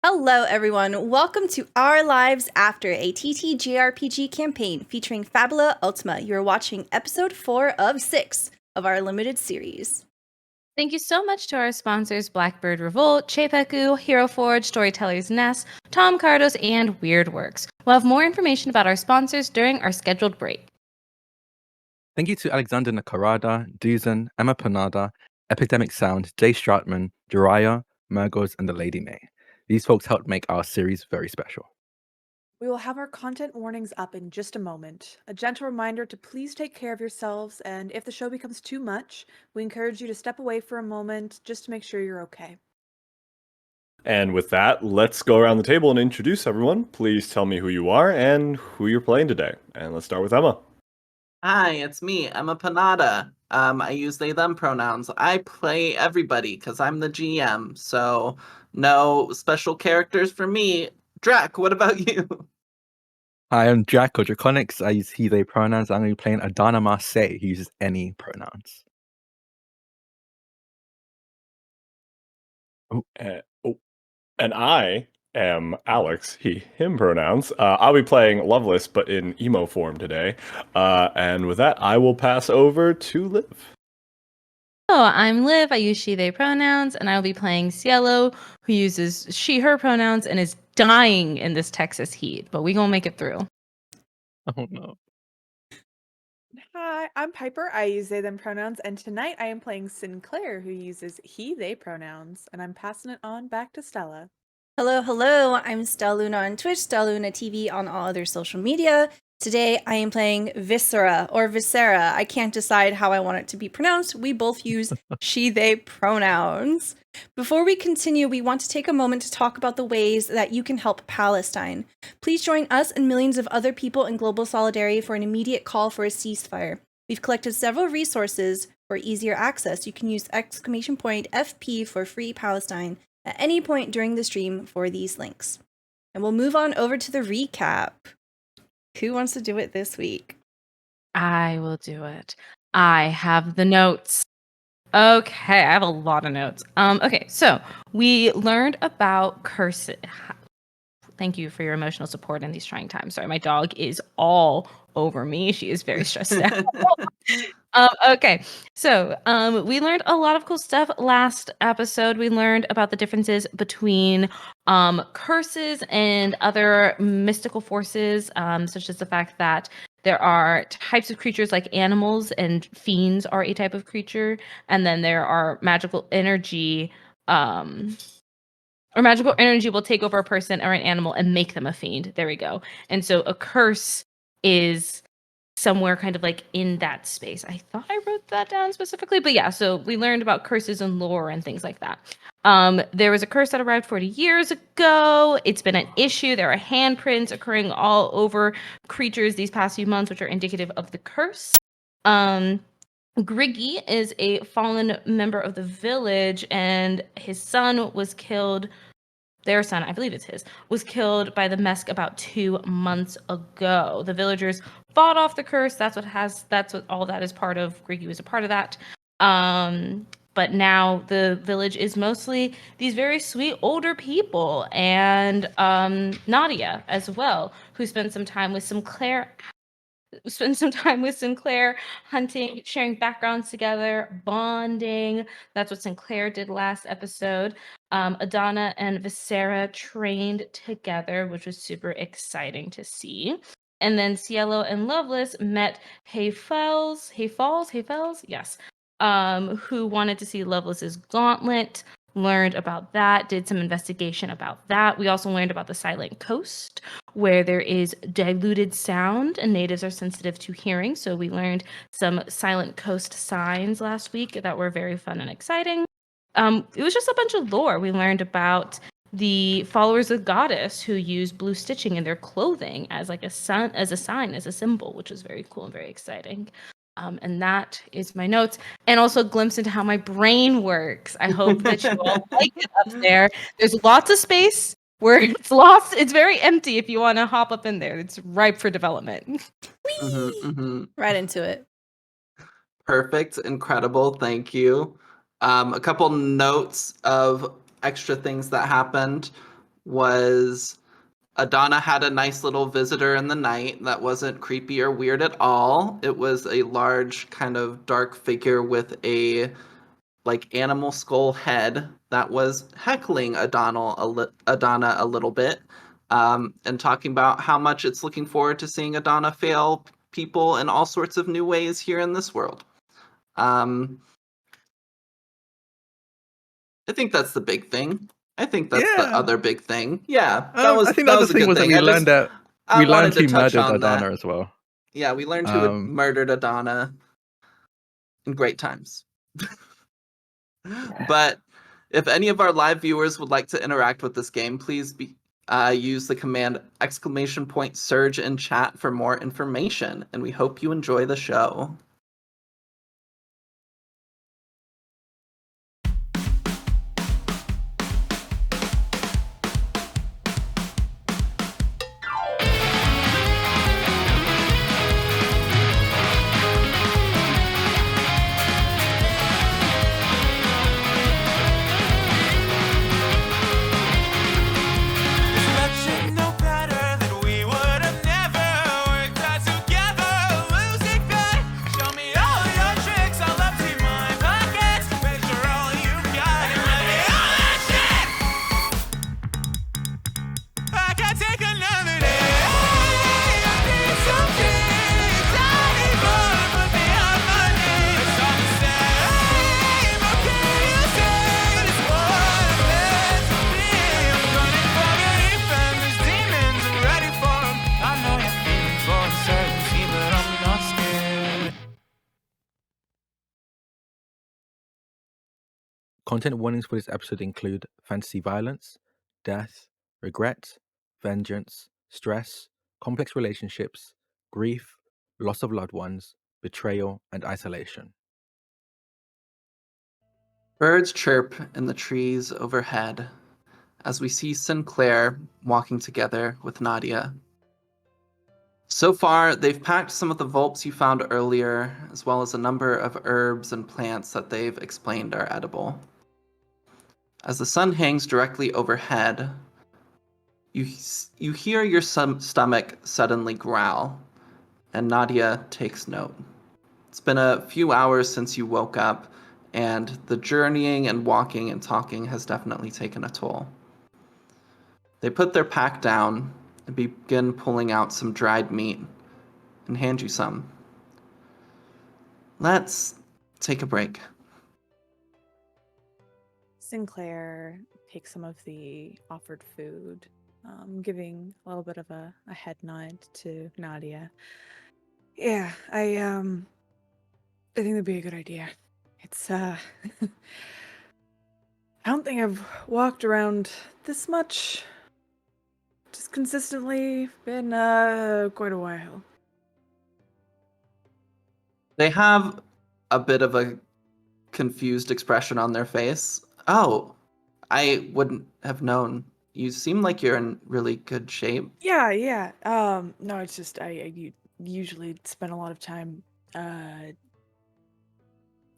Hello, everyone. Welcome to Our Lives After, a TTJRPG campaign featuring Fabula Ultima. You're watching episode 4 of 6 of our limited series. Thank you so much to our sponsors Blackbird Revolt, Chepeku, Hero Forge, Storyteller's Nest, Tom Cardos, and Weirdworks. We'll have more information about our sponsors during our scheduled break. Thank you to Alexander Nakarada, Duzen, Emma Panada, Epidemic Sound, Jay Stratman, Jiraiya, Murgos, and the Lady May. These folks helped make our series very special. We will have our content warnings up in just a moment. A gentle reminder to please take care of yourselves, and if the show becomes too much, we encourage you to step away for a moment just to make sure you're okay. And with that, let's go around the table and introduce everyone. Please tell me who you are and who you're playing today. And let's start with Emma. Hi, it's me, Emma Panada. I use they, them pronouns. I play everybody because I'm the GM, so no special characters for me. Drac, what about you? Hi, I'm Jack or Draconics. I use he, they pronouns. I'm going to be playing Adana Marseille, who uses any pronouns. And I am Alex, he, him pronouns. I'll be playing Loveless, but in emo form today. And with that, I will pass over to Liv. Oh, I'm Liv. I use she, they pronouns, and I'll be playing Cielo, who uses she, her pronouns, and is dying in this Texas heat. But we gonna make it through. Oh no. Hi, I'm Piper. I use they, them pronouns, and tonight I am playing Sinclair, who uses he, they pronouns, and I'm passing it on back to Stella. Hello. I'm Stelluna on Twitch, Stelluna TV on all other social media. Today, I am playing Viscera, or Viscera. I can't decide how I want it to be pronounced. We both use she, they pronouns. Before we continue, we want to take a moment to talk about the ways that you can help Palestine. Please join us and millions of other people in global solidarity for an immediate call for a ceasefire. We've collected several resources for easier access. You can use !FP for Free Palestine at any point during the stream for these links. And we'll move on over to the recap. Who wants to do it this week? I will do it. I have the notes. Okay, I have a lot of notes. Okay, so we learned about curses. Thank you for your emotional support in these trying times. Sorry, my dog is all over me. She is very stressed out. Okay, so we learned a lot of cool stuff last episode. We learned about the differences between curses and other mystical forces, such as the fact that there are types of creatures like animals, and fiends are a type of creature, and then there are magical energy, or magical energy will take over a person or an animal and make them a fiend. There we go. And so a curse is somewhere kind of like in that space. I thought I wrote that down specifically, but yeah, so we learned about curses and lore and things like that. There was a curse that arrived 40 years ago. It's been an issue. There are handprints occurring all over creatures these past few months, which are indicative of the curse. Griggy is a fallen member of the village, and his son was killed. Their son, I believe it's his, was killed by the Mesk about 2 months ago. The villagers fought off the curse. That's what all that is part of. Griggy was a part of that. But now the village is mostly these very sweet older people, and Nadia as well, who spent some time with Sinclair hunting, sharing backgrounds together, bonding. That's what Sinclair did last episode. Adana and Viscera trained together, which was super exciting to see. And then Cielo and Loveless met Hayfells, yes, who wanted to see Loveless's gauntlet, learned about that, did some investigation about that. We also learned about the Silent Coast, where there is diluted sound and natives are sensitive to hearing. So we learned some Silent Coast signs last week that were very fun and exciting. It was just a bunch of lore. We learned about the followers of Goddess who use blue stitching in their clothing as like a sign, as a symbol, which was very cool and very exciting. And that is my notes, and also a glimpse into how my brain works. I hope that you all like it up there. There's lots of space where it's lost. It's very empty if you want to hop up in there. It's ripe for development. Right into it. Perfect, incredible, thank you. A couple notes of extra things that happened. was Adana had a nice little visitor in the night that wasn't creepy or weird at all. It was a large kind of dark figure with a like animal skull head that was heckling Adana a little bit, and talking about how much it's looking forward to seeing Adana fail people in all sorts of new ways here in this world. I think that's the big thing. I think that's the Yeah. other big thing. Yeah, that was I think that the was other a thing good was that thing. we learned that I wanted to who touch murdered on Adana that. as well. Yeah, we learned who had Um, murdered Adana in great times. But if any of our live viewers would like to interact with this game, please use the command !surge in chat for more information. And we hope you enjoy the show. Content warnings for this episode include fantasy violence, death, regret, vengeance, stress, complex relationships, grief, loss of loved ones, betrayal, and isolation. Birds chirp in the trees overhead as we see Sinclair walking together with Nadia. So far, they've packed some of the vulps you found earlier, as well as a number of herbs and plants that they've explained are edible. As the sun hangs directly overhead, you hear your stomach suddenly growl, and Nadia takes note. It's been a few hours since you woke up, and the journeying and walking and talking has definitely taken a toll. They put their pack down and begin pulling out some dried meat and hand you some. Let's take a break. Sinclair takes some of the offered food, giving a little bit of a head nod to Nadia. Yeah, I think that'd be a good idea. It's I don't think I've walked around this much just consistently. Been quite a while. They have a bit of a confused expression on their face. Oh, I wouldn't have known. You seem like you're in really good shape. Yeah. No, it's just I usually spend a lot of time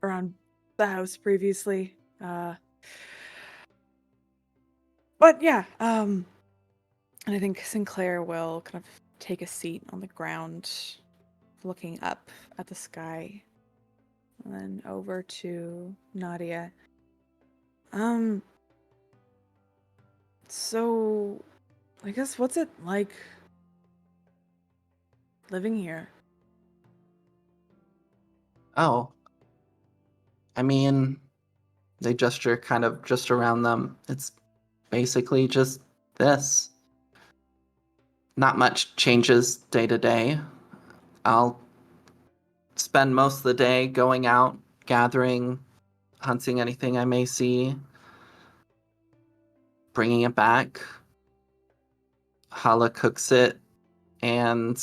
around the house previously. But yeah, and I think Sinclair will kind of take a seat on the ground, looking up at the sky, and then over to Nadia. So I guess what's it like living here? Oh, I mean, they gesture kind of just around them. It's basically just this. Not much changes day to day. I'll spend most of the day going out, gathering, hunting anything I may see, bringing it back. Hala cooks it, and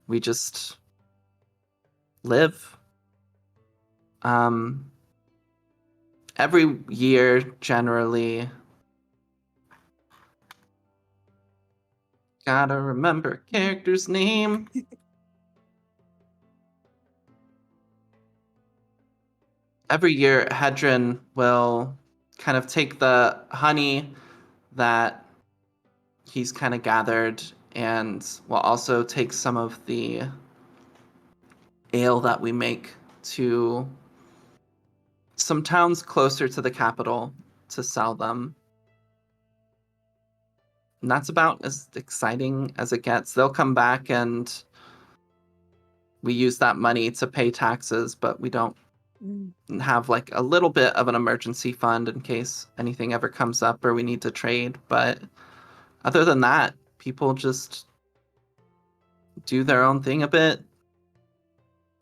we just live. Every year, generally, gotta remember character's name. Every year, Hedron will kind of take the honey that he's kind of gathered, and we'll also take some of the ale that we make to some towns closer to the capital to sell them. And that's about as exciting as it gets. They'll come back and we use that money to pay taxes, but we don't have like a little bit of an emergency fund in case anything ever comes up or we need to trade. But other than that, people just do their own thing a bit.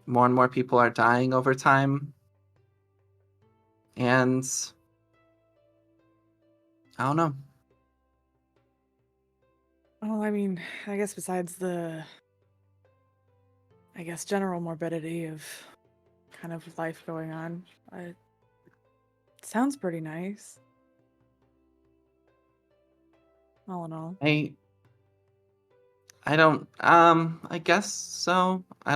More and more people are dying over time. And I don't know. Well, I mean, I guess besides the, general morbidity of kind of life going on, it sounds pretty nice. All in all. I don't, I guess so. I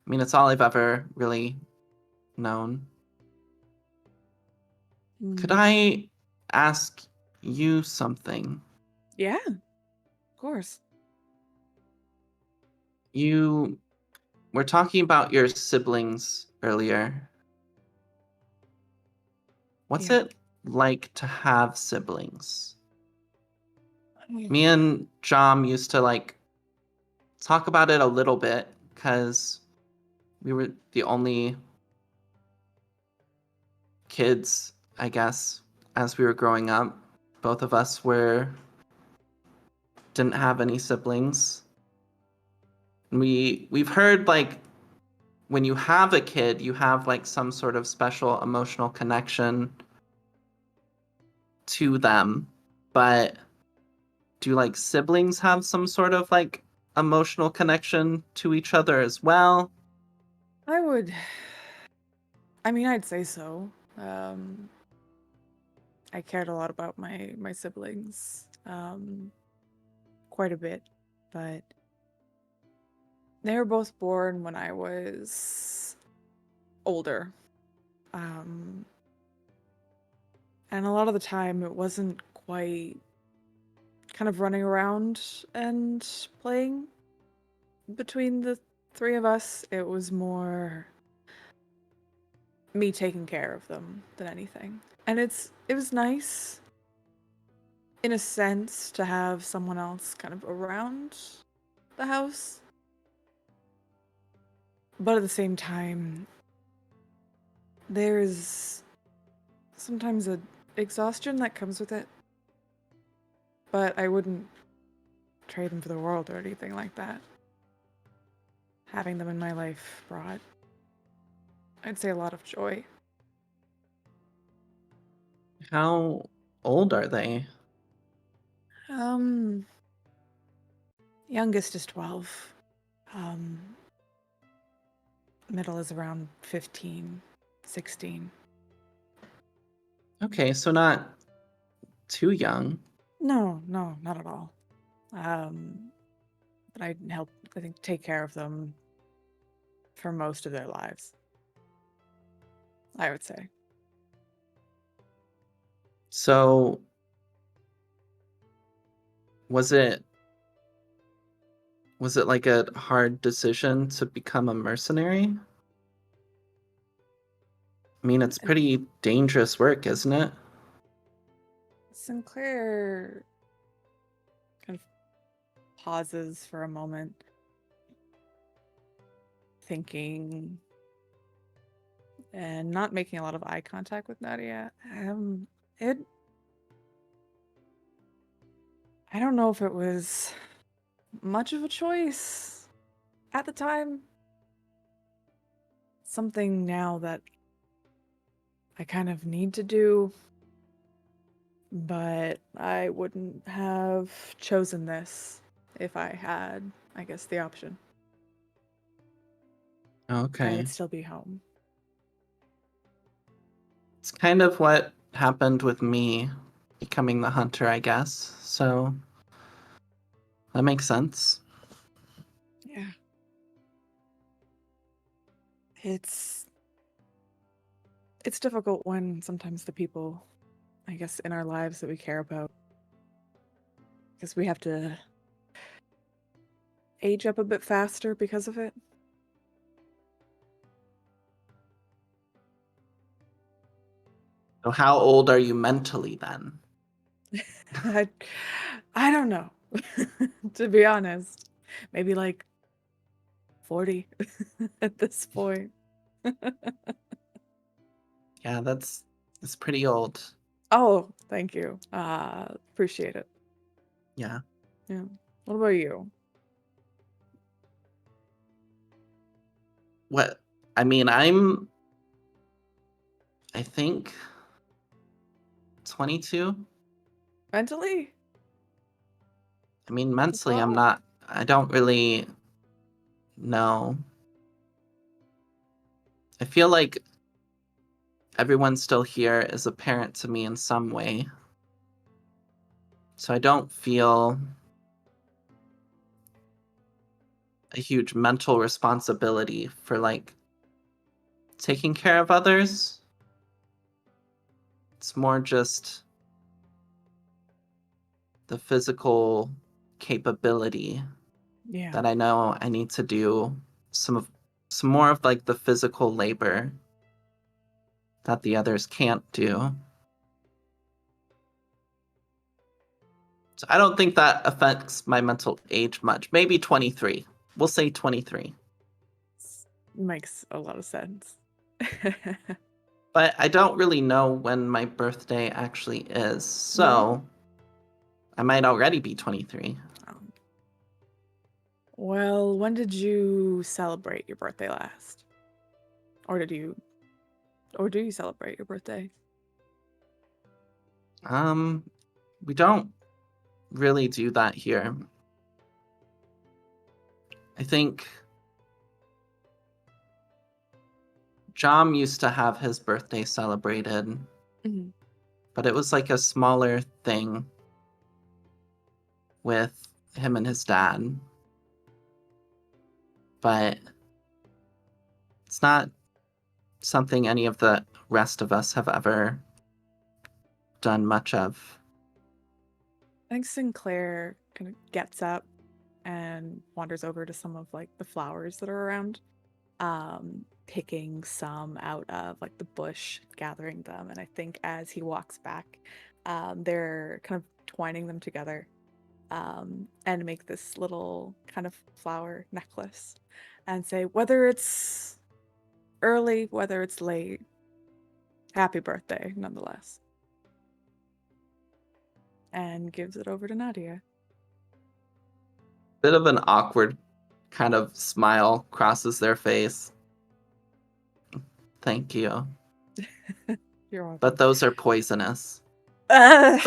mean, it's all I've ever really known. Could I ask you something? Yeah, of course. You were talking about your siblings earlier. What's Yeah. it like to have siblings? Me and Jom used to like talk about it a little bit because we were the only kids, I guess, as we were growing up. Both of us didn't have any siblings. We've heard like when you have a kid, you have like some sort of special emotional connection to them. But do like siblings have some sort of like emotional connection to each other as well? I'd say so. I cared a lot about my siblings, quite a bit, but they were both born when I was older. And a lot of the time it wasn't quite kind of running around and playing between the three of us. It was more me taking care of them than anything. And it was nice in a sense to have someone else kind of around the house. But at the same time, there's sometimes a exhaustion that comes with it. But I wouldn't trade them for the world or anything like that. Having them in my life brought, I'd say, a lot of joy. How old are they? Youngest is 12. Middle is around 15, 16. Okay, so not too young. No, not at all. But I think, take care of them for most of their lives, I would say. So was it like a hard decision to become a mercenary? I mean, it's pretty dangerous work, isn't it? Sinclair kind of pauses for a moment, thinking and not making a lot of eye contact with Nadia. I don't know if it was much of a choice at the time. Something now that I kind of need to do, but I wouldn't have chosen this if I had, I guess, the option. I Okay. would still be home. It's kind of what happened with me becoming the hunter, I guess. So that makes sense. Yeah. It's difficult when sometimes the people I guess, in our lives that we care about. Because we have to age up a bit faster because of it. So how old are you mentally then? I don't know. To be honest. Maybe like 40 at this point. Yeah, that's pretty old. Oh, thank you. Appreciate it. Yeah. Yeah. What about you? What? I mean, I think 22. Mentally? I mean, mentally, Wow. I don't really know. I feel like everyone still here is a parent to me in some way. So I don't feel a huge mental responsibility for like taking care of others. It's more just the physical capability Yeah. that I know I need to do some more of like the physical labor that the others can't do. So I don't think that affects my mental age much. Maybe 23. We'll say 23. Makes a lot of sense. But I don't really know when my birthday actually is. So I might already be 23. Well, when did you celebrate your birthday last? Or do you celebrate your birthday? We don't really do that here. I think Jom used to have his birthday celebrated, Mhm. but it was like a smaller thing with him and his dad. But it's not something any of the rest of us have ever done much of. I think Sinclair kind of gets up and wanders over to some of like the flowers that are around, picking some out of like the bush, gathering them. And I think as he walks back, they're kind of twining them together, and make this little kind of flower necklace and say, whether it's early, whether it's late, happy birthday nonetheless. And gives it over to Nadia. Bit of an awkward kind of smile crosses their face. Thank you. You're welcome. But those are poisonous. Am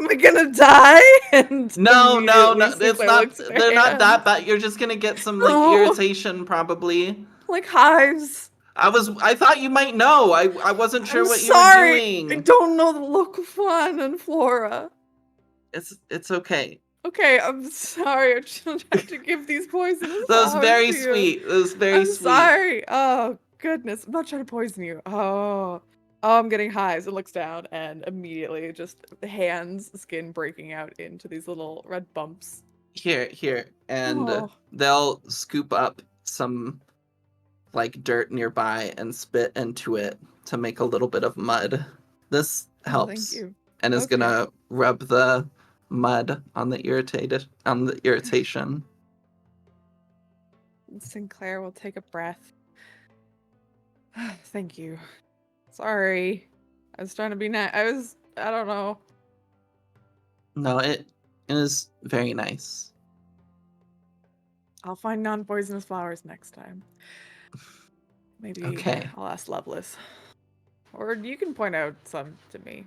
I gonna die? And No, immediately it's Sinclair not. looks at her They're not that hands. bad. You're just gonna get some like No. irritation, probably. Like hives. I thought you might know. I wasn't sure I'm what sorry. you were doing. I don't know the local fauna and flora. It's okay. Okay, I'm sorry. I just have to give these poisonous That was flowers very to you. sweet. That was very I'm sweet. sorry. Oh goodness, I'm not trying to poison you. Oh, I'm getting hives. It looks down and immediately just hands, skin breaking out into these little red bumps. Here, and Oh. they'll scoop up some like dirt nearby and spit into it to make a little bit of mud. This helps. Thank you. And is Okay. gonna rub the mud on the irritation. Sinclair will take a breath. Thank you. Sorry. I was trying to be nice. I don't know. No, it is very nice. I'll find non-poisonous flowers next time. Maybe Okay. I'll ask Lovelace. Or you can point out some to me.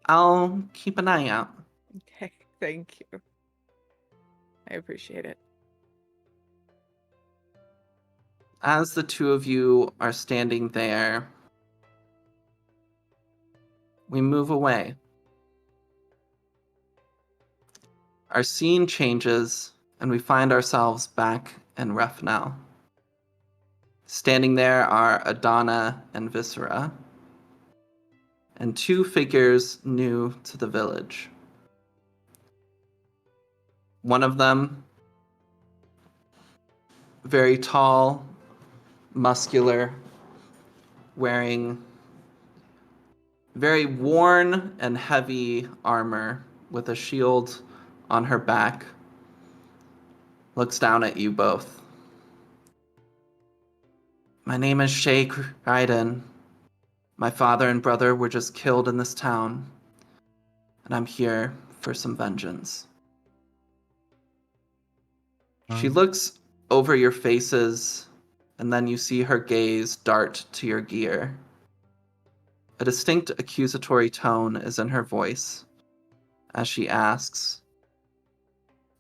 I'll keep an eye out. Okay, thank you. I appreciate it. As the two of you are standing there, we move away. Our scene changes, and we find ourselves back in Roughnell. Standing there are Adana and Viscera, and two figures new to the village. One of them, very tall, muscular, wearing very worn and heavy armor with a shield on her back, looks down at you both. My name is Sheikh Raiden. My father and brother were just killed in this town, and I'm here for some vengeance. She looks over your faces, and then you see her gaze dart to your gear. A distinct accusatory tone is in her voice as she asks,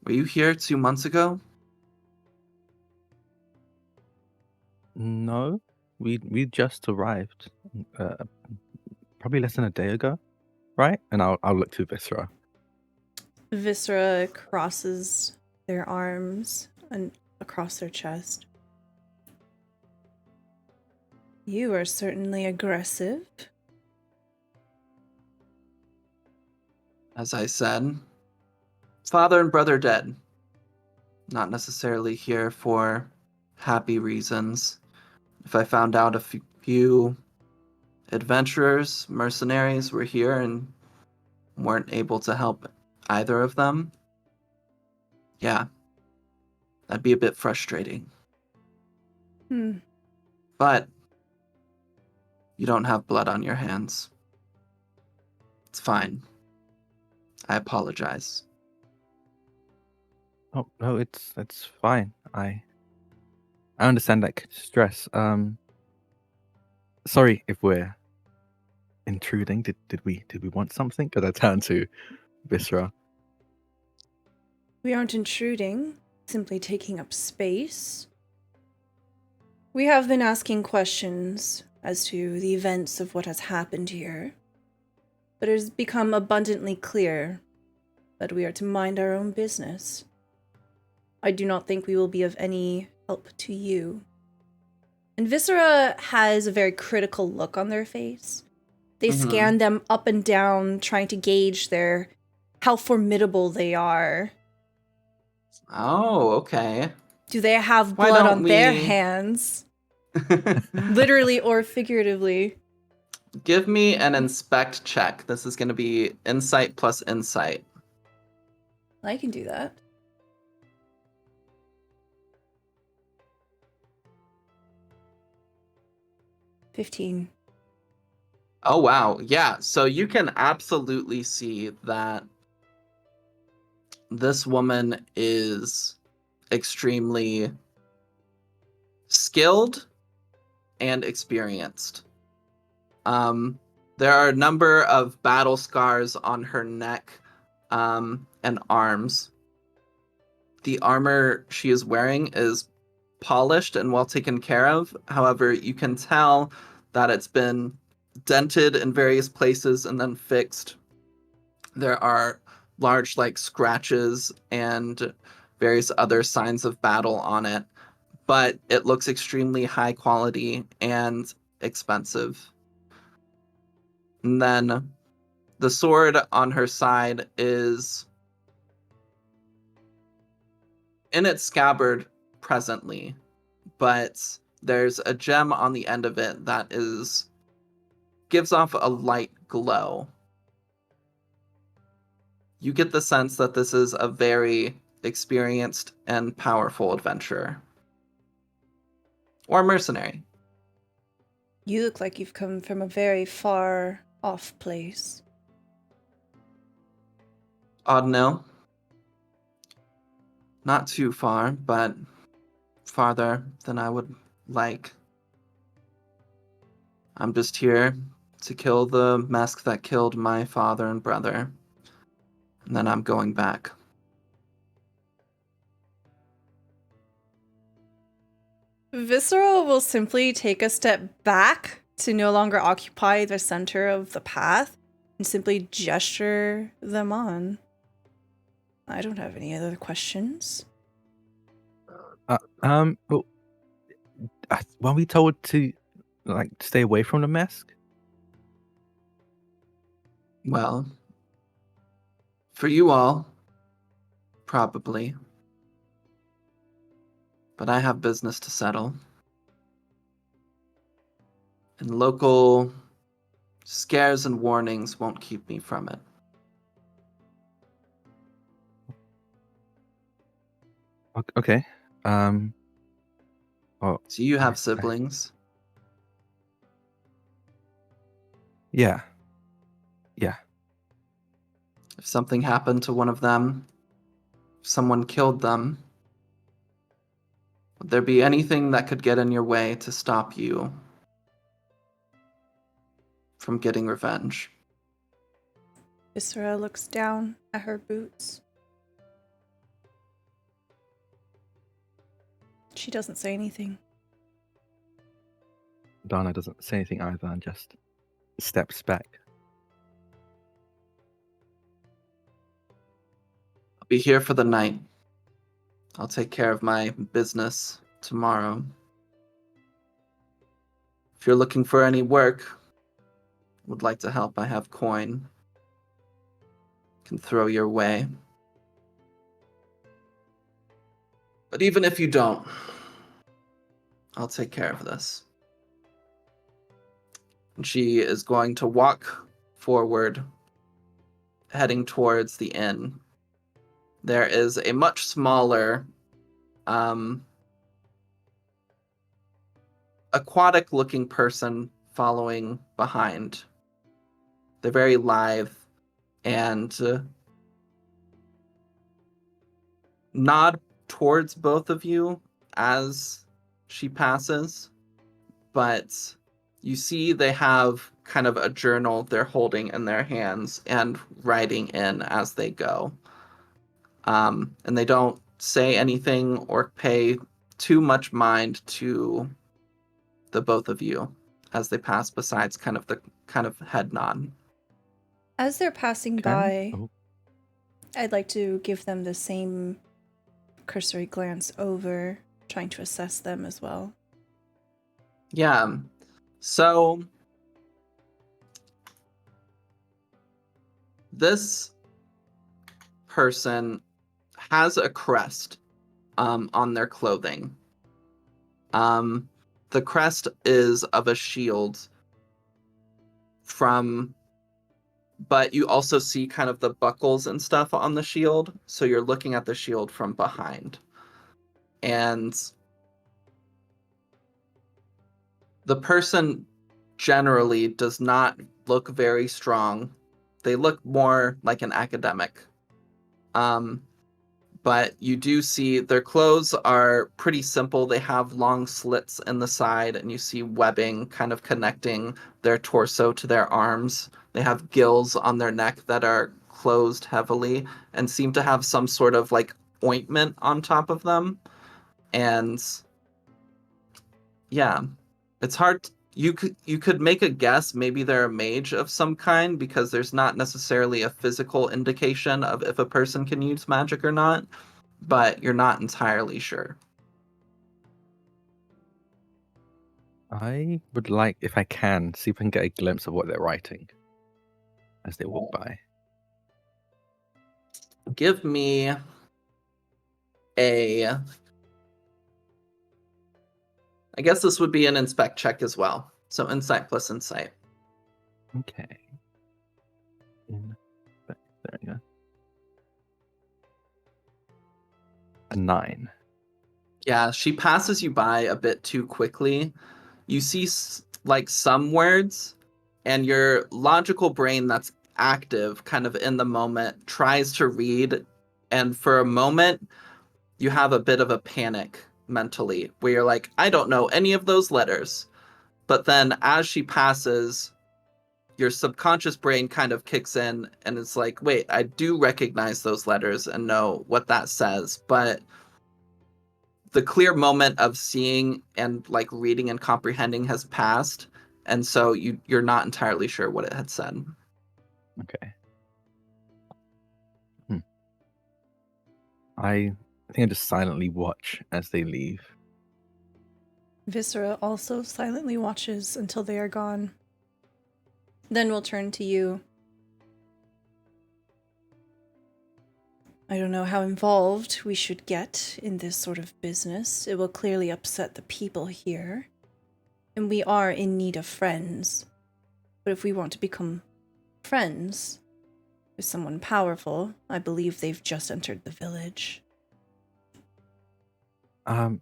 "Were you here 2 months ago?" No, we just arrived, probably less than a day ago, right? And I'll look to Viscera. Viscera crosses their arms and across their chest. You are certainly aggressive. As I said, father and brother dead. Not necessarily here for happy reasons. If I found out a few adventurers, mercenaries were here and weren't able to help either of them, yeah, that'd be a bit frustrating. But you don't have blood on your hands. It's fine. I apologize. Oh no, it's fine. I understand that stress. Sorry if we're intruding. Did we want something? Because I turn to Viscera. We aren't intruding, simply taking up space. We have been asking questions as to the events of what has happened here, but it has become abundantly clear that we are to mind our own business. I do not think we will be of any help to you. And Viscera has a very critical look on their face. They scan them up and down, trying to gauge how formidable they are. Oh, okay. Do they have Why blood don't on their we- hands? Literally or figuratively. Give me an inspect check. This is going to be insight plus insight. I can do that. $15. Oh, wow. Yeah. So you can absolutely see that this woman is extremely skilled and experienced. There are a number of battle scars on her neck and arms. The armor she is wearing is polished and well taken care of. However, you can tell that it's been dented in various places and then fixed. There are large scratches and various other signs of battle on it, but it looks extremely high quality and expensive. And then the sword on her side is in its scabbard presently, but there's a gem on the end of it that gives off a light glow. You get the sense that this is a very experienced and powerful adventurer. Or mercenary. You look like you've come from a very far off place. Oddnell. Not too far, but farther than I would like. I'm just here to kill the mask that killed my father and brother. And then I'm going back. Viscera will simply take a step back to no longer occupy the center of the path and simply gesture them on. I don't have any other questions. Well, Weren't we told to like stay away from the mask? Well, for you all, probably. But I have business to settle. And local scares and warnings won't keep me from it. Okay. Oh, So you have I- siblings. yeah. If something happened to one of them, if someone killed them, would there be anything that could get in your way to stop you from getting revenge? Viscera looks down at her boots. She doesn't say anything. Dana doesn't say anything either and just steps back. I'll be here for the night. I'll take care of my business tomorrow. If you're looking for any work, would like to help, I have coin. Can throw your way. But even if you don't, I'll take care of this. And she is going to walk forward, heading towards the inn. There is a much smaller, aquatic-looking person following behind. They're very lithe and nod towards both of you as she passes, but you see they have kind of a journal they're holding in their hands and writing in as they go. And they don't say anything or pay too much mind to the both of you as they pass, besides kind of head nod. As they're passing Okay. by, Oh. I'd like to give them the same cursory glance over, trying to assess them as well. Yeah. So this person has a crest on their clothing. The crest is of a shield but you also see kind of the buckles and stuff on the shield, so you're looking at the shield from behind. And the person generally does not look very strong. They look more like an academic. But you do see their clothes are pretty simple. They have long slits in the side, and you see webbing kind of connecting their torso to their arms. They have gills on their neck that are closed heavily and seem to have some sort of like ointment on top of them. And yeah, it's hard. You could make a guess. Maybe they're a mage of some kind, because there's not necessarily a physical indication of if a person can use magic or not, but you're not entirely sure. I would like, if I can, see if I can get a glimpse of what they're writing as they walk by. Give me a... I guess this would be an inspect check as well. So insight plus insight. Okay. There we go. A 9. Yeah, she passes you by a bit too quickly. You see like some words, and your logical brain that's active kind of in the moment tries to read, and for a moment you have a bit of a panic mentally where you're like, I don't know any of those letters. But then as she passes, your subconscious brain kind of kicks in and it's like, wait, I do recognize those letters and know what that says. But the clear moment of seeing and like reading and comprehending has passed. And so you're not entirely sure what it had said. Okay. I think I just silently watch as they leave. Viscera also silently watches until they are gone. Then we'll turn to you. I don't know how involved we should get in this sort of business. It will clearly upset the people here. And we are in need of friends. But if we want to become friends with someone powerful, I believe they've just entered the village. I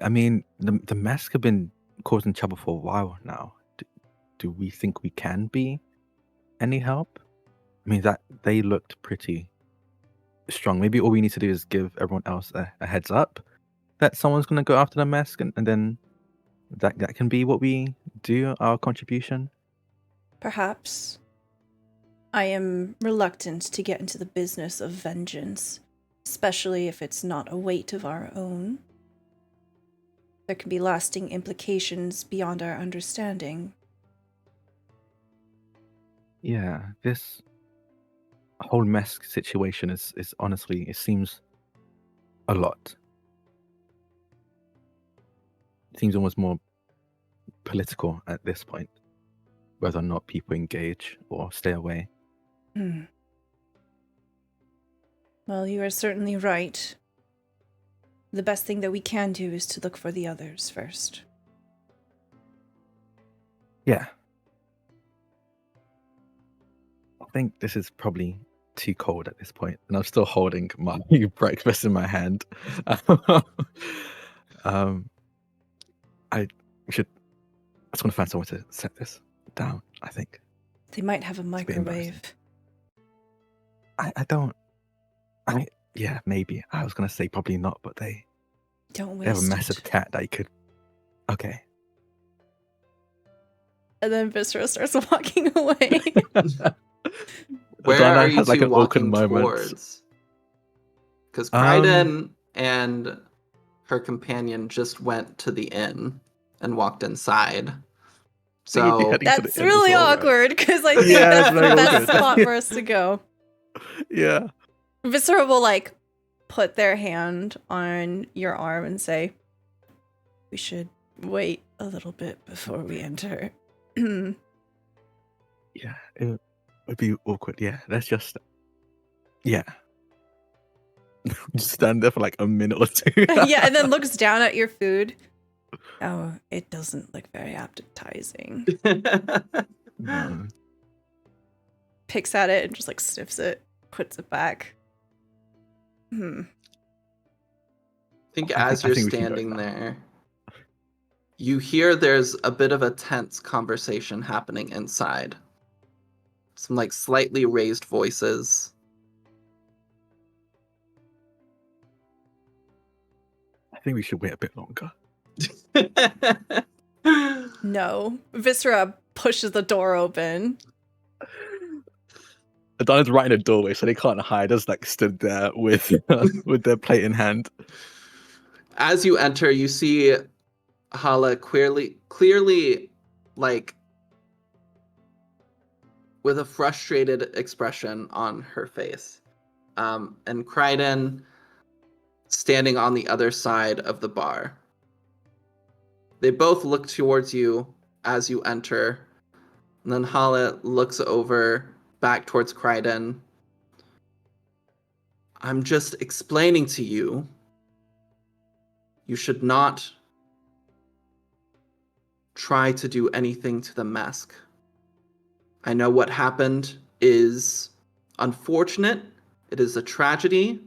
mean, the mask have been causing trouble for a while now. Do we think we can be any help? I mean, that they looked pretty strong. Maybe all we need to do is give everyone else a heads up that someone's going to go after the mask, and then that can be what we do, our contribution. Perhaps. I am reluctant to get into the business of vengeance, especially if it's not a weight of our own. There can be lasting implications beyond our understanding. Yeah, this whole mask situation is honestly, it seems a lot. It seems almost more political at this point, whether or not people engage or stay away. Well, you are certainly right. The best thing that we can do is to look for the others first. Yeah. I think this is probably too cold at this point, and I'm still holding my breakfast in my hand. I just want to find somewhere to set this down, I think. They might have a bit microwave. Yeah, maybe. I was going to say probably not, but they Don't have a waste massive it. cat that you could... Okay. And then Viscera starts walking away. Where Donna are you has, like, two an awkward walking moment. towards? Because Kryden and her companion just went to the inn and walked inside. So That's really awkward, because I think Yeah, that's it's the very best awkward. spot for us to go. Yeah. Viscera will, like, put their hand on your arm and say, we should wait a little bit before we enter. Yeah, it would be awkward. Yeah, let's just... Yeah. Just stand there for like a minute or two. Yeah, and then looks down at your food. Oh, it doesn't look very appetizing. No. Picks at it and just, like, sniffs it, puts it back. I think I as think you're we can go standing now. there, you hear there's a bit of a tense conversation happening inside. Some like slightly raised voices. I think we should wait a bit longer. No. Viscera pushes the door open. Adana's right in the doorway, so they can't hide. Just like stood there with with their plate in hand. As you enter, you see Hala clearly like with a frustrated expression on her face. And Kryden standing on the other side of the bar. They both look towards you as you enter. And then Hala looks over back towards Kryden. I'm just explaining to you. You should not try to do anything to the mask. I know what happened is unfortunate. It is a tragedy.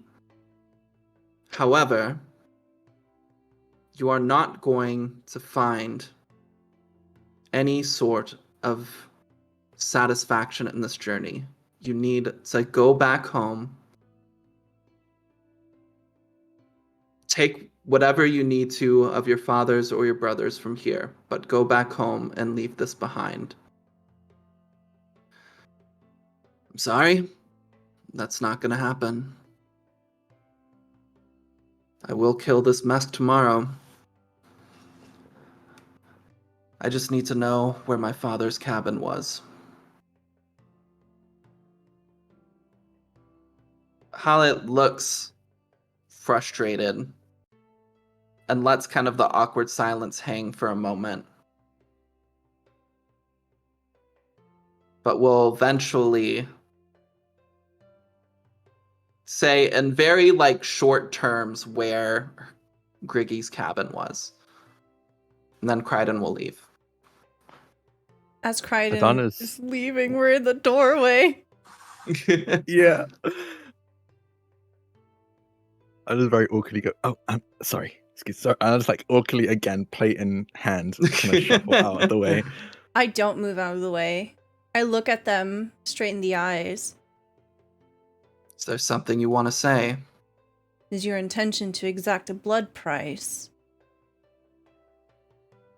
However, you are not going to find any sort of satisfaction in this journey. You need to go back home. Take whatever you need to of your fathers or your brothers from here, but go back home and leave this behind. I'm sorry, that's not gonna happen. I will kill this mask tomorrow. I just need to know where my father's cabin was. Hallett looks frustrated and lets kind of the awkward silence hang for a moment. But will eventually say in very like short terms where Griggy's cabin was. And then Crichton will leave. As Crichton Adonis. is leaving, we're in the doorway. Yeah. I just very awkwardly go, oh, I'm sorry. Sorry. I was like awkwardly again, plate in hand, kind of shuffle out of the way. I don't move out of the way. I look at them straight in the eyes. Is there something you want to say? Is your intention to exact a blood price?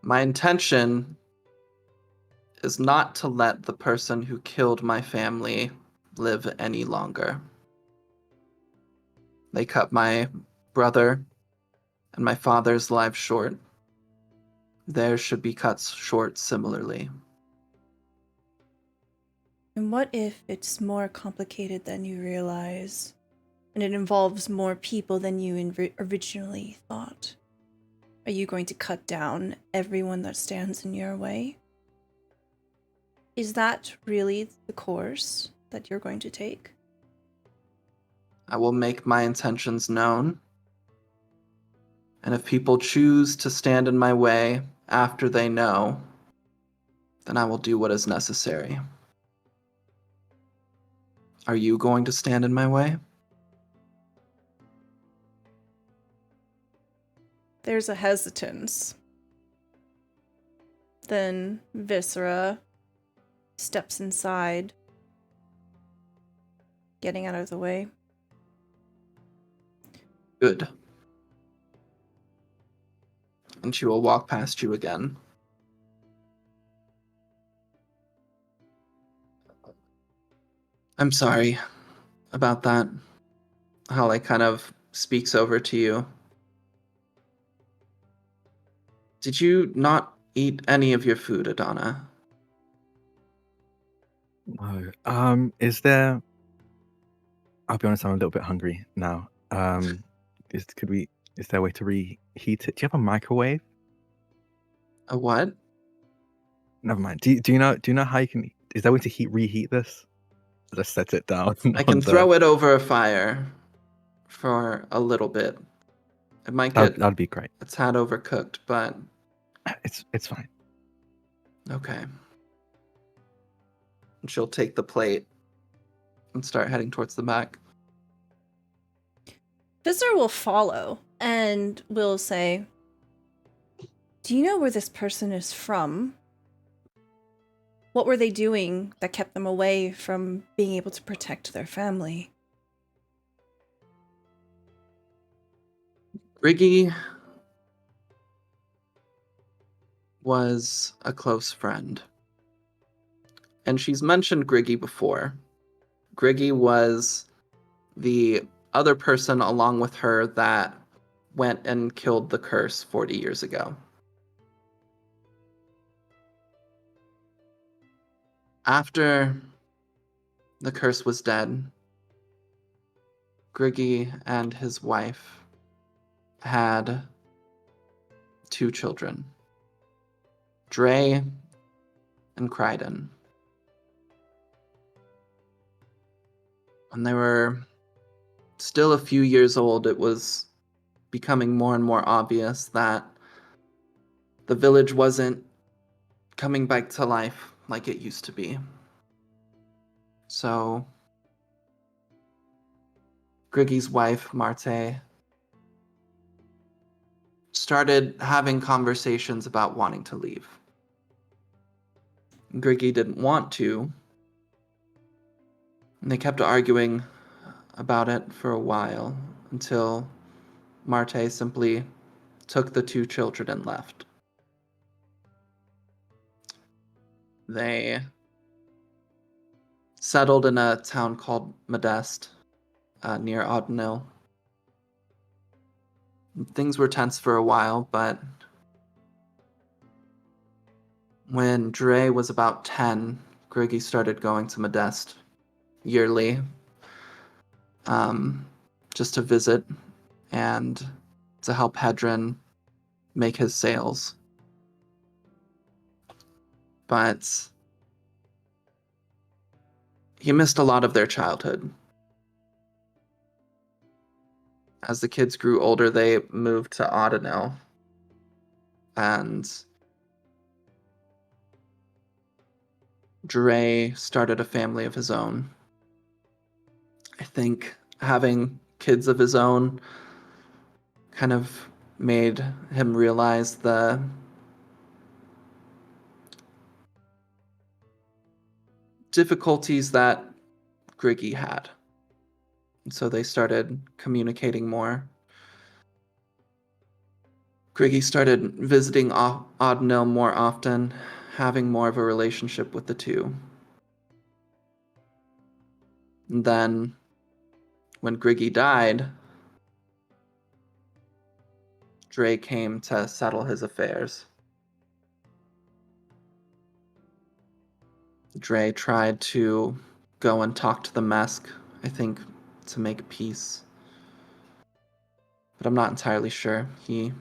My intention is not to let the person who killed my family live any longer. They cut my brother and my father's lives short. Theirs should be cut short similarly. And what if it's more complicated than you realize, and it involves more people than you originally thought? Are you going to cut down everyone that stands in your way? Is that really the course that you're going to take? I will make my intentions known. And if people choose to stand in my way after they know, then I will do what is necessary. Are you going to stand in my way? There's a hesitance. Then Viscera steps inside, getting out of the way. Good. And she will walk past you again. I'm sorry about that. Holly kind of speaks over to you. Did you not eat any of your food, Adana? No. Is there? I'll be honest. I'm a little bit hungry now. Is there a way to reheat it? Do you have a microwave? A what? Never mind. Do you know how you can? Is there a way to reheat this? Just set it down. I can throw it over a fire for a little bit. It might get That'd be great. its head overcooked, but It's fine. okay. And she'll take the plate and start heading towards the back. Viscera will follow and will say, do you know where this person is from? What were they doing that kept them away from being able to protect their family? Griggy was a close friend. And she's mentioned Griggy before. Griggy was the other person along with her that went and killed the curse 40 years ago. After the curse was dead, Griggy and his wife had 2 children, Dre and Crichton. When they were still a few years old, it was becoming more and more obvious that the village wasn't coming back to life like it used to be. So, Griggy's wife, Marte, started having conversations about wanting to leave. Griggy didn't want to, and they kept arguing about it for a while until Marte simply took the 2 children and left. They settled in a town called Modeste, near Audenil. Things were tense for a while, but when Dre was about 10, Griggy started going to Modeste yearly, just to visit and to help Hedron make his sales. But he missed a lot of their childhood. As the kids grew older, they moved to Audenil, and Dre started a family of his own. I think having kids of his own kind of made him realize the difficulties that Griggy had. So they started communicating more. Griggy started visiting Audenil more often, having more of a relationship with the two. And then, when Griggy died, Dre came to settle his affairs. Dre tried to go and talk to the Mesk, I think, to make peace. But I'm not entirely sure. He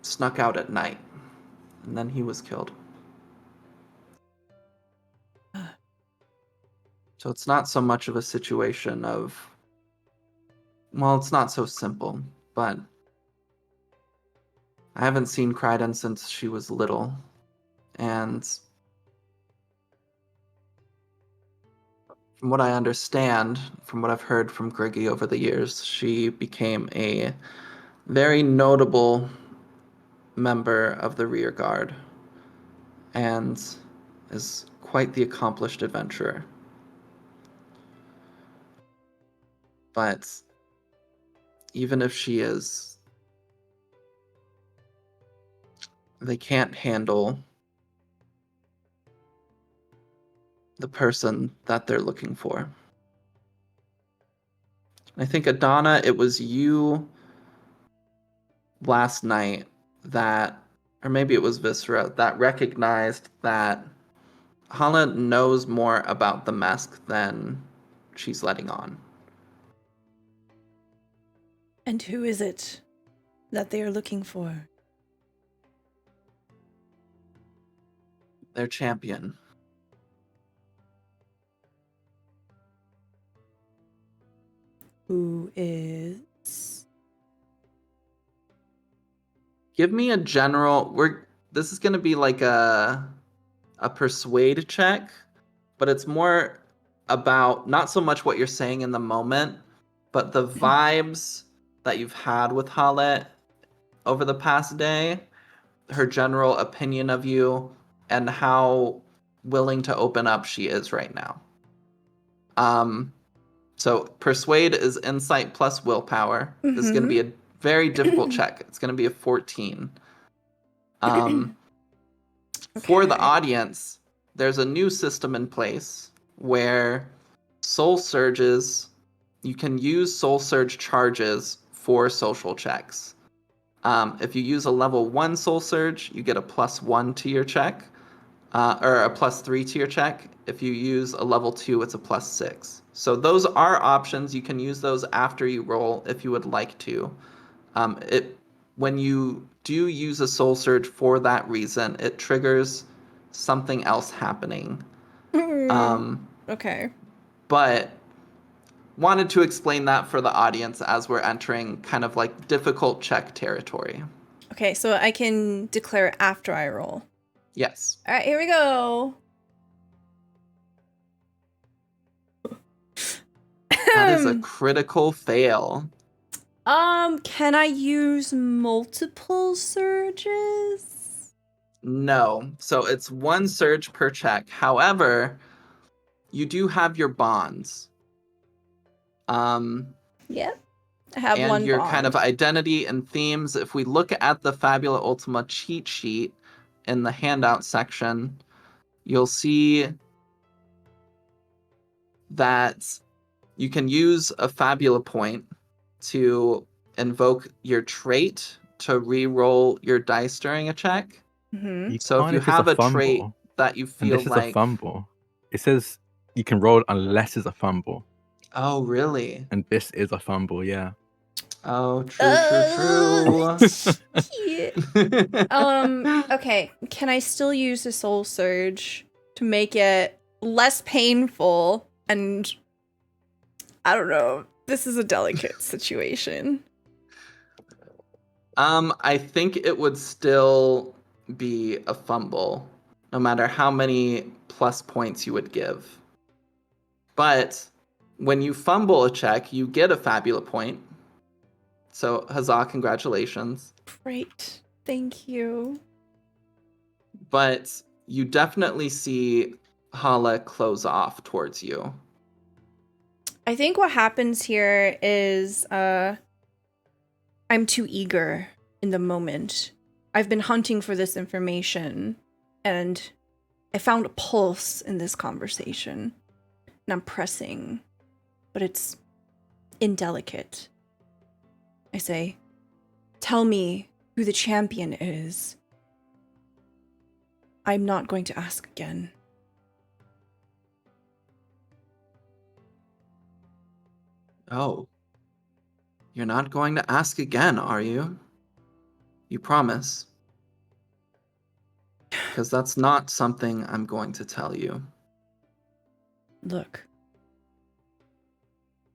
snuck out at night, and then he was killed. So it's not so much of a situation of, well, it's not so simple, but I haven't seen Kryden since she was little, and from what I understand, from what I've heard from Griggy over the years, she became a very notable member of the rear guard and is quite the accomplished adventurer. But even if she is, they can't handle the person that they're looking for. I think, Adana, it was you last night that, or maybe it was Viscera, that recognized that Hala knows more about the Mesk than she's letting on. And who is it that they are looking for? Their champion. Who is? Give me a general. This is going to be like a persuade check, but it's more about not so much what you're saying in the moment, but the vibes that you've had with Halet over the past day, her general opinion of you, and how willing to open up she is right now. So persuade is insight plus willpower. This is going to be a very difficult check. It's going to be a 14. For the audience, there's a new system in place where soul surges, you can use soul surge charges for social checks. If you use a level 1 soul surge, you get a +1 to your check, or a +3 to your check. If you use a level 2, it's a +6. So those are options. You can use those after you roll if you would like to. When you do use a soul surge for that reason, it triggers something else happening. Okay. But wanted to explain that for the audience as we're entering kind of like difficult check territory. Okay, so I can declare after I roll. Yes. All right, here we go. That is a critical fail. Can I use multiple surges? No. So it's 1 surge per check. However, you do have your bonds. Yep. I have and one your bond. kind of identity and themes. If we look at the Fabula Ultima cheat sheet in the handout section, you'll see that you can use a Fabula point to invoke your trait to re-roll your dice during a check. Mm-hmm. So if you have a trait that you feel and this like... is a fumble. It says you can roll unless it's a fumble. Oh, really? And this is a fumble, yeah. Oh, true. Shit. Okay. Can I still use the soul surge to make it less painful? And I don't know. This is a delicate situation. I think it would still be a fumble, no matter how many plus points you would give. But when you fumble a check, you get a Fabula point. So, huzzah, congratulations. Great. Thank you. But you definitely see Hala close off towards you. I think what happens here is I'm too eager in the moment. I've been hunting for this information, and I found a pulse in this conversation. And I'm pressing, but it's indelicate. I say, tell me who the champion is. I'm not going to ask again. Oh. You're not going to ask again, are you? You promise? Because that's not something I'm going to tell you. Look.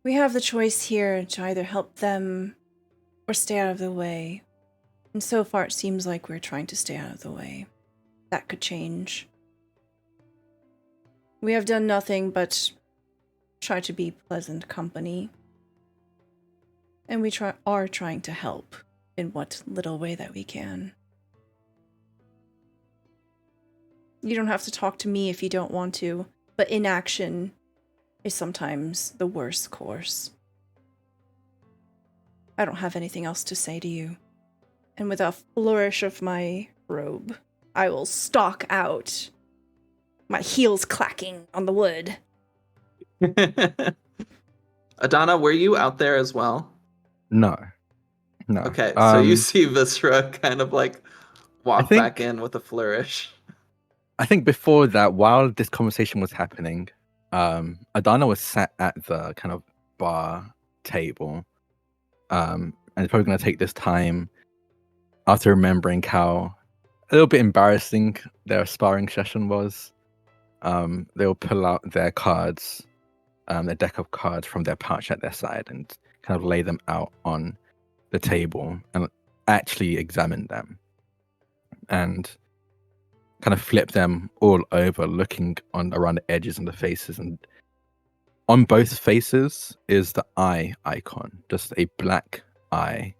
We have the choice here to either help them or stay out of the way. And so far it seems like we're trying to stay out of the way. That could change. We have done nothing but try to be pleasant company. And we are trying to help in what little way that we can. You don't have to talk to me if you don't want to, but inaction is sometimes the worst course. I don't have anything else to say to you. And with a flourish of my robe, I will stalk out, my heels clacking on the wood. Adana, were you out there as well? No. Okay, so you see Viscera kind of like walk back in with a flourish. I think before that, while this conversation was happening, Adana was sat at the kind of bar table, and it's probably going to take this time after remembering how a little bit embarrassing their sparring session was. They'll pull out their cards, their deck of cards from their pouch at their side and kind of lay them out on the table and actually examine them and kind of flip them all over, looking on around the edges and the faces. And on both faces is the eye icon, just a black eye.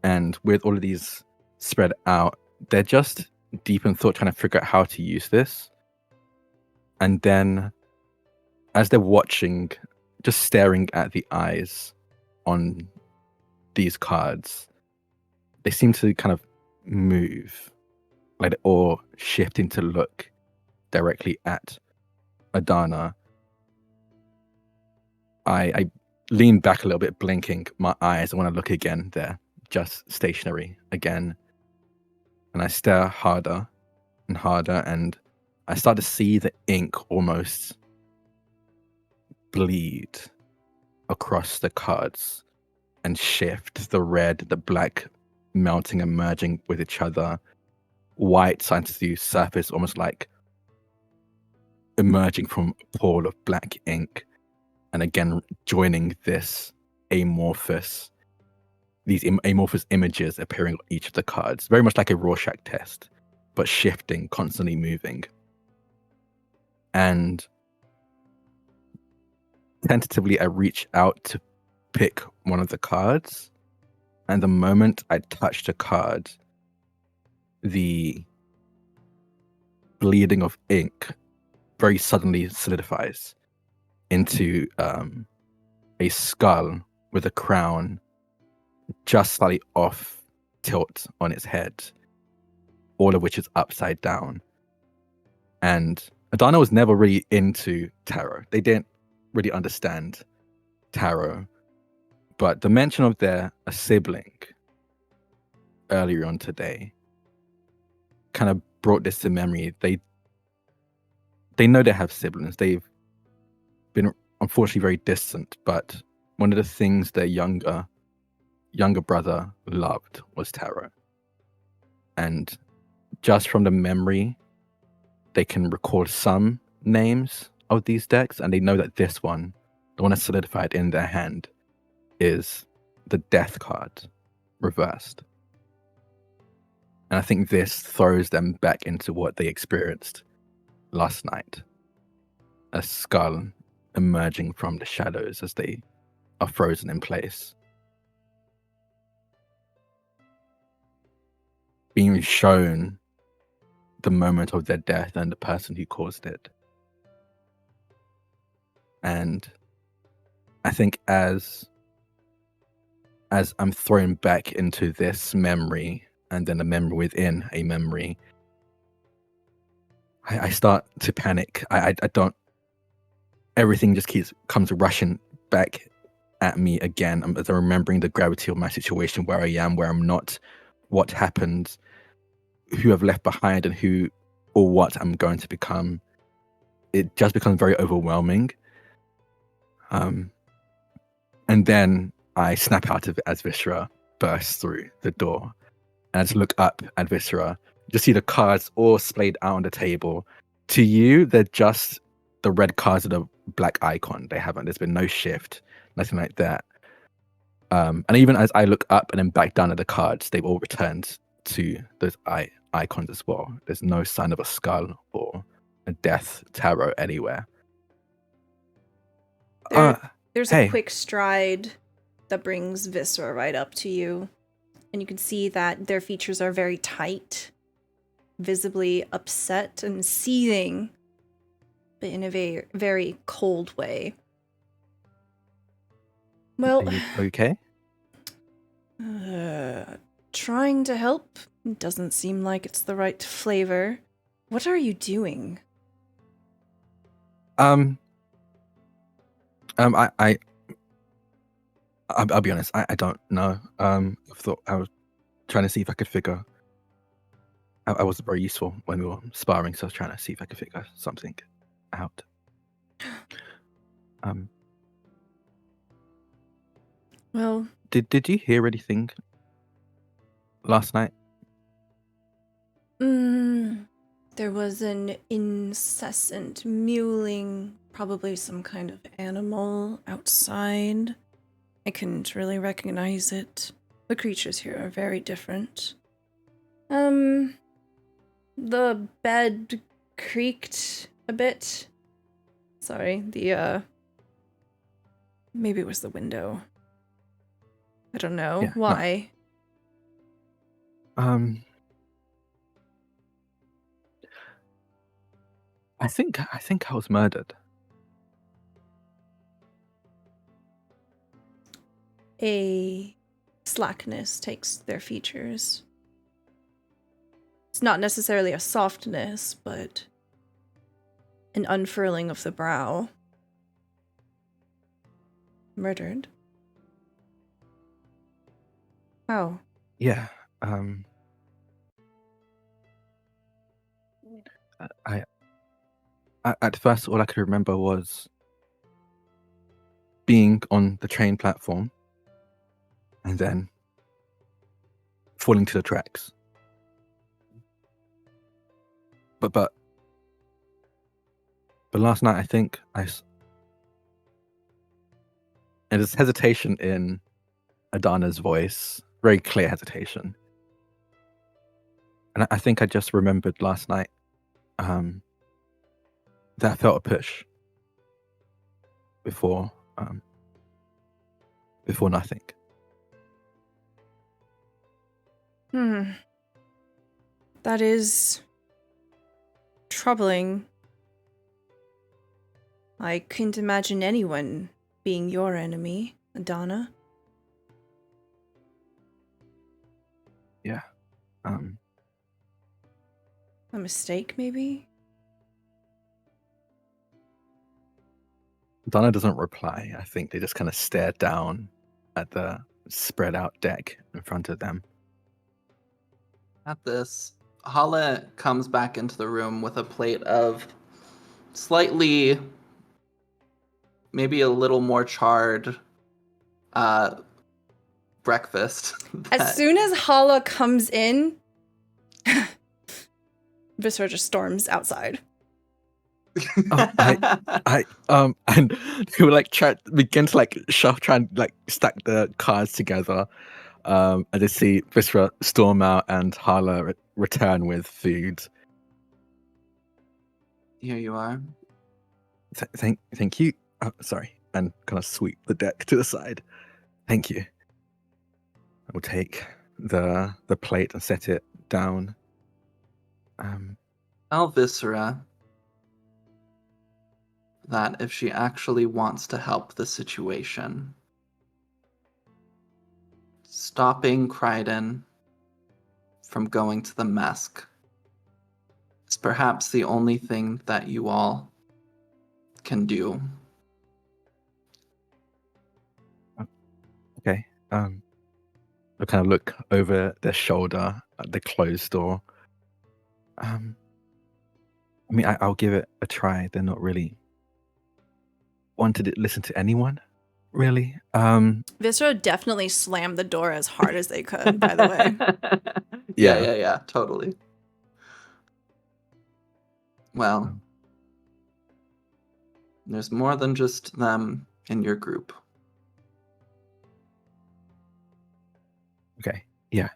And with all of these spread out, they're just deep in thought, trying to figure out how to use this. And then as they're watching, just staring at the eyes on these cards, they seem to kind of move, like, or shifting to look directly at Adana. I lean back a little bit, blinking my eyes. I want to look again. They're just stationary again. And I stare harder and harder, and I start to see the ink almost bleed across the cards and shift, the red, the black melting and merging with each other, white starting to surface, almost like emerging from a pool of black ink, and again joining these amorphous images appearing on each of the cards, very much like a Rorschach test, but shifting, constantly moving. And tentatively I reach out to pick one of the cards, and the moment I touch the card, the bleeding of ink very suddenly solidifies into a skull with a crown just slightly off tilt on its head, all of which is upside down. And Adana was never really into tarot. They didn't really understand tarot, but the mention of a sibling earlier on today kind of brought this to memory. They know they have siblings. They've been unfortunately very distant, but one of the things their younger younger brother loved was tarot. And just from the memory, they can recall some names of these decks, and they know that this one, the one that's solidified in their hand, is the death card reversed. And I think this throws them back into what they experienced last night. A skull emerging from the shadows as they are frozen in place. Being shown the moment of their death and the person who caused it. And I think as I'm thrown back into this memory and then a memory within a memory, I start to panic. I don't. Everything just comes rushing back at me again. As I'm remembering the gravity of my situation, where I am, where I'm not, what happened, who I've left behind, and who or what I'm going to become. It just becomes very overwhelming. And then I snap out of it as Viscera bursts through the door. And I just look up at Viscera, just see the cards all splayed out on the table. To you, they're just the red cards with a black icon. There's been no shift, nothing like that. And even as I look up and then back down at the cards, they've all returned to those icons as well. There's no sign of a skull or a death tarot anywhere. There's hey. a quick stride that brings Viscera right up to you. And you can see that their features are very tight, visibly upset and seething, but in a very, very cold way. Well, are you okay? Trying to help. Doesn't seem like it's the right flavor. What are you doing? I'll be honest. I don't know. I thought I was trying to see if I could figure. I wasn't very useful when we were sparring, so I was trying to see if I could figure something out. Well, did you hear anything last night? There was an incessant mewling, probably some kind of animal outside. I couldn't really recognize it. The creatures here are very different. The bed creaked a bit. Sorry, maybe it was the window. I don't know. Yeah, why. No. I think I was murdered. A slackness takes their features. It's not necessarily a softness, but an unfurling of the brow. Murdered? How? Yeah. At first, all I could remember was being on the train platform and then falling to the tracks. But last night, I think and there's hesitation in Adana's voice, very clear hesitation. And I think I just remembered last night that I felt a push before nothing. That is troubling. I couldn't imagine anyone being your enemy, Adana. Yeah. A mistake, maybe? Donna doesn't reply. I think they just kind of stare down at the spread out deck in front of them. At this, Hala comes back into the room with a plate of slightly, maybe a little more charred breakfast. As soon as Hala comes in, Viscera just storms outside. And he would like begin to like try and like stack the cards together. And they see Viscera storm out and Hala return with food. Here you are. Thank you. Oh, sorry, and kind of sweep the deck to the side. Thank you. I will take the plate and set it down. Tell Viscera that if she actually wants to help the situation, stopping Kryden from going to the Mesk is perhaps the only thing that you all can do. Okay. I kind of look over their shoulder at the closed door. I mean, I'll give it a try. They're not really wanted to listen to anyone, really. Viscera definitely slammed the door as hard as they could, by the way. Yeah, totally. Well, there's more than just them in your group. Okay. Yeah.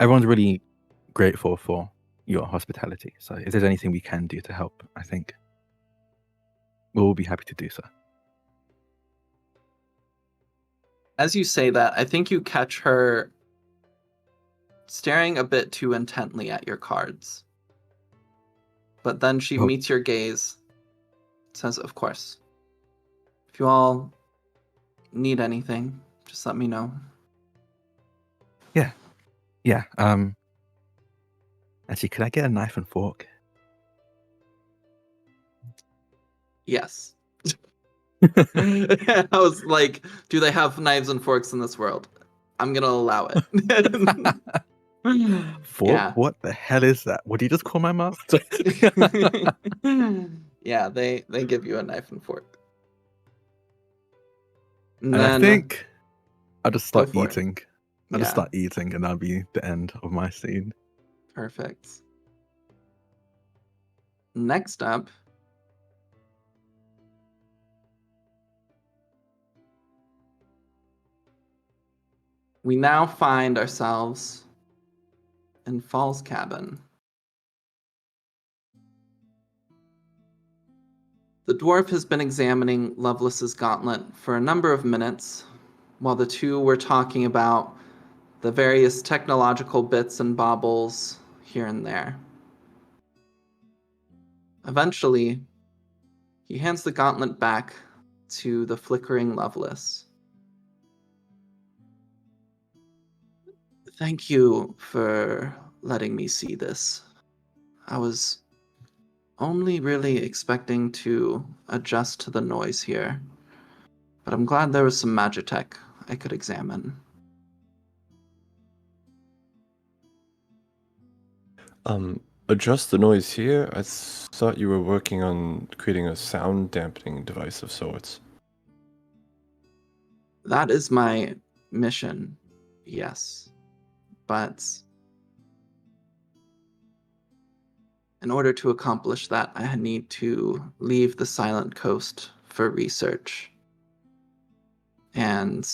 Everyone's really grateful for your hospitality. So if there's anything we can do to help, I think we'll be happy to do so. As you say that, I think you catch her staring a bit too intently at your cards. But then she meets your gaze, says, "Of course. If you all need anything, just let me know." Yeah. Actually, could I get a knife and fork? Yes. I was like, do they have knives and forks in this world? I'm gonna allow it. Fork? Yeah. What the hell is that? What did you just call my mouth? Yeah, they give you a knife and fork. And I think I'll just start for it. eating. I'll just start eating, and that'll be the end of my scene. Perfect. Next up, we now find ourselves in Fall's cabin. The dwarf has been examining Lovelace's gauntlet for a number of minutes, while the two were talking about the various technological bits and baubles here and there. Eventually, he hands the gauntlet back to the flickering Lovelace. "Thank you for letting me see this. I was only really expecting to adjust to the noise here, but I'm glad there was some magitech I could examine." Adjust the noise here? I thought you were working on creating a sound dampening device of sorts. That is my mission, yes. But in order to accomplish that, I need to leave the Silent Coast for research. And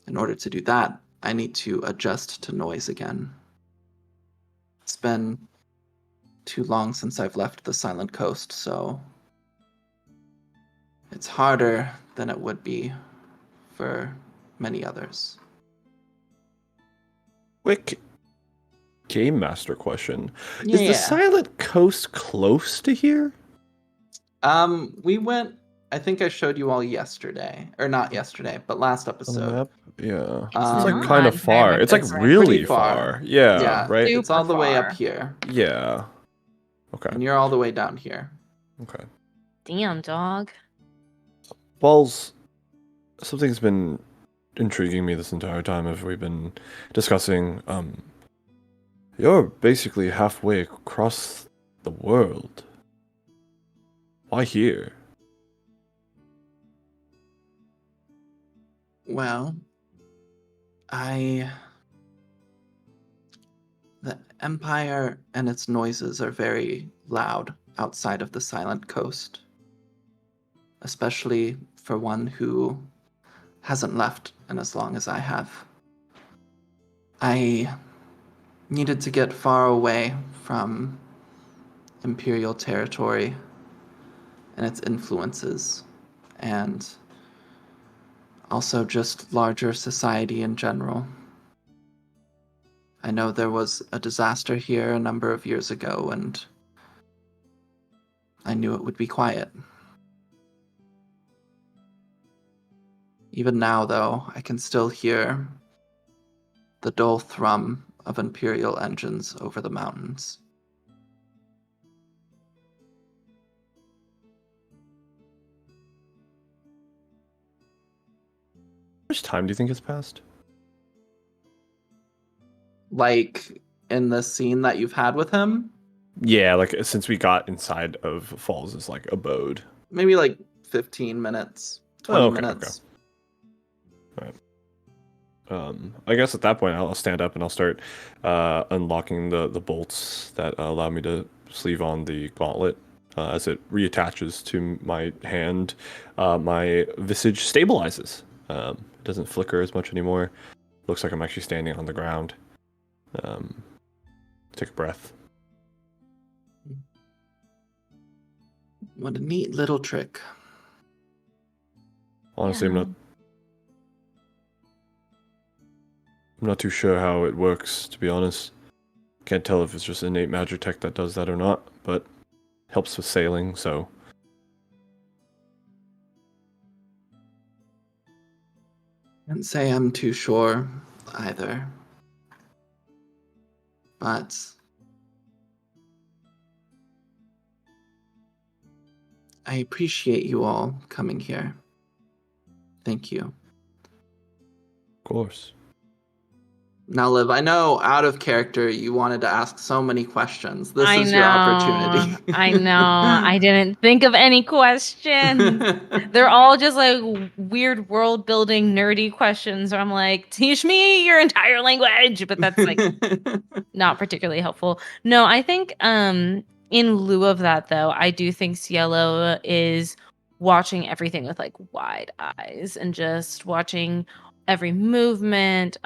in order to do that, I need to adjust to noise again. It's been too long since I've left the Silent Coast, so it's harder than it would be for many others. Quick Game Master question. Is the Silent Coast close to here? We went, I think I showed you all yesterday. Or not yesterday, but last On the episode. map? Yeah. It's It's like not kind of very far. much It's like different. really Pretty far. far. Yeah, right? It's all the way Super up here. Yeah. Okay. And you're all the way down here. Okay. Damn, dog. Balls, something's been intriguing me this entire time as we've been discussing. You're basically halfway across the world. Why here? Well, the Empire and its noises are very loud outside of the Silent Coast, especially for one who hasn't left in as long as I have. I needed to get far away from Imperial territory and its influences, and also just larger society in general. I know there was a disaster here a number of years ago, and I knew it would be quiet. Even now, though, I can still hear the dull thrum of Imperial engines over the mountains. How much time do you think has passed? Like in the scene that you've had with him, Yeah, like since we got inside of Falls' like abode. maybe like 15 minutes, 20 okay, minutes. I guess at that point I'll stand up and I'll start unlocking the bolts that allow me to sleeve on the gauntlet. As it reattaches to my hand, my visage stabilizes. It doesn't flicker as much anymore. Looks like I'm actually standing on the ground. Take a breath. What a neat little trick. Honestly, Yeah. I'm not too sure how it works, to be honest. Can't tell if it's just innate magic tech that does that or not, but helps with sailing, so. Can't say I'm too sure either. But I appreciate you all coming here. Thank you. Of course. Now, Liv, I know out of character you wanted to ask so many questions. This I is your opportunity. I know. I didn't think of any questions. They're all just like weird world building nerdy questions where I'm like, teach me your entire language, but that's like not particularly helpful. No, I think in lieu of that though, I do think Cielo is watching everything with like wide eyes and just watching every movement,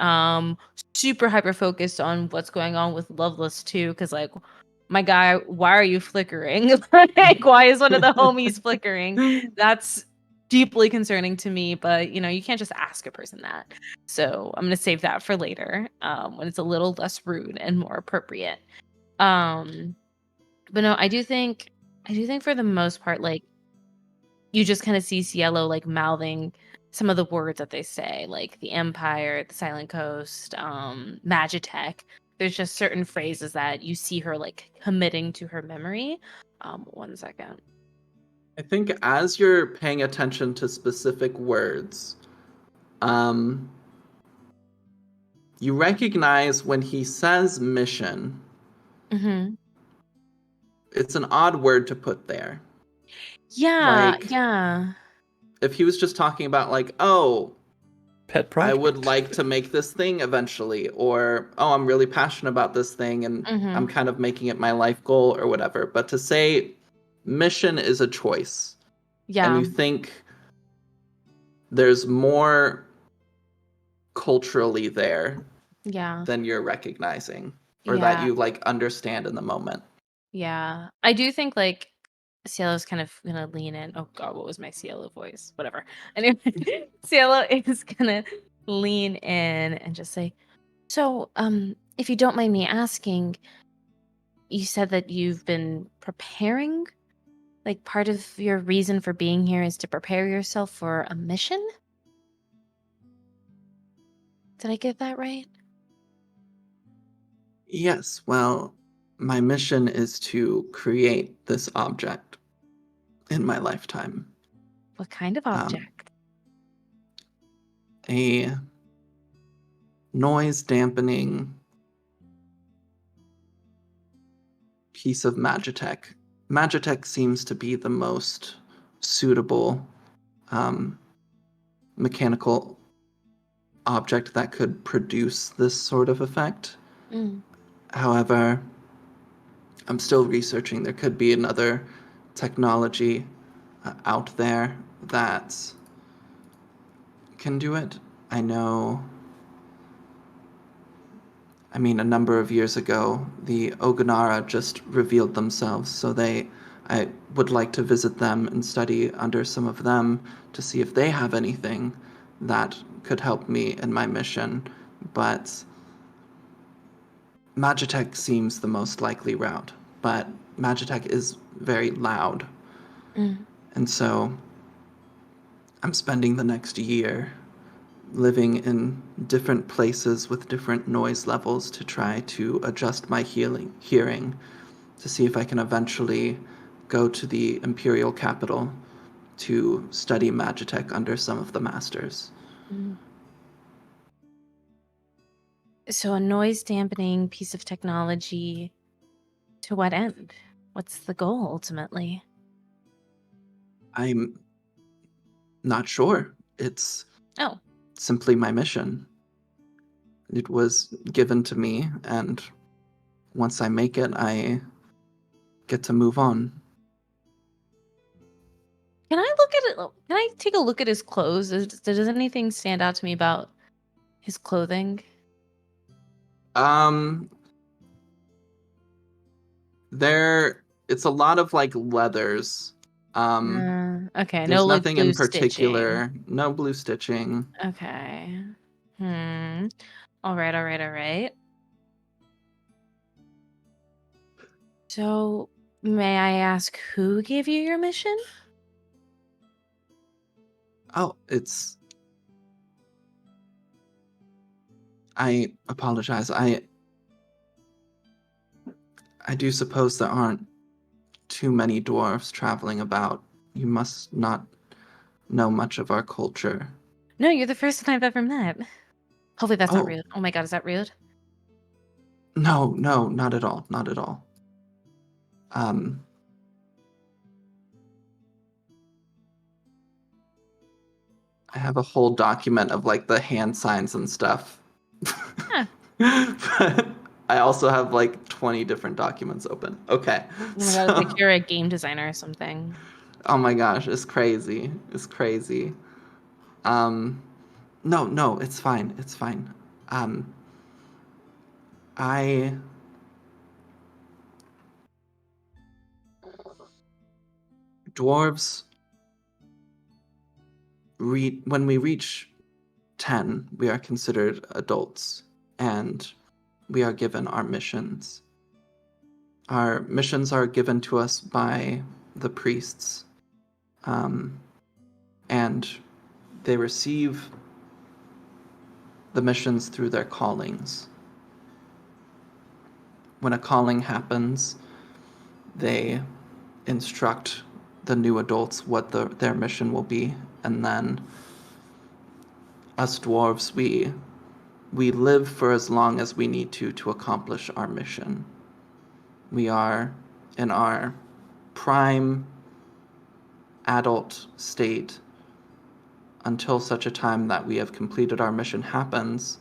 super hyper focused on what's going on with Loveless too, because like, my guy, why are you flickering? Like, why is one of the homies flickering? That's deeply concerning to me, but you know, you can't just ask a person that. So I'm gonna save that for later, when it's a little less rude and more appropriate. But no, I do think for the most part, like, you just kind of see Cielo like mouthing some of the words that they say, like the Empire, the Silent Coast, Magitech. There's just certain phrases that you see her like committing to her memory. 1 second. I think as you're paying attention to specific words, you recognize when he says mission, Mm-hmm. it's an odd word to put there. Yeah, Like, yeah. if he was just talking about like, oh, Pet I project. would like to make this thing eventually, or oh, I'm really passionate about this thing and Mm-hmm. I'm kind of making it my life goal or whatever. But to say mission is a choice, Yeah. and you think there's more culturally there Yeah. than you're recognizing, or that you like understand in the moment. Yeah. I do think like Cielo's kind of gonna lean in. Oh god, what was my Cielo voice? Whatever. Anyway, Cielo is gonna lean in and just say, so, if you don't mind me asking, you said that you've been preparing? Like part of your reason for being here is to prepare yourself for a mission? Did I get that right? Yes, well, my mission is to create this object in my lifetime. What kind of object? A noise dampening piece of Magitech. Magitech seems to be the most suitable mechanical object that could produce this sort of effect. Mm. However, I'm still researching. There could be another technology out there that can do it. I know. I mean, a number of years ago, the Oganara just revealed themselves, so I would like to visit them and study under some of them to see if they have anything that could help me in my mission. But Magitech seems the most likely route, but Magitech is very loud. Mm. And so I'm spending the next year living in different places with different noise levels to try to adjust my hearing to see if I can eventually go to the Imperial capital to study Magitech under some of the masters. Mm. So a noise dampening piece of technology, to what end? What's the goal ultimately? I'm not sure. It's Oh, simply my mission. It was given to me, and once I make it, I get to move on. can I look at it? Can I take a look at his clothes? Does anything stand out to me about his clothing? It's a lot of like leathers. Okay, There's no like nothing blue in stitching. particular. No blue stitching. Okay. All right. So, may I ask who gave you your mission? Oh, I apologize. I do suppose there aren't too many dwarves traveling about. You must not know much of our culture. No, you're the first one I've ever met. Hopefully that's not Oh. rude. Oh my god, is that rude? No, not at all. Not at all. I have a whole document of like the hand signs and stuff. Huh. But I also have like 20 different documents open. Okay. Oh my god, it's like you're a game designer or something. Oh my gosh, it's crazy. It's crazy. No, it's fine. It's fine. I dwarves when we reach 10, we are considered adults and we are given our missions. Our missions are given to us by the priests, and they receive the missions through their callings. When a calling happens, they instruct the new adults what their mission will be, and then us dwarves, we live for as long as we need to accomplish our mission. We are in our prime adult state until such a time that we have completed our mission happens,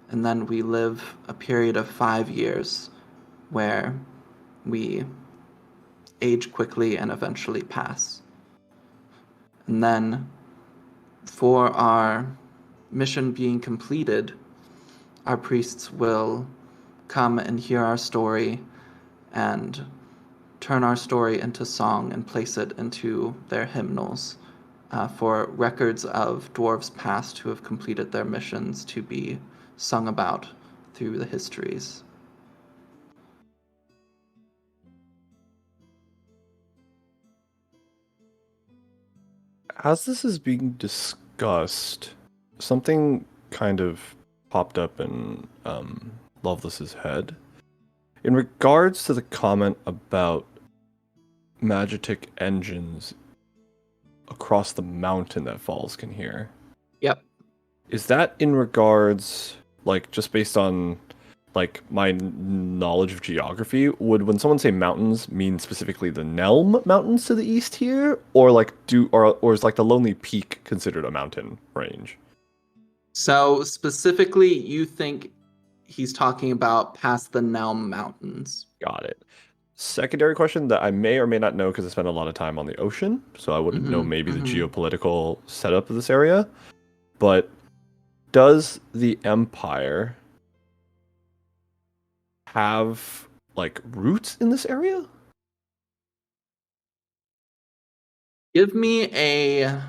and then we live a period of 5 years where we age quickly and eventually pass. And then for our mission being completed, our priests will come and hear our story and turn our story into song and place it into their hymnals for records of dwarves past who have completed their missions to be sung about through the histories. As this is being discussed, something kind of popped up in Loveless's head. In regards to the comment about Magitek engines across the mountain that Falls can hear. Yep. Is that in regards, like, just based on, like, my knowledge of geography, would when someone say mountains mean specifically the Nelm Mountains to the east here? Or, like, or is, like, the Lonely Peak considered a mountain range? So specifically, you think he's talking about past the Nelm Mountains. Got it. Secondary question that I may or may not know because I spent a lot of time on the ocean, so I wouldn't know maybe the geopolitical setup of this area. But does the Empire have like roots in this area? Give me a...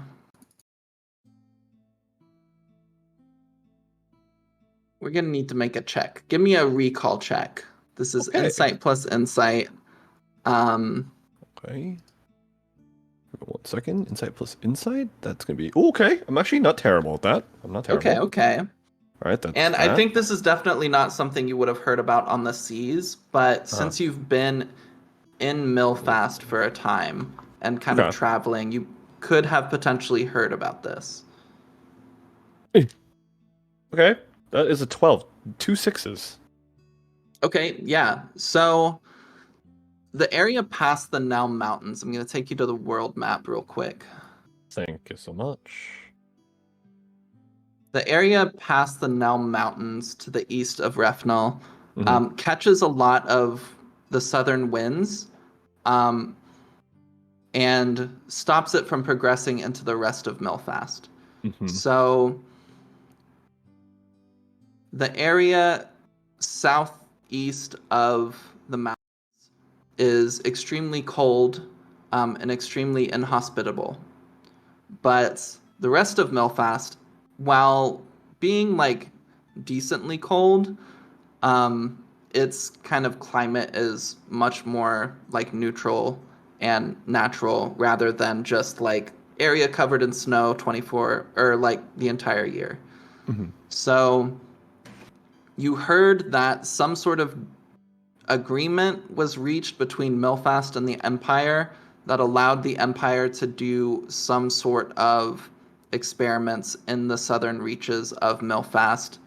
We're going to need to make a check. Give me a recall check. This is insight plus insight. Okay. Give me 1 second. Insight plus insight? That's going to be... Ooh, okay. I'm actually not terrible at that. I'm not terrible. Okay. All right, that's And that. I think this is definitely not something you would have heard about on the seas, but since you've been in Milfast for a time and kind of traveling, you could have potentially heard about this. Okay. That is a 12. 2 6s. Okay, yeah. So the area past the Nelm Mountains, I'm going to take you to the world map real quick. Thank you so much. The area past the Nelm Mountains to the east of Refnal catches a lot of the southern winds and stops it from progressing into the rest of Milfast. So the area southeast of the mountains is extremely cold and extremely inhospitable. But the rest of Milfast, while being like decently cold, its kind of climate is much more like neutral and natural rather than just like area covered in snow 24 or like the entire year. So you heard that some sort of agreement was reached between Milfast and the Empire that allowed the Empire to do some sort of experiments in the southern reaches of Milfast,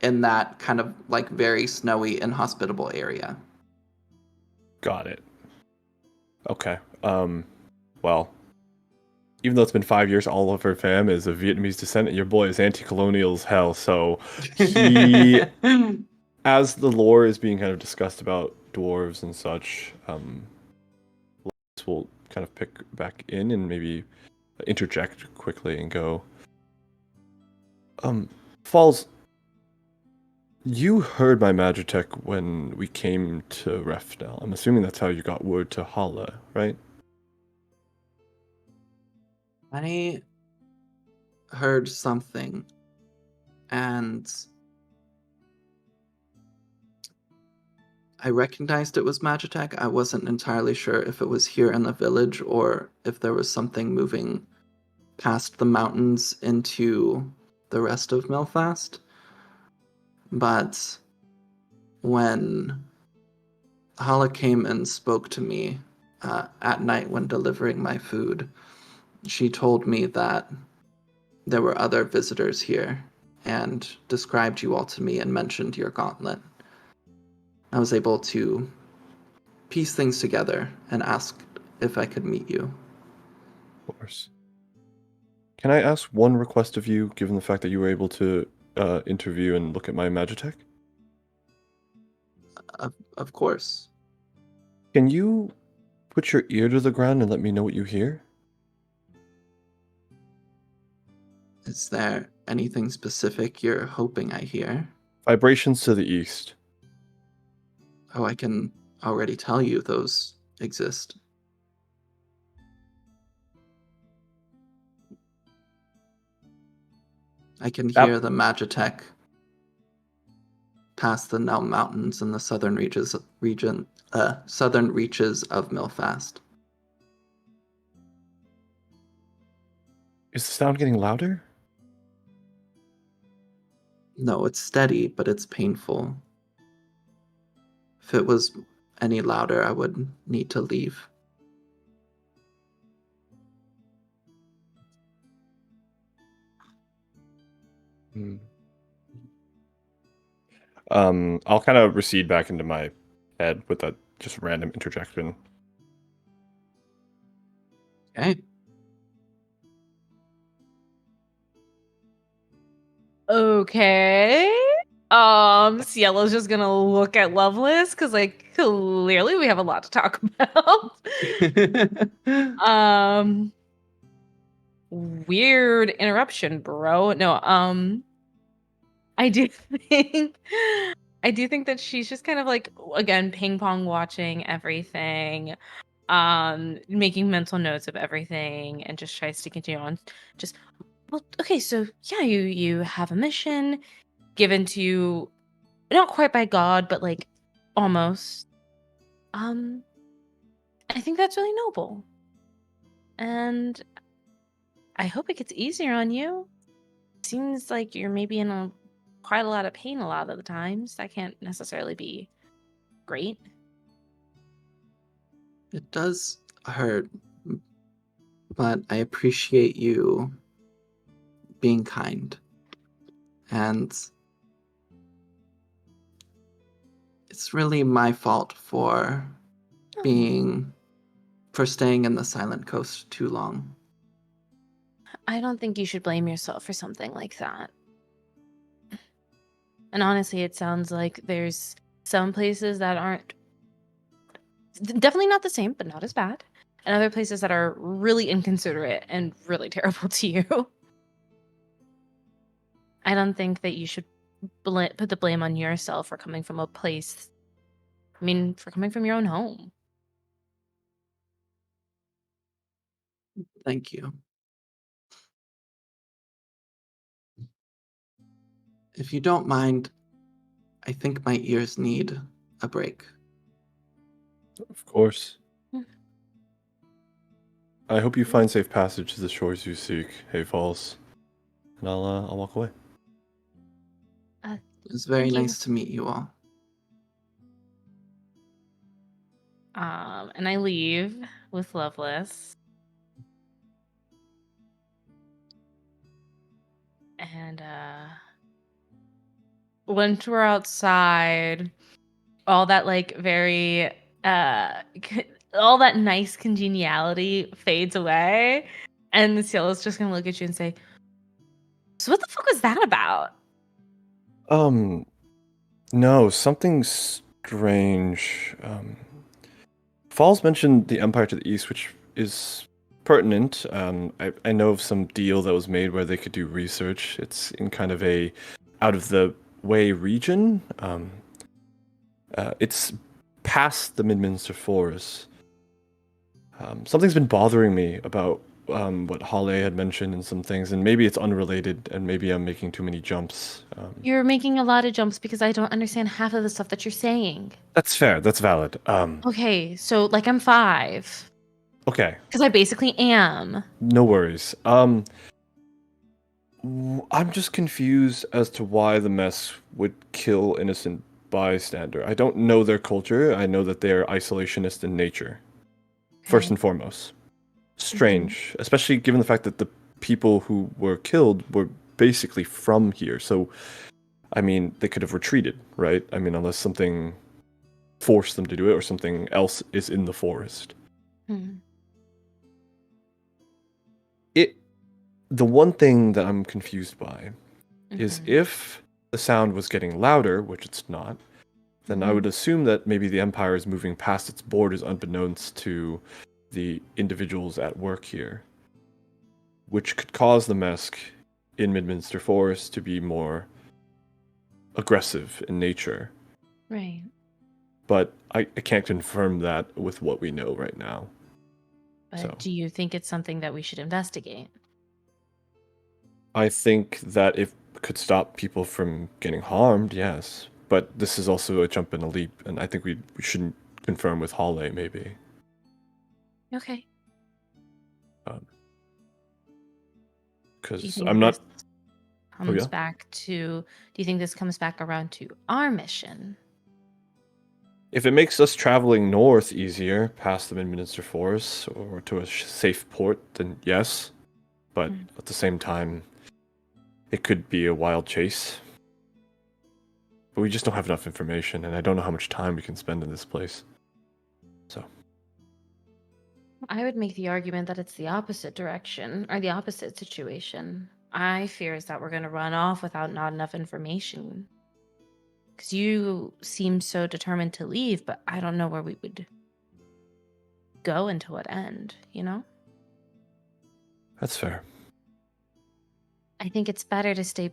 in that kind of like very snowy, inhospitable area. Got it. Okay. Well, even though it's been 5 years, all of her fam is of Vietnamese descent, and your boy is anti-colonial as hell, so he... As the lore is being kind of discussed about dwarves and such, we'll kind of pick back in and maybe interject quickly and go, Falls, you heard my Magitech when we came to Refnal. I'm assuming that's how you got word to Hala, right? I heard something, and I recognized it was Magitech. I wasn't entirely sure if it was here in the village or if there was something moving past the mountains into the rest of Milfast. But when Hala came and spoke to me at night when delivering my food, she told me that there were other visitors here and described you all to me and mentioned your gauntlet. I was able to piece things together and asked if I could meet you. Of course. Can I ask one request of you, given the fact that you were able to interview and look at my Magitech? Of course. Can you put your ear to the ground and let me know what you hear? Is there anything specific you're hoping I hear? Vibrations to the east. Oh, I can already tell you those exist. I can hear the Magitech past the Nelm Mountains in the southern reaches of Milfast. Is the sound getting louder? No, it's steady, but it's painful. If it was any louder, I would need to leave. I'll kind of recede back into my head with that just random interjection. Okay. Okay. Cielo's just gonna look at Lovelace because, like, clearly we have a lot to talk about. Weird interruption, bro. No, I do think I do think that she's just kind of like, again, ping pong watching everything, making mental notes of everything, and just tries to continue on. Just, well, okay, so yeah, you have a mission given to you, not quite by God, but like almost. I think that's really noble, and I hope it gets easier on you. Seems like you're maybe in quite a lot of pain a lot of the times. That can't necessarily be great. It does hurt, but I appreciate you being kind. And it's really my fault for staying in the Silent Coast too long. I don't think you should blame yourself for something like that. And honestly, it sounds like there's some places that aren't definitely not the same, but not as bad, and other places that are really inconsiderate and really terrible to you. I don't think that you should put the blame on yourself for coming from a place. I mean, for coming from your own home. Thank you. If you don't mind, I think my ears need a break. Of course. Hmm. I hope you find safe passage to the shores you seek, Hay Falls. And I'll walk away. It was very Thank you. nice to meet you all. And I leave with Lovelace. And once we're outside, all that like very all that nice congeniality fades away, and Cielo's just gonna look at you and say, "So what the fuck was that about?" No, something strange. Falls mentioned the Empire to the east, which is pertinent. I know of some deal that was made where they could do research. It's in kind of a out of the way region. It's past the Midminster Forest. Something's been bothering me about what Hale had mentioned and some things, and maybe it's unrelated, and maybe I'm making too many jumps. You're making a lot of jumps because I don't understand half of the stuff that you're saying. That's fair. That's valid. Okay, so like I'm 5. Okay. Because I basically am. No worries. I'm just confused as to why the mess would kill innocent bystander. I don't know their culture. I know that they're isolationist in nature. First and foremost. Strange, especially given the fact that the people who were killed were basically from here. So, I mean, they could have retreated, right? I mean, unless something forced them to do it or something else is in the forest. The one thing that I'm confused by is if the sound was getting louder, which it's not, then I would assume that maybe the Empire is moving past its borders unbeknownst to the individuals at work here, which could cause the Mesk in Midminster Forest to be more aggressive in nature. Right. But I can't confirm that with what we know right now. But do you think it's something that we should investigate? I think that it could stop people from getting harmed, yes. But this is also a jump and a leap, and I think we shouldn't confirm with Hale, maybe. Okay. Because I'm not... Comes back to... Do you think this comes back around to our mission? If it makes us traveling north easier, past the Midminster Forest, or to a safe port, then yes. But at the same time, it could be a wild chase. But we just don't have enough information, and I don't know how much time we can spend in this place. So. I would make the argument that it's the opposite direction, or the opposite situation. I fear is that we're going to run off without not enough information. Because you seem so determined to leave, but I don't know where we would go and to what end, you know? That's fair. I think it's better to stay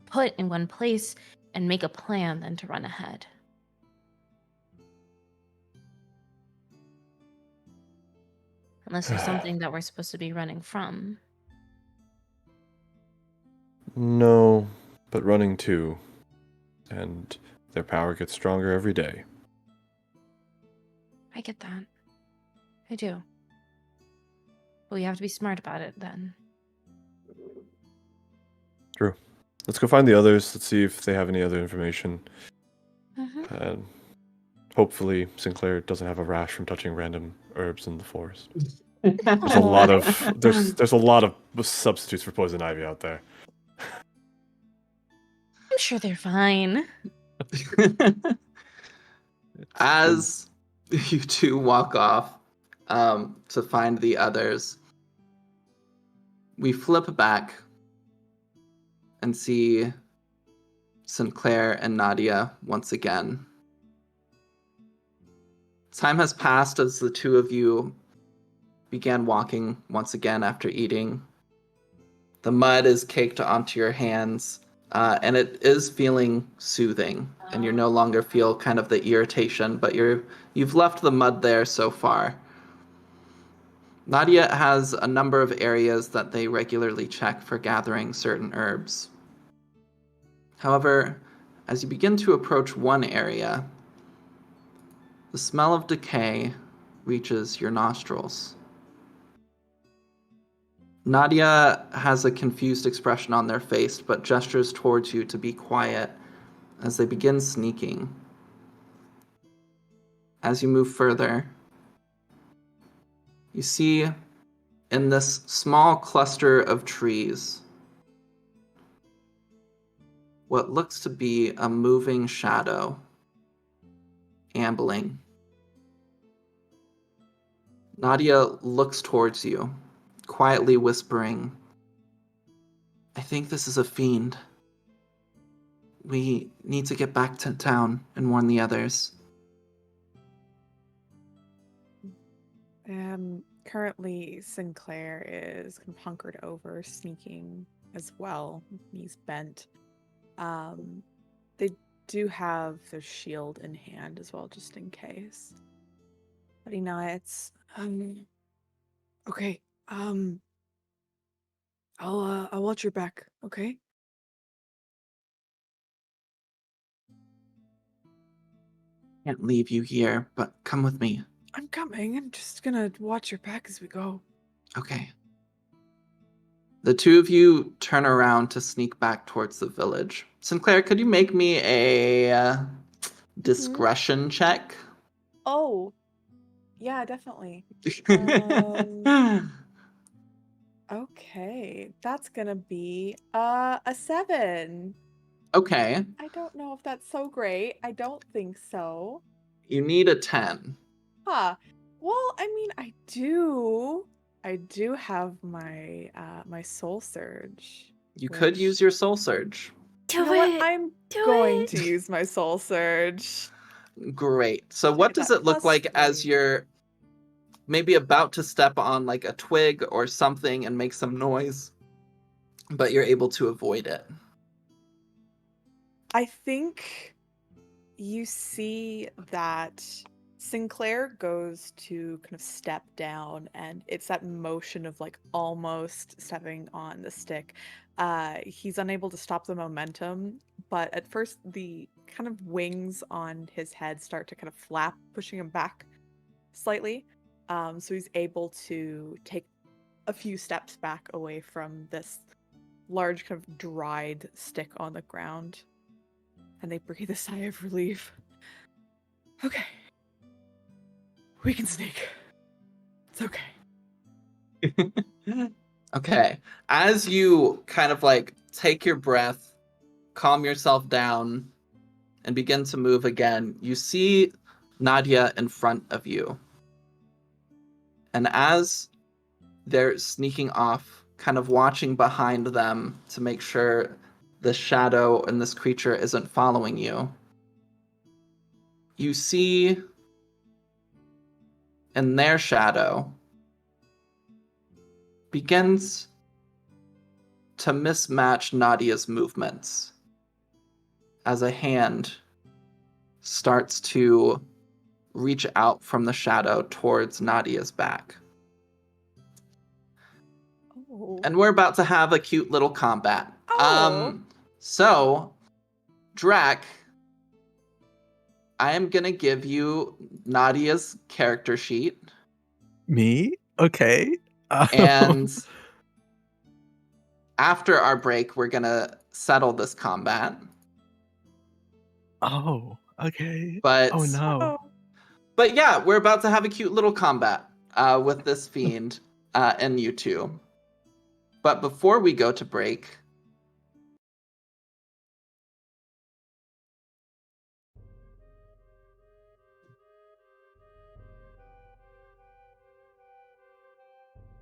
put in one place and make a plan than to run ahead. Unless there's something that we're supposed to be running from. No, but running too. And their power gets stronger every day. I get that. I do. But we have to be smart about it then. True. Let's go find the others. Let's see if they have any other information. Mm-hmm. And hopefully Sinclair doesn't have a rash from touching random herbs in the forest. There's a lot of there's a lot of substitutes for poison ivy out there. I'm sure they're fine. As you two walk off to find the others, we flip back and see Sinclair and Nadia once again. Time has passed as the two of you began walking once again after eating. The mud is caked onto your hands, and it is feeling soothing, and you no longer feel kind of the irritation, but you've left the mud there so far. Nadia has a number of areas that they regularly check for gathering certain herbs. However, as you begin to approach one area, the smell of decay reaches your nostrils. Nadia has a confused expression on their face, but gestures towards you to be quiet as they begin sneaking. As you move further, you see in this small cluster of trees what looks to be a moving shadow ambling. Nadia looks towards you, quietly whispering, "I think this is a fiend. We need to get back to town and warn the others." Currently, Sinclair is kind of hunkered over, sneaking as well. He's bent. They do have their shield in hand as well, just in case. But he nods. Okay. I'll watch your back. Okay. Can't leave you here, but come with me. I'm coming. I'm just gonna watch your back as we go. Okay. The two of you turn around to sneak back towards the village. Sinclair, could you make me a discretion check? Oh, yeah, definitely. Okay, that's gonna be a 7. Okay. I don't know if that's so great. I don't think so. You need a 10. Huh. Well, I mean, I do have my my soul surge. You could Which- use your soul surge. Do You know what? it. I'm Do going it. to use my soul surge. Great. So what Okay, does that it look plus like as 3. you're maybe about to step on like a twig or something and make some noise, but you're able to avoid it? I think you see that Sinclair goes to kind of step down, and it's that motion of like almost stepping on the stick. He's unable to stop the momentum, but at first the kind of wings on his head start to kind of flap, pushing him back slightly. So he's able to take a few steps back away from this large kind of dried stick on the ground. And they breathe a sigh of relief. Okay. We can sneak. It's okay. Okay. As you kind of like take your breath, calm yourself down, and begin to move again, you see Nadia in front of you. And as they're sneaking off kind of watching behind them to make sure the shadow and this creature isn't following you. You see in their shadow begins to mismatch Nadia's movements as a hand starts to reach out from the shadow towards Nadia's back. Oh. And we're about to have a cute little combat. Oh. So, Drac, I am gonna give you Nadia's character sheet. Me? Okay. And after our break, we're gonna settle this combat. Oh, okay. But Oh no. But yeah, we're about to have a cute little combat with this fiend and you two. But before we go to break,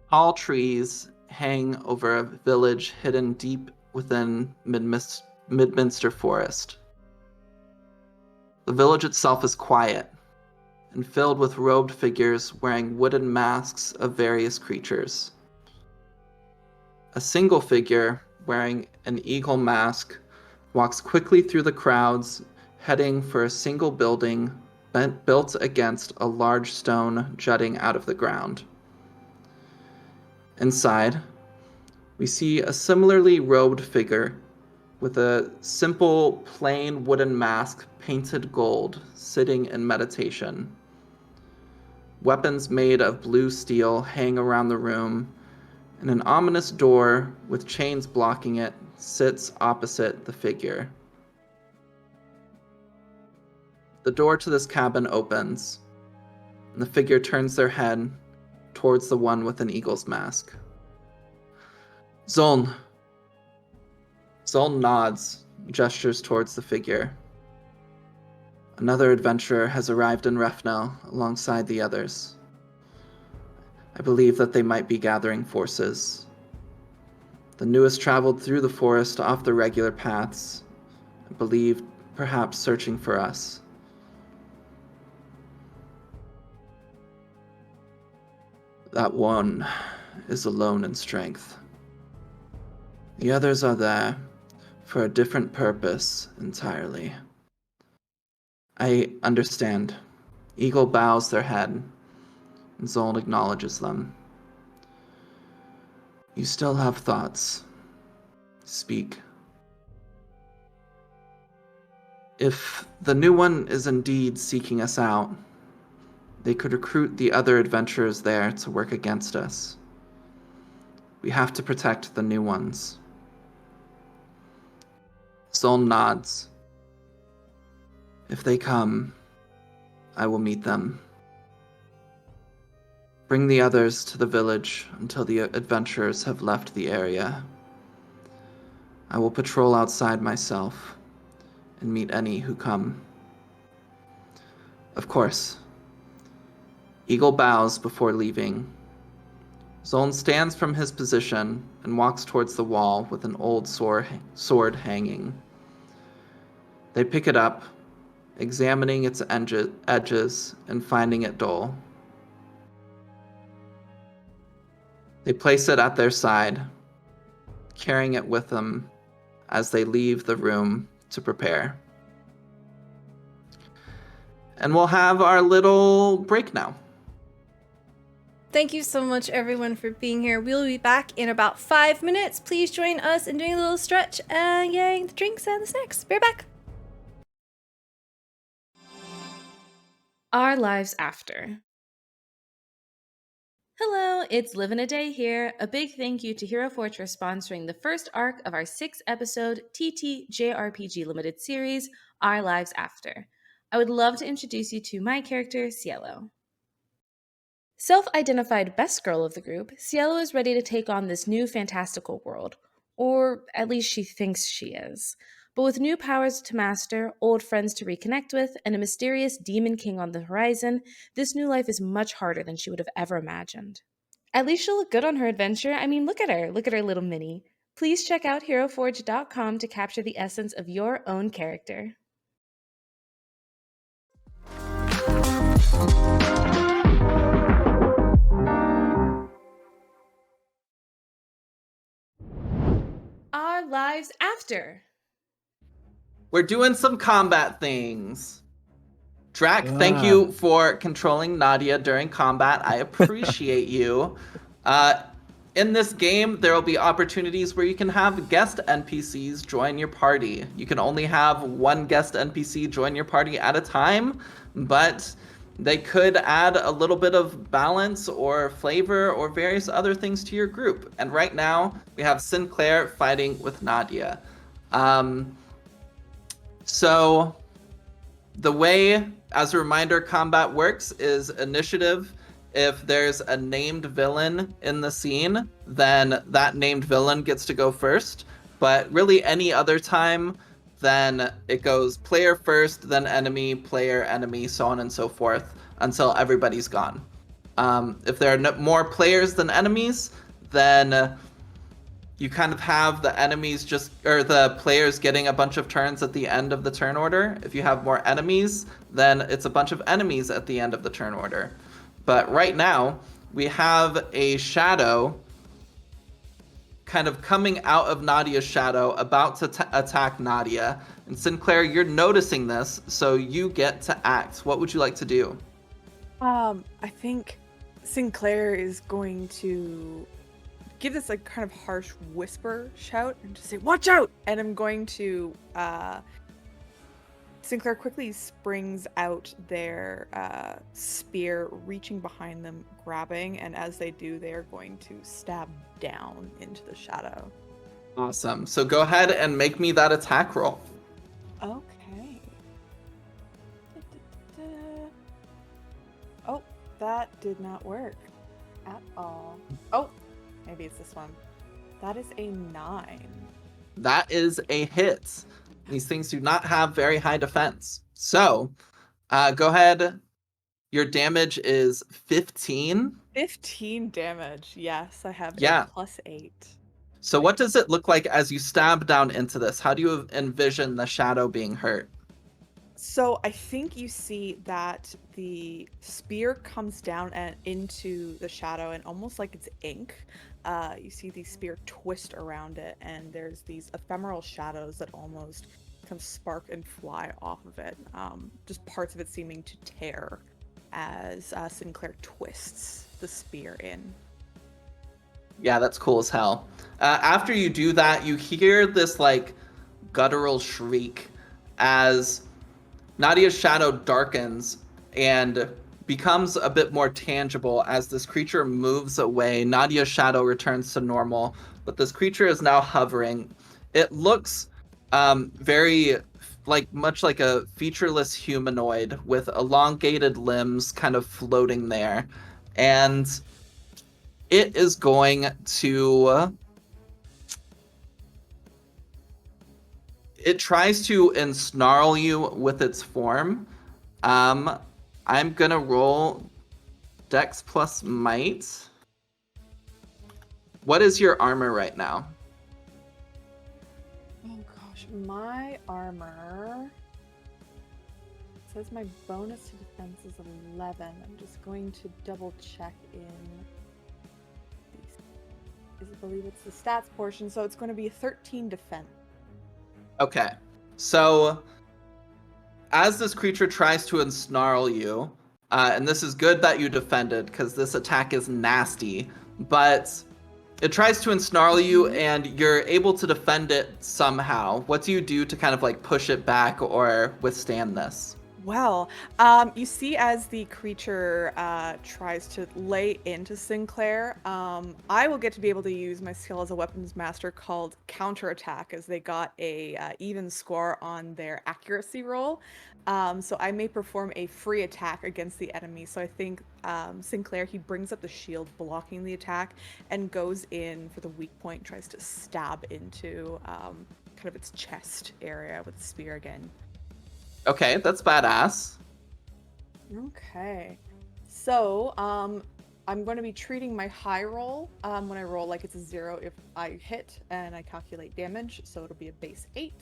tall trees hang over a village hidden deep within Midminster Forest. The village itself is quiet and filled with robed figures wearing wooden masks of various creatures. A single figure wearing an eagle mask walks quickly through the crowds, heading for a single building built against a large stone jutting out of the ground. Inside, we see a similarly robed figure with a simple, plain wooden mask painted gold, sitting in meditation. Weapons made of blue steel hang around the room, and an ominous door with chains blocking it sits opposite the figure. The door to this cabin opens, and the figure turns their head towards the one with an eagle's mask. Zoln. Zoln nods, gestures towards the figure. Another adventurer has arrived in Refnel alongside the others. I believe that they might be gathering forces. The newest traveled through the forest off the regular paths, I believe perhaps searching for us. That one is alone in strength. The others are there for a different purpose entirely. I understand. Eagle bows their head, and Zoln acknowledges them. You still have thoughts. Speak. If the new one is indeed seeking us out, they could recruit the other adventurers there to work against us. We have to protect the new ones. Zoln nods. If they come, I will meet them. Bring the others to the village until the adventurers have left the area. I will patrol outside myself and meet any who come. Of course. Eagle bows before leaving. Zoln stands from his position and walks towards the wall with an old sword hanging. They pick it up, examining its edges and finding it dull. They place it at their side, carrying it with them as they leave the room to prepare. And we'll have our little break now. Thank you so much, everyone, for being here. We'll be back in about 5 minutes. Please join us in doing a little stretch and getting the drinks and the snacks. Be right back. Our Lives After. Hello, it's Livin' a Day here. A big thank you to Hero Fortress sponsoring the first arc of our 6-episode TTJRPG limited series, Our Lives After. I would love to introduce you to my character, Cielo. Self-identified best girl of the group, Cielo is ready to take on this new fantastical world. Or at least she thinks she is. But with new powers to master, old friends to reconnect with, and a mysterious demon king on the horizon, this new life is much harder than she would have ever imagined. At least she'll look good on her adventure. I mean, look at her. Look at her little mini. Please check out heroforge.com to capture the essence of your own character. Our lives after. We're doing some combat things. Drac, thank you for controlling Nadia during combat. I appreciate you. In this game, there will be opportunities where you can have guest NPCs join your party. You can only have one guest NPC join your party at a time, but they could add a little bit of balance or flavor or various other things to your group. And right now, we have Sinclair fighting with Nadia. So the way, as a reminder, combat works is initiative. If there's a named villain in the scene, then that named villain gets to go first. But really any other time, then it goes player first, then enemy, player, enemy, so on and so forth, until everybody's gone. If there are more players than enemies, then you kind of have the enemies or the players getting a bunch of turns at the end of the turn order. If you have more enemies, then it's a bunch of enemies at the end of the turn order. But right now, we have a shadow kind of coming out of Nadia's shadow, about to attack Nadia. And Sinclair, you're noticing this, so you get to act. What would you like to do? I think Sinclair is going to give this like kind of harsh whisper shout and just say, "Watch out!" And I'm going to Sinclair quickly springs out their spear, reaching behind them, grabbing, and as they do, they are going to stab down into the shadow. Awesome. So go ahead and make me that attack roll. Okay. Oh, that did not work at all. Oh, maybe it's this one. That is a 9. That is a hit. These things do not have very high defense. So, go ahead. Your damage is 15. 15 damage. Yes, I have Yeah. a +8. So what does it look like as you stab down into this? How do you envision the shadow being hurt? So I think you see that the spear comes down and into the shadow, and almost like it's ink, you see the spear twist around it, and there's these ephemeral shadows that almost kind of spark and fly off of it. Just parts of it seeming to tear as Sinclair twists the spear in. Yeah, that's cool as hell. After you do that, you hear this like guttural shriek as Nadia's shadow darkens and becomes a bit more tangible as this creature moves away. Nadia's shadow returns to normal, but this creature is now hovering. It looks very much like a featureless humanoid with elongated limbs kind of floating there. And it is going to... It tries to ensnarl you with its form. I'm gonna roll Dex plus Might. What is your armor right now? Oh gosh, my armor says my bonus to defense is 11. I'm just going to double check in. I believe it's the stats portion, so it's going to be 13 defense. Okay, so as this creature tries to ensnarl you, and this is good that you defended because this attack is nasty, but it tries to ensnarl you and you're able to defend it somehow. What do you do to kind of like push it back or withstand this? Well, you see as the creature tries to lay into Sinclair, I will get to be able to use my skill as a weapons master called counterattack, as they got a even score on their accuracy roll. So I may perform a free attack against the enemy. So I think Sinclair, he brings up the shield blocking the attack and goes in for the weak point, tries to stab into kind of its chest area with the spear again. Okay, that's badass. Okay. So, I'm going to be treating my high roll when I roll like it's a 0 if I hit and I calculate damage, so it'll be a base 8.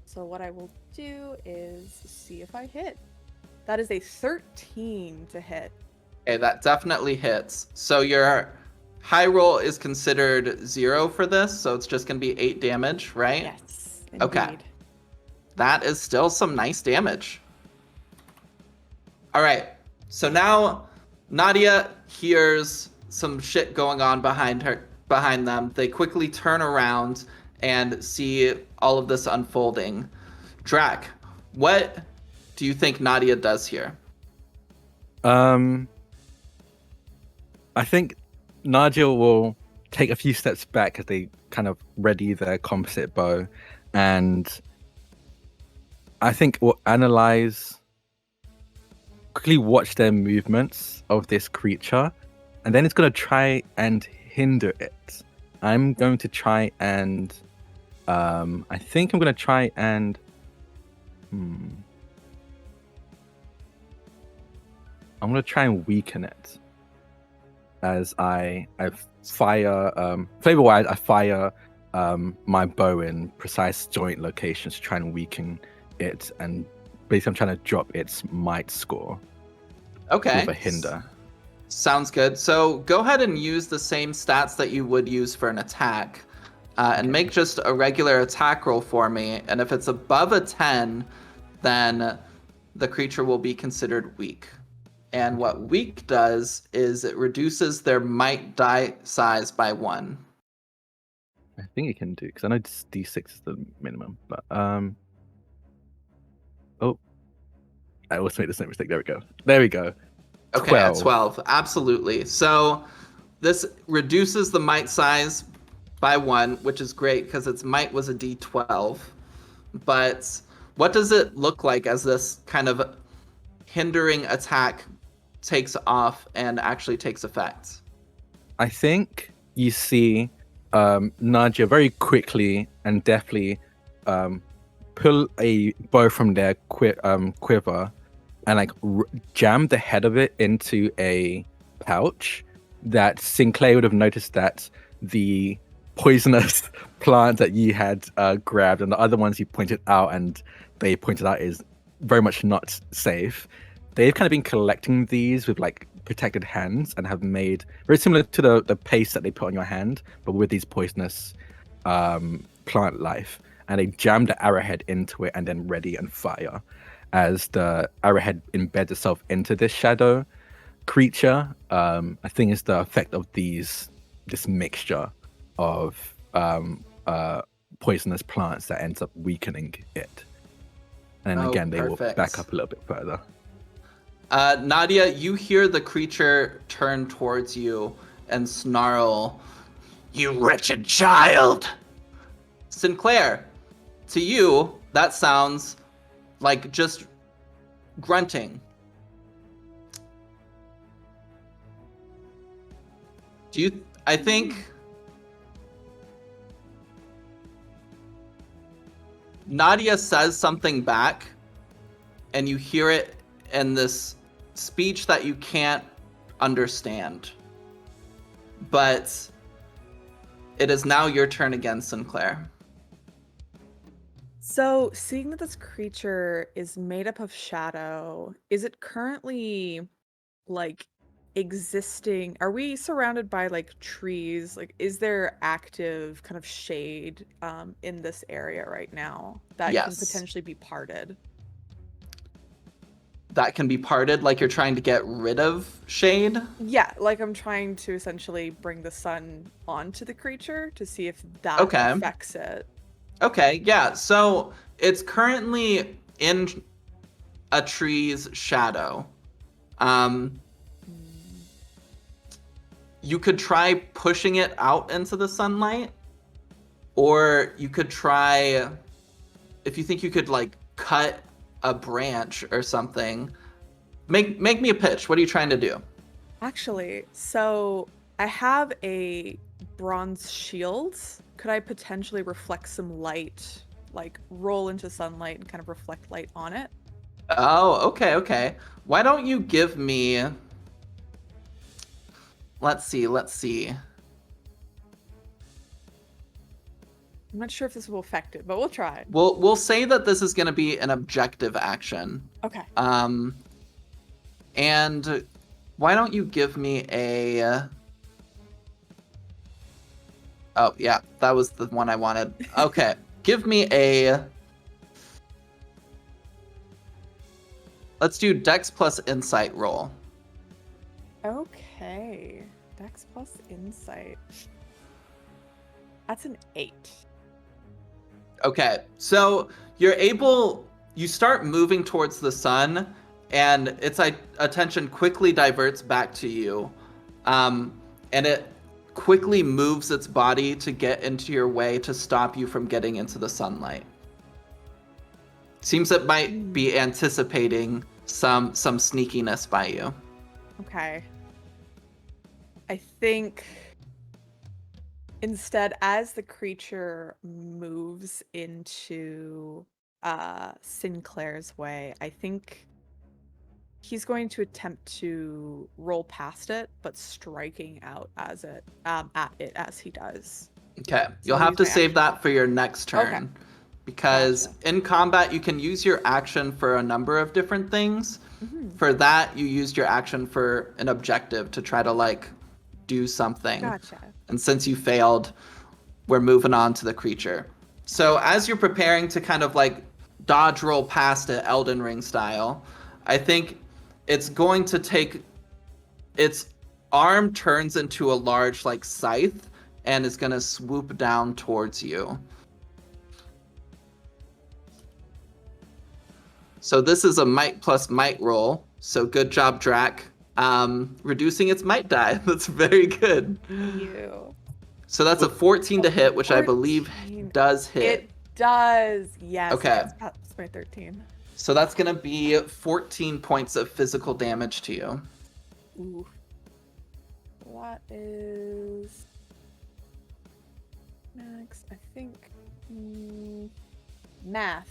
So what I will do is see if I hit. That is a 13 to hit. Okay, that definitely hits. So your high roll is considered 0 for this, so it's just going to be 8 damage, right? Yes, Okay. indeed. That is still some nice damage. All right, so now Nadia hears some shit going on behind them. They quickly turn around and see all of this unfolding. Drac, what do you think Nadia does here? I think Nadia will take a few steps back as they kind of ready their composite bow, and I think we'll quickly watch their movements of this creature, and then it's going to try and hinder it. I'm going to try and I think I'm going to try and I'm going to try and weaken it as I fire flavor-wise. I fire my bow in precise joint locations to try and weaken it, and basically I'm trying to drop its might score Okay. with a hinder. Sounds good. So go ahead and use the same stats that you would use for an attack, and make just a regular attack roll for me. And if it's above a 10, then the creature will be considered weak. And what weak does is it reduces their might die size by 1. I think it can do, because I know D6 is the minimum, but oh, I also made the same mistake. There we go. Okay, 12. at 12, absolutely. So this reduces the might size by 1, which is great because its might was a D12. But what does it look like as this kind of hindering attack takes off and actually takes effect? I think you see Nadia very quickly and deftly pull a bow from their quiver and like jam the head of it into a pouch that Sinclair would have noticed that the poisonous plant that you had grabbed and the other ones you pointed out and they pointed out is very much not safe. They've kind of been collecting these with like protected hands and have made very similar to the paste that they put on your hand, but with these poisonous plant life. And they jam the arrowhead into it and then ready and fire as the arrowhead embeds itself into this shadow creature. I think it's the effect of this mixture of poisonous plants that ends up weakening it. And then again, they will back up a little bit further. Nadia, you hear the creature turn towards you and snarl, "You wretched child!" Sinclair, to you, that sounds like just grunting. I think Nadia says something back, and you hear it in this speech that you can't understand. But it is now your turn again, Sinclair. So, seeing that this creature is made up of shadow, is it currently like existing? Are we surrounded by like trees? Like, is there active kind of shade in this area right now that can Yes. potentially be parted? That can be parted, like you're trying to get rid of shade? Yeah, like I'm trying to essentially bring the sun onto the creature to see if that Okay. affects it. Okay, yeah. So it's currently in a tree's shadow. You could try pushing it out into the sunlight, or you could try, if you think you could like cut a branch or something. Make me a pitch. What are you trying to do? Actually, so I have a bronze shield. Could I potentially reflect some light, like roll into sunlight and kind of reflect light on it? Oh, okay. Why don't you give me Let's see. I'm not sure if this will affect it, but we'll try. We'll say that this is going to be an objective action. Okay. And why don't you give me a... Oh, yeah, that was the one I wanted. Okay, give me a... Let's do Dex plus Insight roll. Okay. Dex plus Insight. That's an 8. Okay, so you start moving towards the sun, and its attention quickly diverts back to you. And it quickly moves its body to get into your way to stop you from getting into the sunlight. Seems it might be anticipating some sneakiness by you. Okay. I think instead, as the creature moves into Sinclair's way, I think he's going to attempt to roll past it, but striking out as it at it as he does. Okay, you'll I'll have use to my save action. that for your next turn. Okay. Because Gotcha. in combat, you can use your action for a number of different things. Mhm. For that, you used your action for an objective to try to, like, do something. Gotcha. And since you failed, we're moving on to the creature. So as you're preparing to kind of, like, dodge roll past it, Elden Ring style, I think it's going to take... Its arm turns into a large, like, scythe and is going to swoop down towards you. So this is a might plus might roll. So good job, Drac. Reducing its might die. That's very good. You. So that's a 14 to hit, which I believe 14. does hit. It does. Yes. Okay. It's past my 13. So that's going to be 14 points of physical damage to you. Ooh. That is max, I think. Math.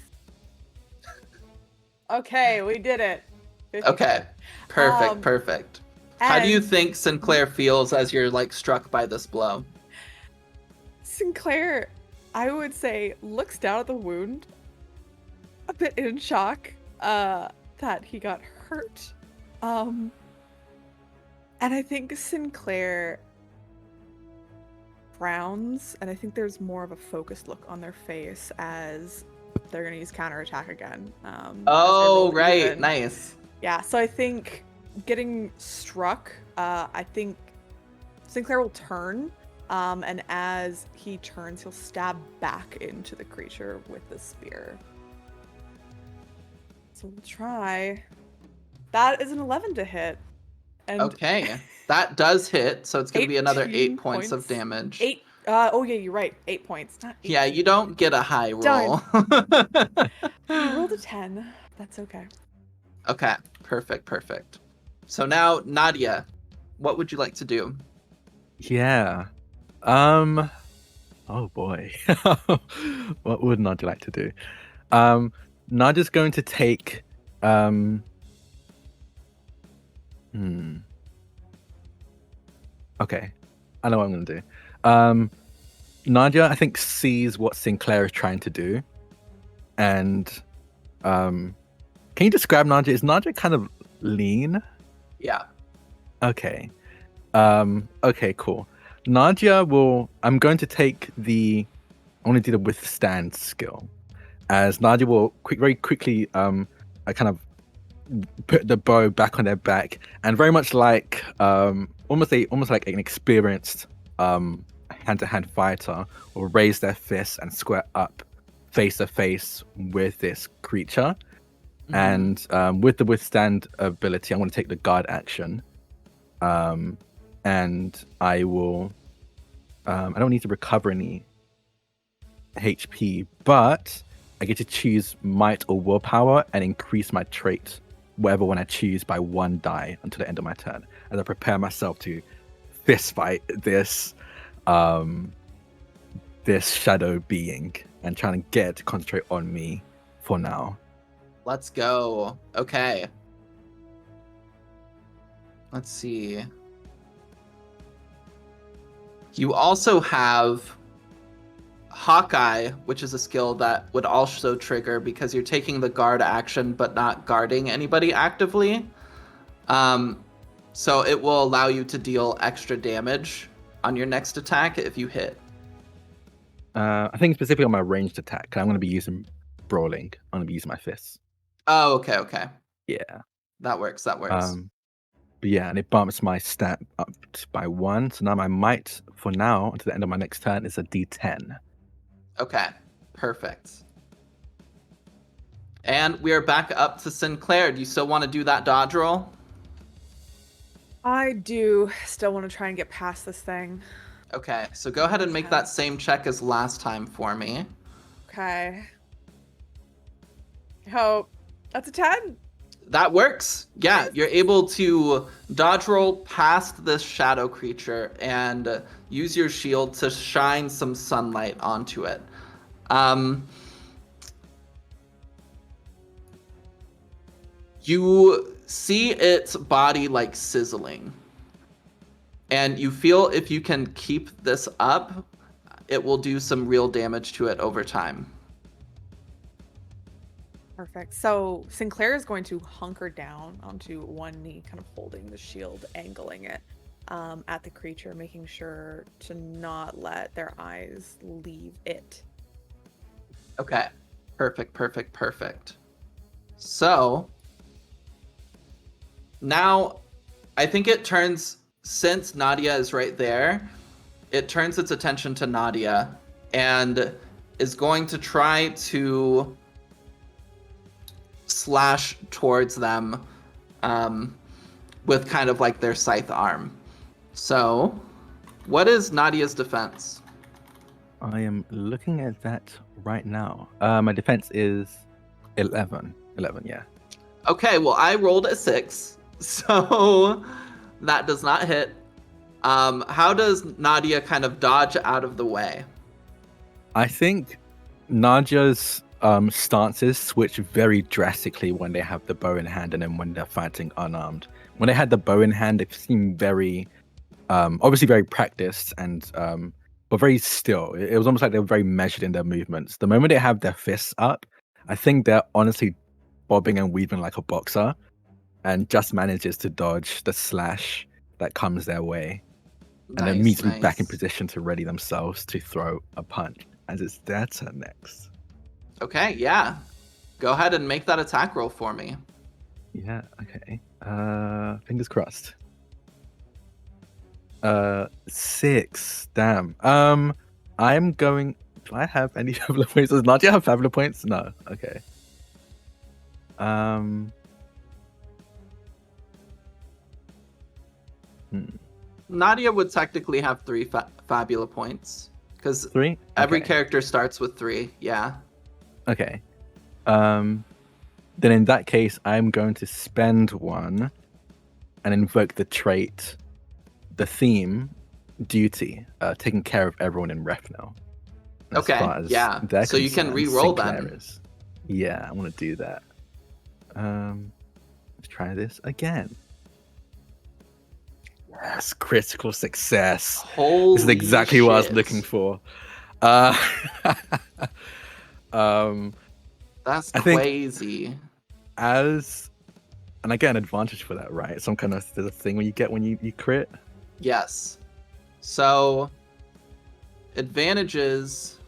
Okay, we did it. 50. Okay. Perfect, perfect. How do you and think Sinclair feels as you're, like, struck by this blow? Sinclair, I would say, looks down at the wound, a bit in shock that he got hurt. And I think Sinclair frowns, and I think there's more of a focused look on their face as they're going to use counterattack again. As they Oh, roll right. even. Nice. Yeah, so I think getting struck, I think Sinclair will turn, and as he turns, he'll stab back into the creature with the spear. So we'll try. That is an 11 to hit. And Okay. That does hit, so it's going to be another 8 18 points of points. damage. 8. Oh yeah, you're right. 8 points. Not 8. Yeah, you don't get a high roll. You rolled a 10. That's okay. Okay, perfect. So now, Nadia, what would you like to do? Yeah. Oh boy. What would Nadia like to do? Nadia's going to take Okay. I know what I'm gonna do. Nadia, I think, sees what Sinclair is trying to do. And can you describe Nadia? Is Nadia kind of lean? Yeah. Okay. Okay, cool. Nadia I'm going to take I want to do the withstand skill. As Nadia will very quickly I kind of put the bow back on their back, and very much like almost like an experienced hand-to-hand fighter will raise their fists and square up face to face with this creature. And with the withstand ability, I'm going to take the guard action. And I will I don't need to recover any HP, but I get to choose might or willpower and increase my trait, whatever one I choose, by 1 die until the end of my turn, as I prepare myself to fist fight this shadow being and trying to get it to concentrate on me for now. Let's go. Okay. Let's see. You also have Hawkeye, which is a skill that would also trigger because you're taking the guard action but not guarding anybody actively. So it will allow you to deal extra damage on your next attack if you hit. I think specifically on my ranged attack, I'm going to be using brawling. I'm going to be using my fists. Oh, okay. Yeah. That works. But yeah, and it bumps my stat up by 1. So now my might, for now, until the end of my next turn, is a D10. Okay, perfect. And we are back up to Sinclair. Do you still want to do that dodge roll? I do still want to try and get past this thing. Okay, so go ahead and make that same check as last time for me. Okay. I hope that's a 10. That works. Yeah, you're able to dodge roll past this shadow creature and use your shield to shine some sunlight onto it. You see its body like sizzling. And you feel if you can keep this up, it will do some real damage to it over time. Perfect. So Sinclair is going to hunker down onto one knee, kind of holding the shield, angling it at the creature, making sure to not let their eyes leave it. Okay. Perfect. So now I think it turns, since Nadia is right there, it turns its attention to Nadia and is going to try to slash towards them with kind of like their scythe arm. So, what is Nadia's defense? I am looking at that right now. My defense is 11. 11, yeah. Okay, well, I rolled a 6, so that does not hit. How does Nadia kind of dodge out of the way? I think Nadia's stances switch very drastically when they have the bow in hand and then when they're fighting unarmed. When they had the bow in hand, they seemed very, obviously very practiced and but very still. It was almost like they were very measured in their movements. The moment they have their fists up, I think they're honestly bobbing and weaving like a boxer and just manages to dodge the slash that comes their way. And then immediately back in position to ready themselves to throw a punch as it's their turn next. Okay, yeah. Go ahead and make that attack roll for me. Yeah, okay. Fingers crossed. 6. Damn. I'm going. Do I have any Fabula points? Does Nadia have Fabula points? No. Okay. Nadia would technically have 3 Fabula points because 3. Every character starts with 3. Yeah. Okay. Then in that case, I'm going to spend 1 and invoke the trait, the theme, duty, taking care of everyone in Refnel. Okay, yeah. So you can re-roll them. Yeah, I want to do that. Let's try this again. Yes, critical success. Holy This is exactly shit. what I was looking for. That's I think crazy. And I get an advantage for that, right? Some kind of there's a thing when you get when you crit. Yes. So advantages,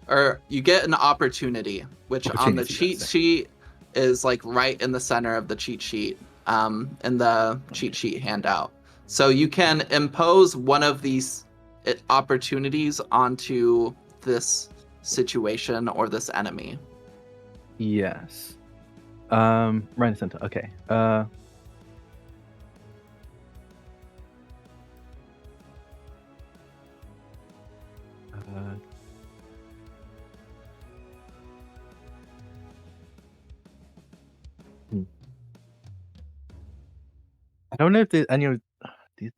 or you get an opportunity, which on the cheat sheet is like right in the center of the cheat sheet, in the cheat sheet handout. So you can impose one of these opportunities onto this situation or this enemy. Yes. Right in the center. Okay. I don't know if there's any of these.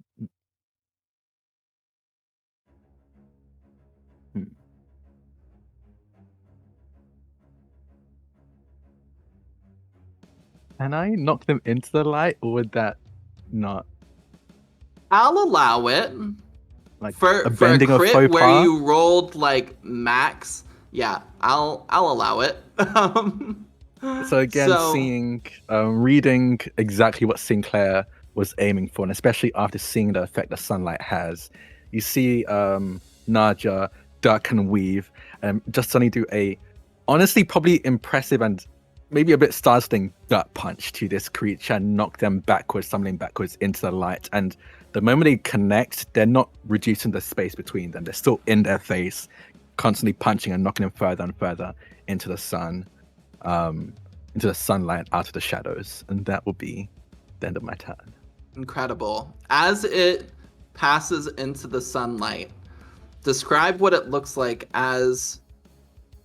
Can I knock them into the light, or would that not? I'll allow it. like For a a bending of crit faux where pas. you rolled like max, yeah, I'll allow it. So again, seeing, reading exactly what Sinclair was aiming for, and especially after seeing the effect the sunlight has, you see Naja duck and weave, and just suddenly do a, honestly, probably impressive and maybe a bit startling duck punch to this creature and knock them backwards, stumbling backwards into the light. And the moment they connect, they're not reducing the space between them; they're still in their face, constantly punching and knocking them further and further into the sun. Into the sunlight, out of the shadows, and that will be the end of my turn. Incredible. As it passes into the sunlight, describe what it looks like as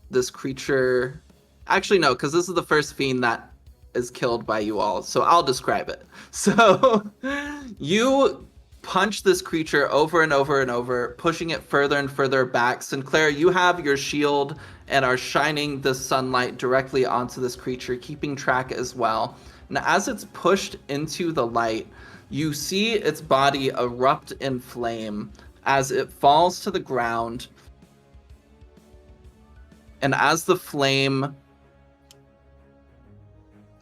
this creature. Actually, no, because this is the first fiend that is killed by you all, so I'll describe it. So you punch this creature over and over and over, pushing it further and further back. Sinclair, you have your shield and are shining the sunlight directly onto this creature, keeping track as well. And as it's pushed into the light, you see its body erupt in flame as it falls to the ground. And as the flame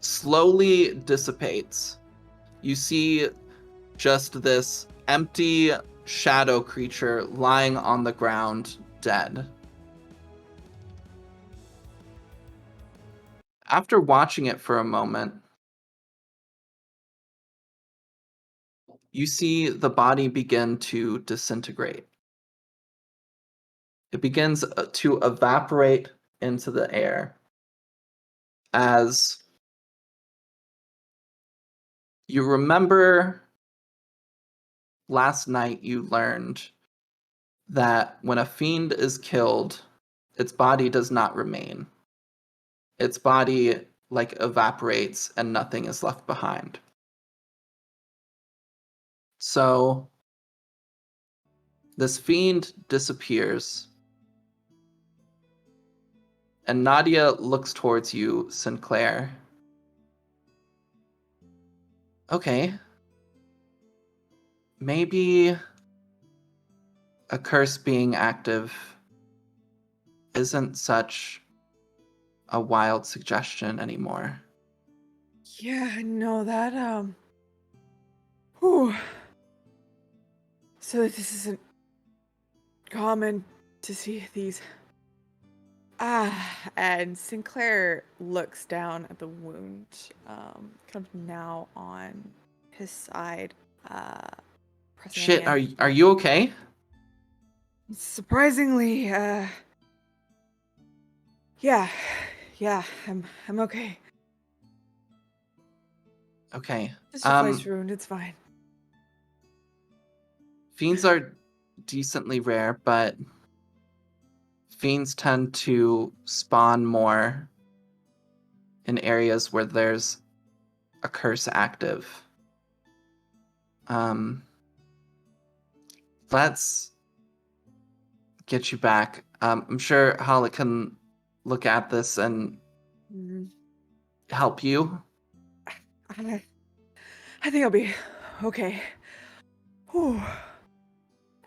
slowly dissipates, you see just this empty shadow creature lying on the ground, dead. After watching it for a moment, you see the body begin to disintegrate. It begins to evaporate into the air as you remember last night you learned that when a fiend is killed, its body does not remain. Its body like evaporates and nothing is left behind. So this fiend disappears, and Nadia looks towards you, Sinclair. Okay. Maybe a curse being active isn't such a wild suggestion anymore. Yeah, no, that, whew. So this isn't common to see these. And Sinclair looks down at the wound, kind of now on his side, pressing a Shit, hand. are you okay? Surprisingly, yeah, I'm okay. Okay. Just a flesh wound, it's fine. Fiends are decently rare, but fiends tend to spawn more in areas where there's a curse active. Let's get you back. I'm sure Hala can look at this and help you. I think I'll be okay. Whew.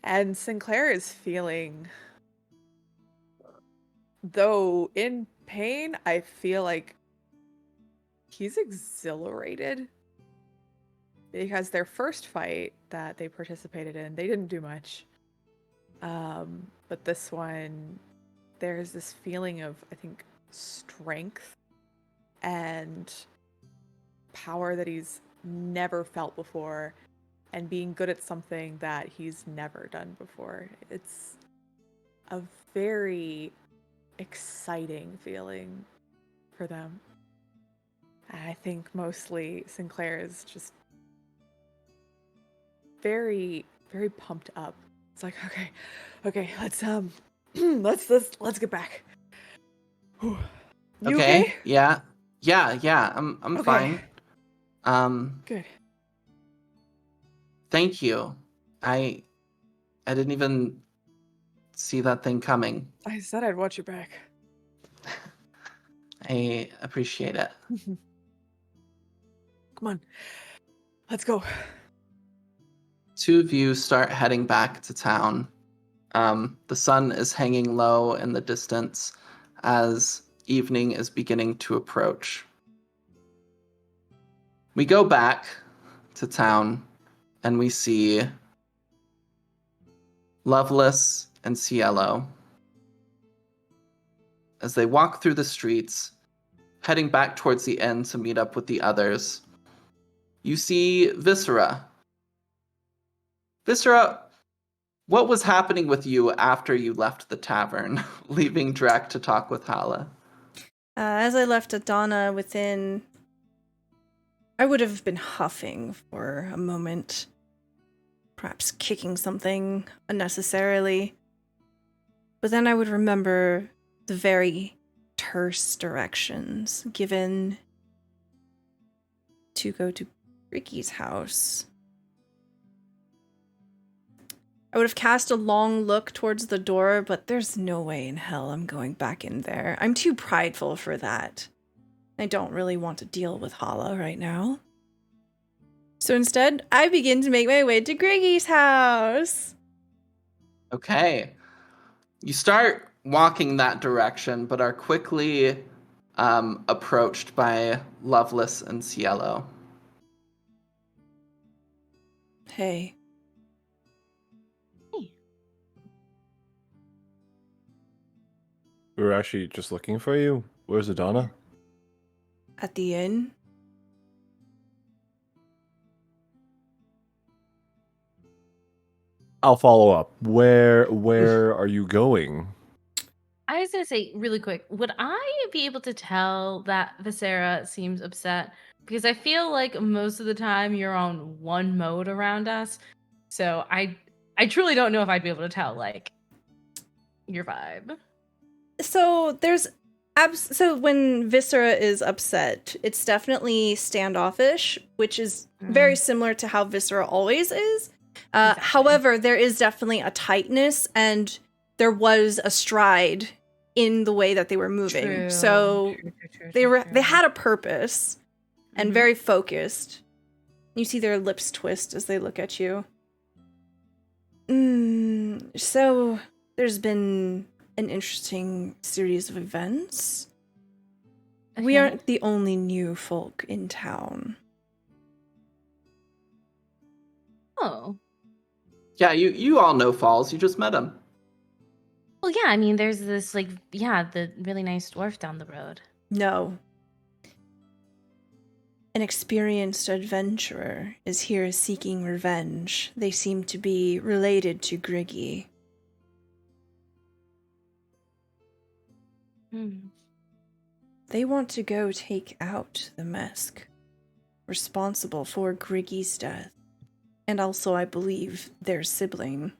And Sinclair is feeling, though in pain, I feel like he's exhilarated. Because their first fight that they participated in, they didn't do much. But this one, there's this feeling of, I think, strength and power that he's never felt before, and being good at something that he's never done before. It's a very exciting feeling for them. And I think mostly Sinclair is just very, very pumped up. It's like, okay, let's let's get back. Whew. You okay? Yeah. I'm Okay. fine. Good. Thank you. I didn't even see that thing coming. I said I'd watch your back. I appreciate it. Come on. Let's go. two of you start heading back to town. The sun is hanging low in the distance as evening is beginning to approach. We go back to town and we see Loveless and Cielo as they walk through the streets, heading back towards the inn to meet up with the others. You see Viscera. Viscera, what was happening with you after you left the tavern, leaving Drac to talk with Hala? As I left Adana within... I would have been huffing for a moment. Perhaps kicking something unnecessarily. But then I would remember the very terse directions given to go to Ricky's house. I would have cast a long look towards the door, but there's no way in hell I'm going back in there. I'm too prideful for that. I don't really want to deal with Hala right now. So instead, I begin to make my way to Griggy's house. Okay. You start walking that direction, but are quickly approached by Loveless and Cielo. Hey. We were actually just looking for you. Where's Adana? At the inn? I'll follow up. Where are you going? I was gonna say really quick, would I be able to tell that Viscera seems upset? Because I feel like most of the time you're on one mode around us. So I truly don't know if I'd be able to tell, like, your vibe. So there's so when Viscera is upset, it's definitely standoffish, which is very similar to how Viscera always is. Exactly. However, there is definitely a tightness, and there was a stride in the way that they were moving. True. So True. they had a purpose and very focused. You see their lips twist as they look at you. So there's been an interesting series of events. We aren't the only new folk in town. Oh. Yeah, you all know Falls. You just met him. Well, yeah, I mean, there's this, the really nice dwarf down the road. No. An experienced adventurer is here seeking revenge. They seem to be related to Griggy. They want to go take out the Mesk, responsible for Griggy's death, and also, I believe, their sibling.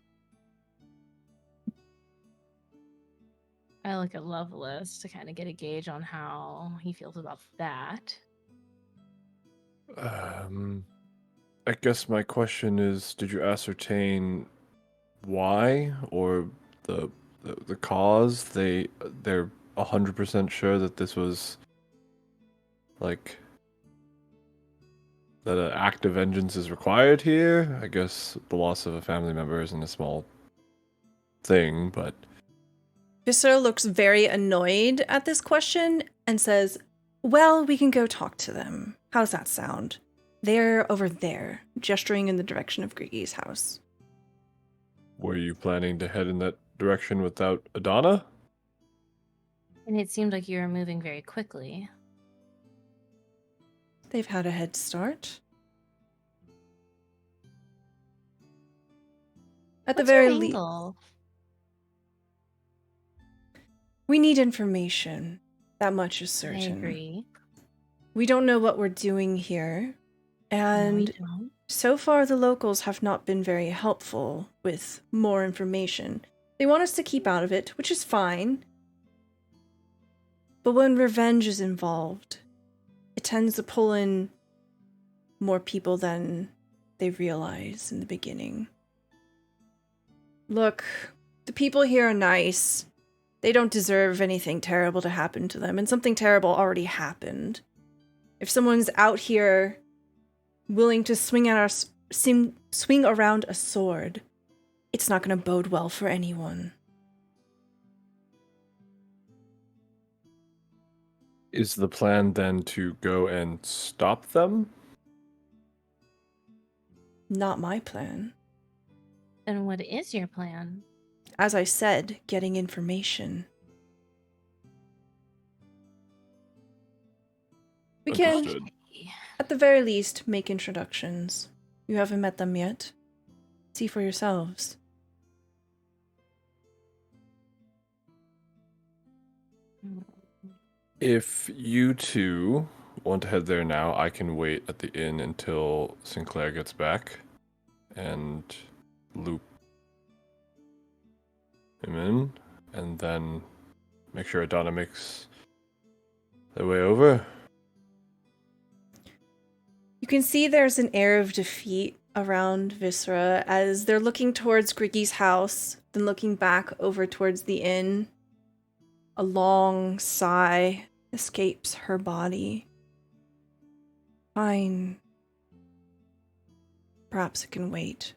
I look at Loveless to kind of get a gauge on how he feels about that. I guess my question is, did you ascertain why or the cause? They're 100% sure that this was like that an act of vengeance is required here. I guess the loss of a family member isn't a small thing, but Viscera looks very annoyed at this question and says, well, we can go talk to them. How's that sound? They're over there, gesturing in the direction of Griggy's house. were you planning to head in that direction without Adana? And it seemed like you were moving very quickly. They've had a head start. At the very least, we need information. That much is certain. I agree. We don't know what we're doing here, and so far the locals have not been very helpful with more information. They want us to keep out of it, which is fine. But when revenge is involved, it tends to pull in more people than they realize in the beginning. Look, the people here are nice. They don't deserve anything terrible to happen to them, and something terrible already happened. If someone's out here willing to swing at swing around a sword. It's not going to bode well for anyone. Is the plan then to go and stop them? Not my plan. Then what is your plan? As I said, getting information. We can, Understood. at the very least, make introductions. You haven't met them yet. See for yourselves. If you two want to head there now, I can wait at the inn until Sinclair gets back and loop him in, and then make sure Adana makes their way over. You can see there's an air of defeat around Viscera as they're looking towards Griggy's house, then looking back over towards the inn. A long sigh escapes her body. Fine. Perhaps it can wait.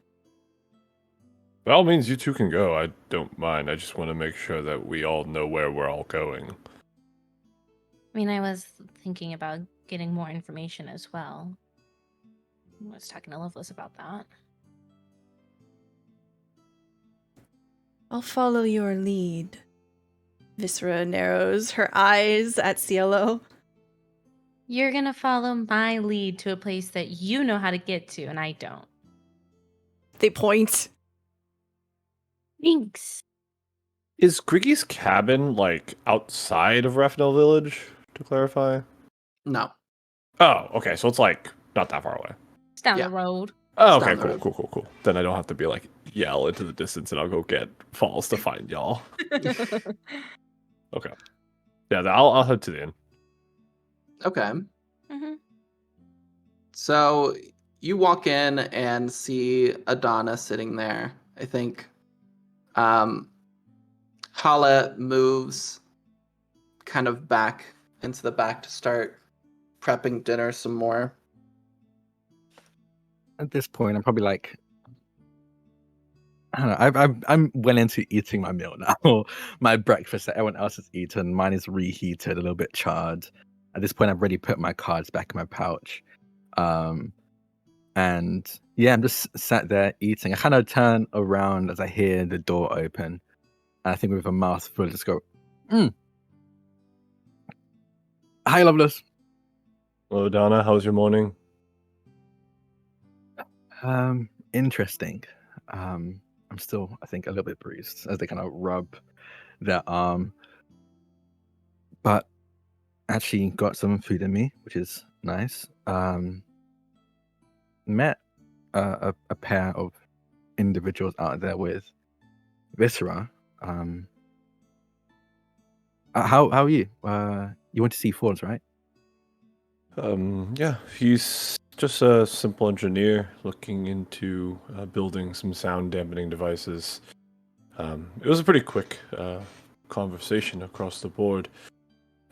By all means, you two can go. I don't mind. I just want to make sure that we all know where we're all going. I mean, I was thinking about getting more information as well. I was talking to Loveless about that. I'll follow your lead. Viscera narrows her eyes at Cielo. You're gonna follow my lead to a place that you know how to get to, and I don't. They point. Thanks. Is Griggy's cabin, like, outside of Refnel Village, to clarify? No. Oh, okay, so it's, like, not that far away. It's down Yeah. the road. Oh, It's okay, down the road. cool. Then I don't have to be, like, yell into the distance and I'll go get Falls to find y'all. Okay. Yeah, I'll head to the inn. Okay. Mm-hmm. So you walk in and see Adana sitting there. I think Hala moves kind of back into the back to start prepping dinner some more. At this point, I'm probably like, I don't know. I'm well into eating my meal now. My breakfast that everyone else has eaten, mine is reheated, a little bit charred. At this point, I've already put my cards back in my pouch, and yeah, I'm just sat there eating. I kind of turn around as I hear the door open, and I think with a mouthful, I just go, "Hi, Loveless." Hello, Donna. How's your morning? Interesting. I'm still, I think, a little bit bruised as they kind of rub their arm. But actually got some food in me, which is nice. Met a pair of individuals out there with Viscera. How are you? You went to see Fords, right? Yeah, he's just a simple engineer looking into building some sound dampening devices. It was a pretty quick conversation across the board.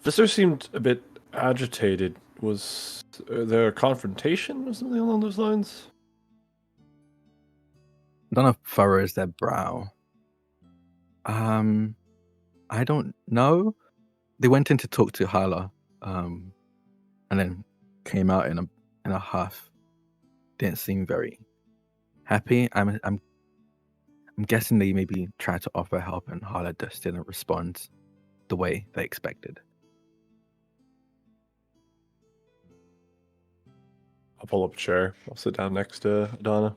Visser seemed a bit agitated. Was there a confrontation or something along those lines? Donna furrows their brow. I don't know. They went in to talk to Hala, and then came out in a huff. Didn't seem very happy. I'm guessing they maybe tried to offer help, and Hala just didn't respond the way they expected. I'll pull up a chair. I'll sit down next to Donna.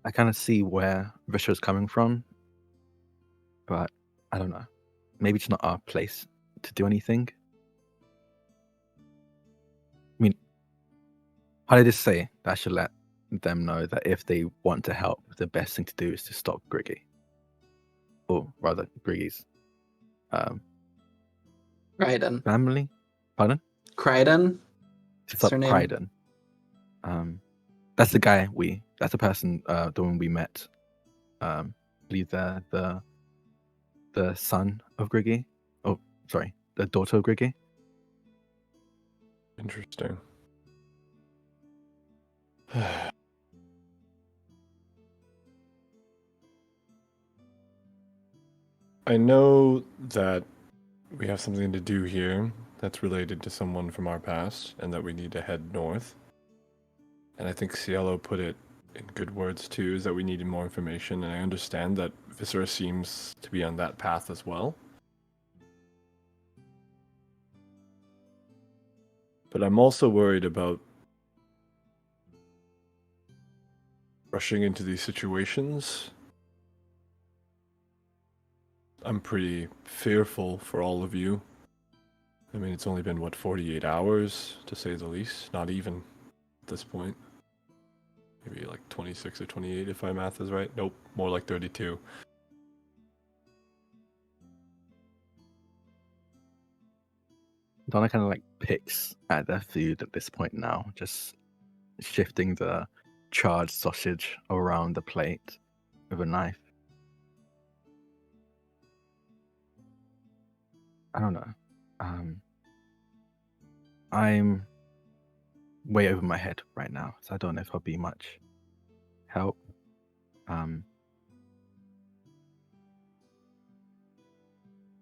I kind of see where Vischer's coming from, but I don't know. Maybe it's not our place to do anything. I mean, how did it say that I should let them know that if they want to help, the best thing to do is to stop Griggy? Or rather, Griggy's Crichton. family? Pardon? Crichton? To What's stop her name? Crichton. That's the guy that's the person, the one we met. I believe the son of Griggy. Oh, sorry, the daughter of Griggy. Interesting. I know that we have something to do here that's related to someone from our past, and that we need to head north. And I think Cielo put it in good words too, is that we needed more information, and I understand that Viscera seems to be on that path as well. But I'm also worried about rushing into these situations. I'm pretty fearful for all of you. I mean, it's only been, 48 hours, to say the least? Not even at this point. Maybe like 26 or 28 if my math is right. Nope, more like 32. Donna kind of like picks at their food at this point now, just shifting the charred sausage around the plate with a knife. I don't know. I'm way over my head right now, so I don't know if I'll be much help. I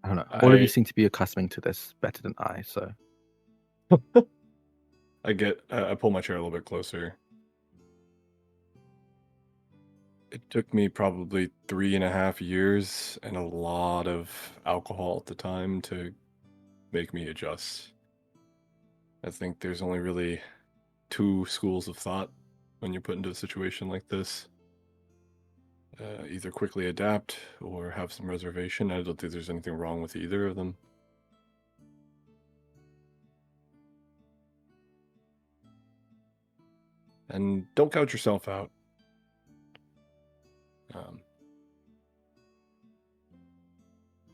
don't know. All of you seem to be accustoming to this better than I, so. I pull my chair a little bit closer. It took me probably 3.5 years and a lot of alcohol at the time to make me adjust. I think there's only really 2 schools of thought when you're put into a situation like this. Either quickly adapt or have some reservation. I don't think there's anything wrong with either of them. And don't count yourself out.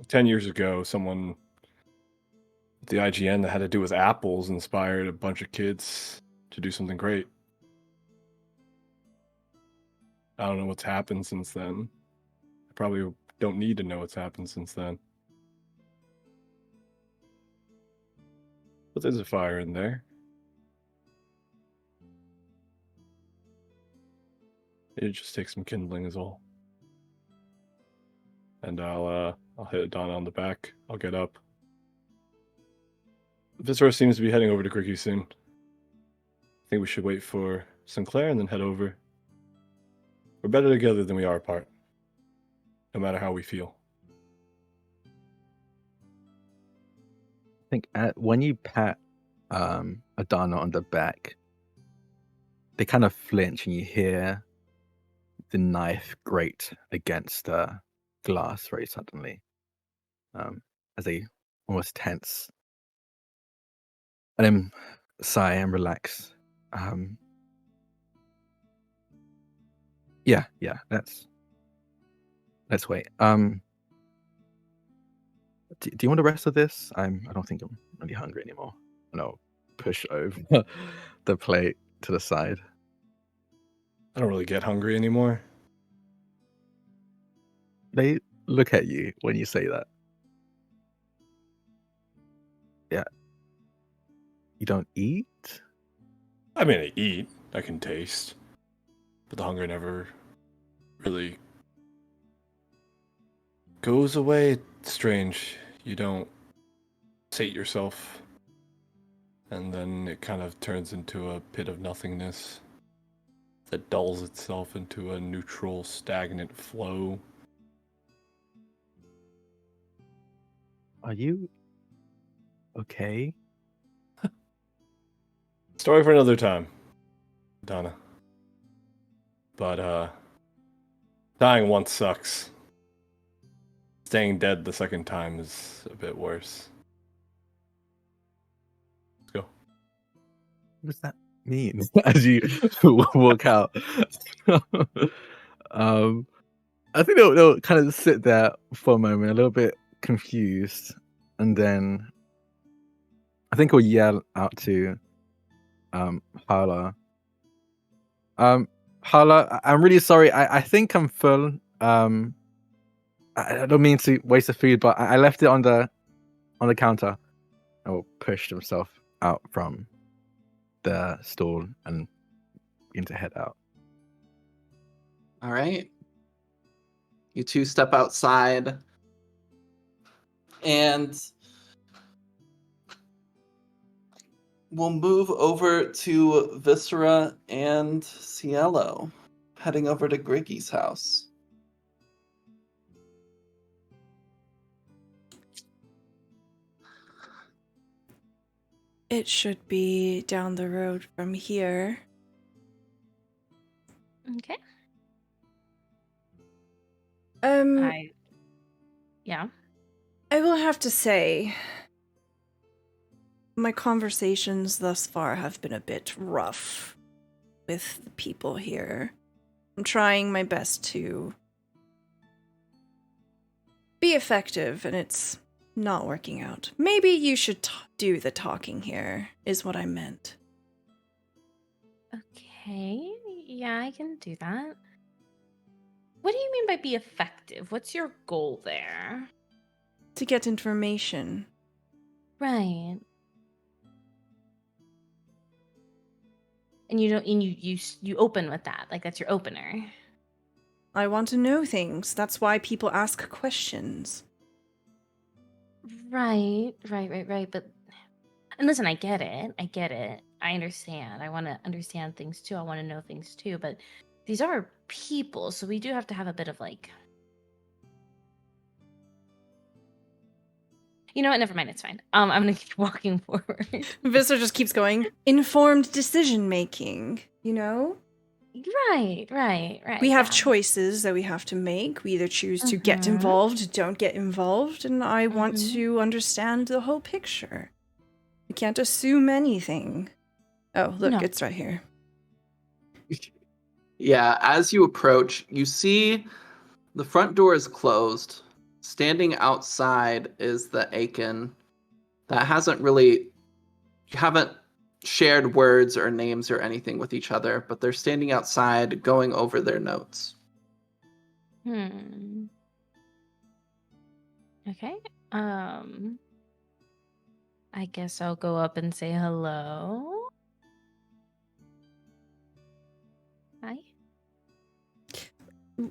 10 years ago, someone at the IGN that had to do with apples inspired a bunch of kids to do something great. I don't know what's happened since then. I probably don't need to know what's happened since then. But there's a fire in there. It just takes some kindling is all. And I'll hit Donna on the back. I'll get up. Viscera seems to be heading over to Cricky soon. I think we should wait for Sinclair and then head over. We're better together than we are apart. No matter how we feel. I think when you pat Adana on the back, they kind of flinch and you hear the knife grate against the glass very suddenly, as they almost tense. And then sigh and relax. Yeah, let's wait. Do you want the rest of this? I don't think I'm really hungry anymore. And I'll push over the plate to the side. I don't really get hungry anymore. They look at you when you say that. Yeah. You don't eat? I mean, I eat. I can taste. But the hunger never really goes away. It's strange. You don't sate yourself. And then it kind of turns into a pit of nothingness that dulls itself into a neutral, stagnant flow. Are you okay? Story for another time, Donna. But, dying once sucks. Staying dead the second time is a bit worse. Let's go. What does that mean? As you walk out. I think they'll kind of sit there for a moment, a little bit confused, and then I think we'll yell out to Hala. Hala, I'm really sorry. I think I'm full. I don't mean to waste the food, but I left it on the counter. I will push himself out from the stall and begin to head out. All right. You two step outside, and we'll move over to Viscera and Cielo, heading over to Griggy's house. It should be down the road from here. Okay. Um, Yeah. I will have to say, my conversations thus far have been a bit rough with the people here. I'm trying my best to be effective, and it's not working out. Maybe you should do the talking here, is what I meant. Okay. Yeah, I can do that. What do you mean by be effective? What's your goal there? To get information. Right. And you open with that. Like that's your opener. I want to know things. That's why people ask questions. Right. But and listen, I get it. I understand. I want to understand things too. I want to know things too. But these are people, so we do have to have a bit of like. You know what? Never mind. It's fine. I'm gonna keep walking forward. Visser just keeps going. Informed decision making, you know? Right. We have yeah. choices that we have to make. We either choose to get Mhm. involved, don't get involved, and I want Mhm. to understand the whole picture. We can't assume anything. Oh, look, No. it's right here. Yeah, as you approach, you see the front door is closed. Standing outside is the Aiken that haven't shared words or names or anything with each other, but they're standing outside going over their notes. Okay. I guess I'll go up and say hello. Hi.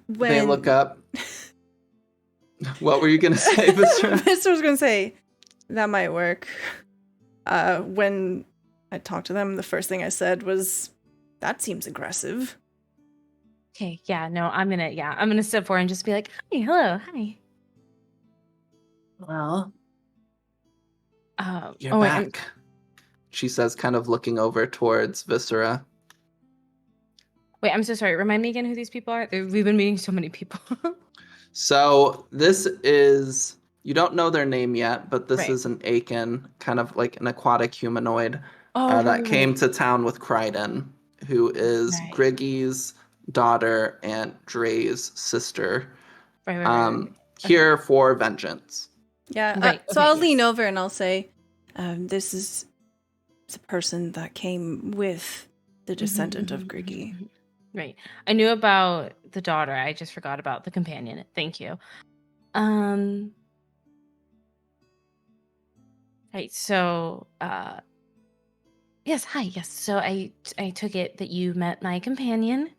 They look up. What were you going to say, Viscera? Visser was going to say, that might work. When I talked to them, the first thing I said was, that seems aggressive. Okay. Yeah. No. I'm gonna step forward and just be like, hi, hello, hi. Well, you're oh, back. She says, kind of looking over towards Viscera. Wait, I'm so sorry. Remind me again who these people are. We've been meeting so many people. So this is, you don't know their name yet, but this Right. is an Aiken, kind of like an aquatic humanoid Oh, that came to town with Kryden, who is Right. Griggy's daughter and Dre's sister, Right. here for vengeance. Yeah, Right, so okay, I'll lean yes. over and I'll say, this is the person that came with the descendant of Griggy. Right. I knew about the daughter. I just forgot about the companion. Thank you. Right. So, yes. Hi. Yes. So I took it that you met my companion,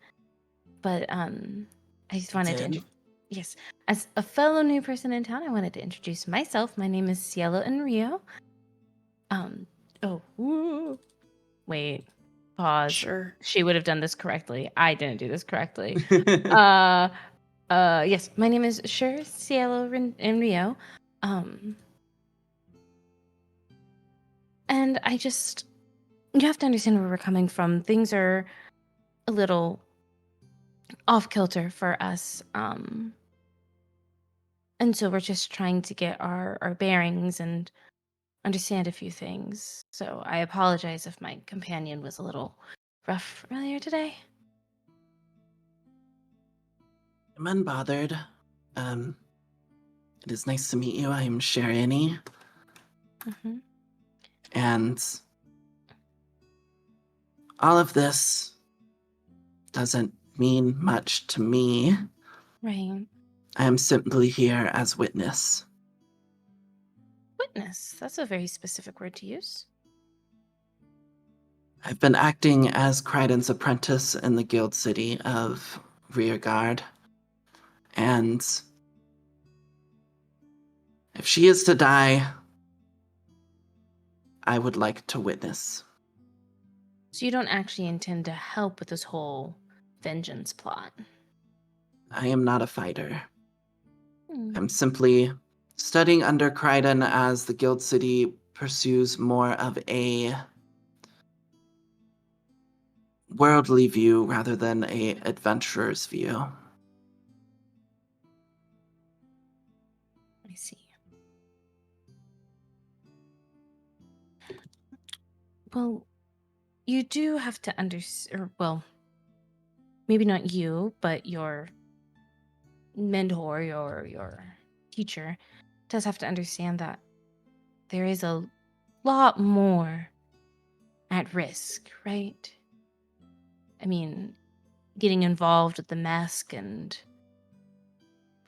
but I just wanted to. Yes, as a fellow new person in town, I wanted to introduce myself. My name is Cielo and Rio. Wait. Pause. Sure. She would have done this correctly. I didn't do this correctly. Yes, my name is Cielo and Rio. And you have to understand where we're coming from. Things are a little off kilter for us. And so we're just trying to get our bearings and understand a few things. So I apologize if my companion was a little rough earlier today. I'm unbothered. It is nice to meet you. I am Sharini. Mm-hmm. And all of this doesn't mean much to me. Right. I am simply here as witness. Witness. That's a very specific word to use. I've been acting as Kryden's apprentice in the guild city of Rearguard. And if she is to die, I would like to witness. So you don't actually intend to help with this whole vengeance plot? I am not a fighter. Hmm. I'm simply studying under Kryden as the guild city pursues more of a worldly view rather than a adventurer's view. I see. Well, you do have to understand, well, maybe not you, but your mentor, your teacher, does have to understand that there is a lot more at risk, right? I mean, getting involved with the mask and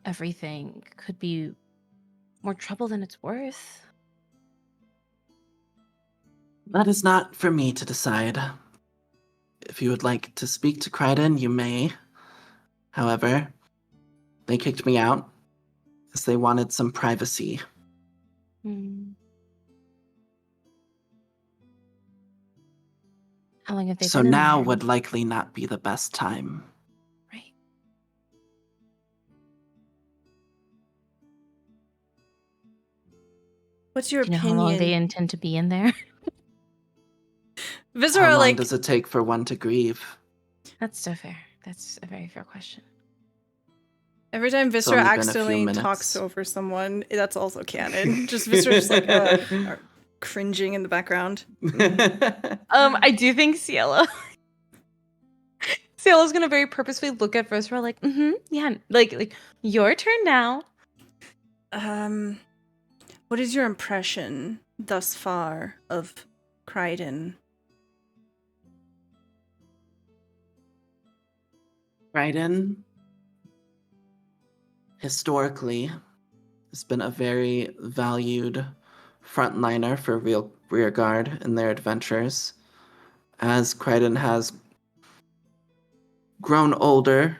everything could be more trouble than it's worth. That is not for me to decide. If you would like to speak to Kryden, you may. However, they kicked me out as they wanted some privacy. Hmm. How long have they So been in now there? would likely not be the best time. Right. What's your Do you know how long they opinion? intend to be in there? How Viscera, long like, does it take for one to grieve? That's so fair. That's a very fair question. every time It's Viscera only been a few accidentally minutes. talks over someone, that's also canon. Just Viscera just like are cringing in the background. I do think Cielo's gonna very purposefully look at Viscera like, yeah, like your turn now. What is your impression thus far of Kryden? Kryden, historically, has been a very valued frontliner for Rearguard in their adventures. As Kryden has grown older,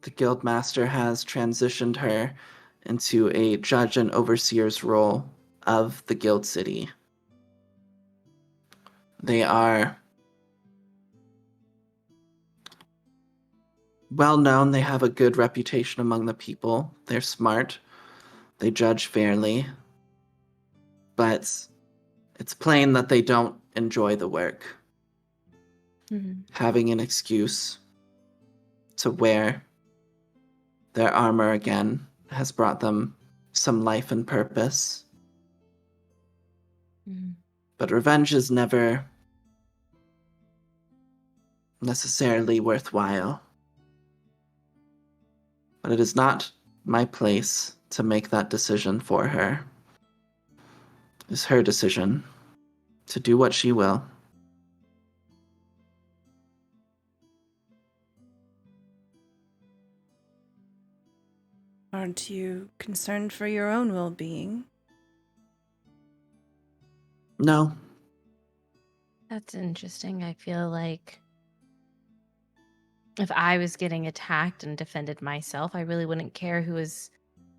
the Guildmaster has transitioned her into a judge and overseer's role of the Guild City. They are well known, they have a good reputation among the people. They're smart, they judge fairly, but it's plain that they don't enjoy the work. Having an excuse to wear their armor again has brought them some life and purpose. But revenge is never necessarily worthwhile. But it is not my place to make that decision for her. It's her decision to do what she will. Aren't you concerned for your own well-being? No, That's interesting. I feel like if I was getting attacked and defended myself, I really wouldn't care who was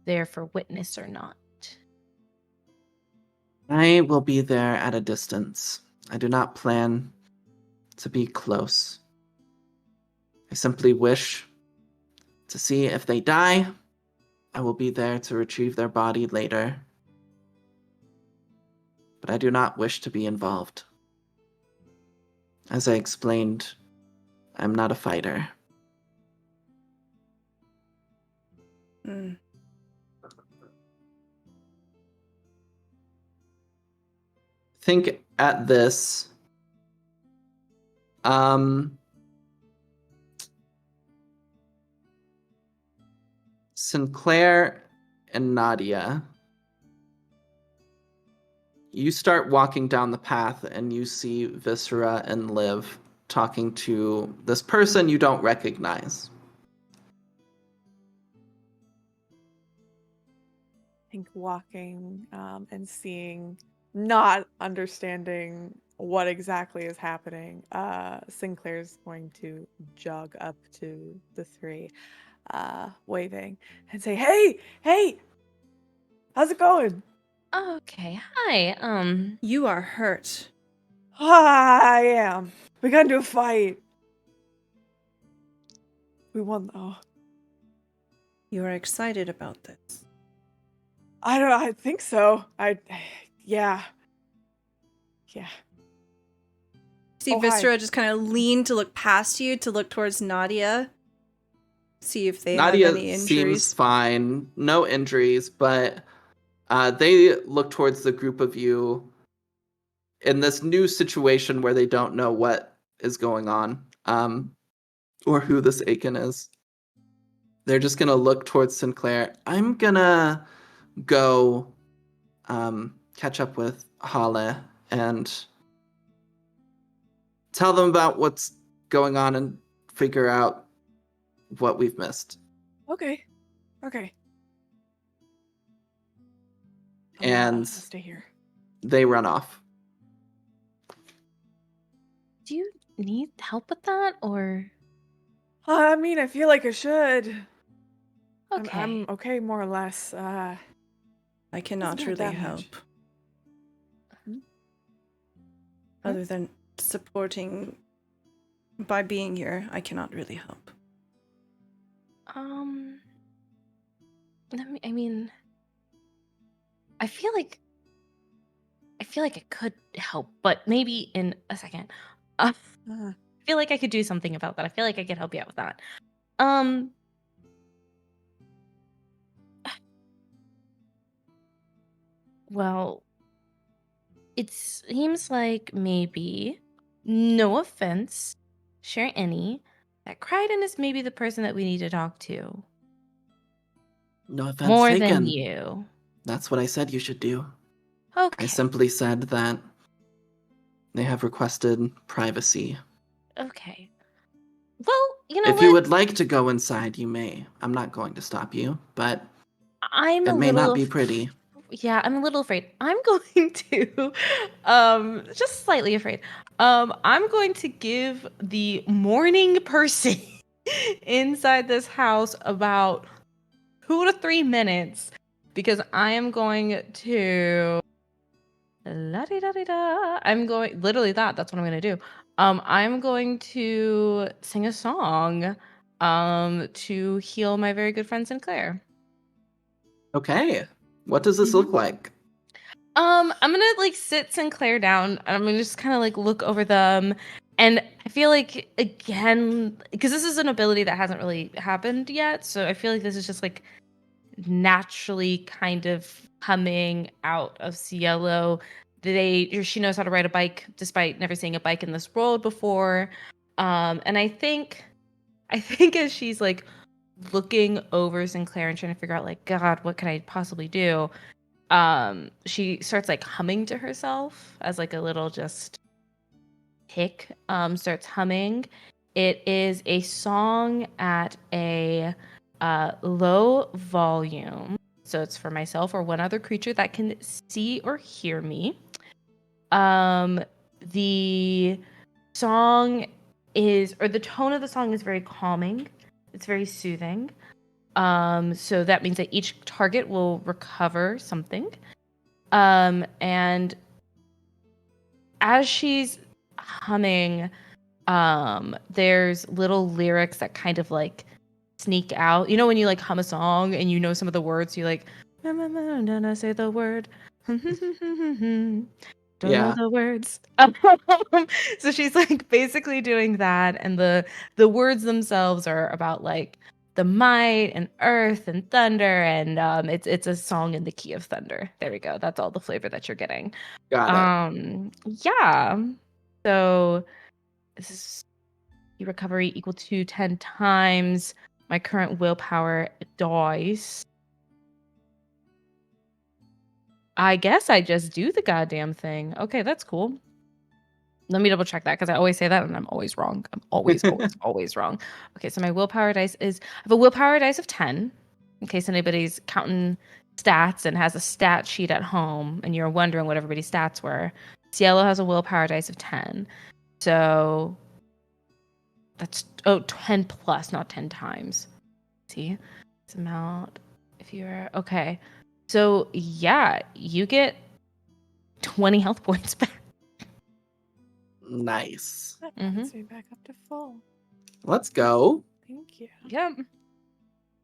there for witness or not. I will be there at a distance. I do not plan to be close. I simply wish to see if they die. I will be there to retrieve their body later. But I do not wish to be involved. As I explained, I'm not a fighter. Think at this. Sinclair and Nadia, you start walking down the path and you see Viscera and Liv talking to this person you don't recognize. I think walking and seeing, not understanding what exactly is happening, Sinclair's going to jog up to the three, waving, and say, hey, how's it going? Okay, hi. You are hurt. I am. We got into a fight. We won though. You are excited about this. I think so. Yeah. See Oh, hi. Viscera just kind of lean to look past you to look towards Nadia. See if they have Nadia any seems injuries. fine, no injuries, but they look towards the group of you in this new situation where they don't know what is going on, or who this Aiken is. They're just gonna look towards Sinclair. I'm gonna go catch up with Hale and tell them about what's going on and figure out what we've missed. Okay. And I'll stay here. they run off. Do you need help with that, or I mean, I feel like I should. okay? I'm okay, more or less. I cannot Isn't it really that help. much? Hmm? Other than supporting by being here, I cannot really help. I mean, I feel like I could help, but maybe in a second. I feel like I could do something about that. I feel like I could help you out with that. Well, it seems like maybe, no offense, share any, that Crichton is maybe the person that we need to talk to. No offense More taken. than you. That's what I said you should do. Okay. I simply said that they have requested privacy. Okay. Well, you know If what? you would like to go inside, you may. I'm not going to stop you, but I'm it a may little not be pretty. Yeah, I'm a little afraid. I'm going to just slightly afraid. I'm going to give the morning person inside this house about 2 to 3 minutes because I am going to la-di-da-di-da. I'm going literally that's what I'm going to do. I'm going to sing a song to heal my very good friend Sinclair. Okay. What does this look like? I'm gonna like sit Sinclair down and I'm gonna just kind of like look over them. And I feel like, again, because this is an ability that hasn't really happened yet, so I feel like this is just like naturally kind of coming out of Cielo. She knows how to ride a bike despite never seeing a bike in this world before. And I think as she's like looking over Sinclair and trying to figure out like, God, what can I possibly do? She starts like humming to herself as like a little just tick, starts humming. It is a song at a low volume, so it's for myself or one other creature that can see or hear me. The song the tone of the song is very calming. It's very soothing. So that means that each target will recover something. And as she's humming, there's little lyrics that kind of like sneak out. You know when you like hum a song and you know some of the words, you like, say the word. Don't know the words. So she's like basically doing that, and the words themselves are about like the might and earth and thunder, and it's a song in the key of thunder. There we go. That's all the flavor that you're getting. Got it. Yeah. So this is recovery equal to 10 times my current willpower dice. I guess I just do the goddamn thing. Okay, that's cool. Let me double check that because I always say that and I'm always wrong. I'm always, always, always wrong. Okay, so my willpower dice I have a willpower dice of 10, in case anybody's counting stats and has a stat sheet at home and you're wondering what everybody's stats were. Cielo has a willpower dice of 10. So that's 10 plus, not 10 times. See? This amount if you're okay. So yeah, you get 20 health points back. Nice. That brings me back up to full. Let's go. Thank you. Yep.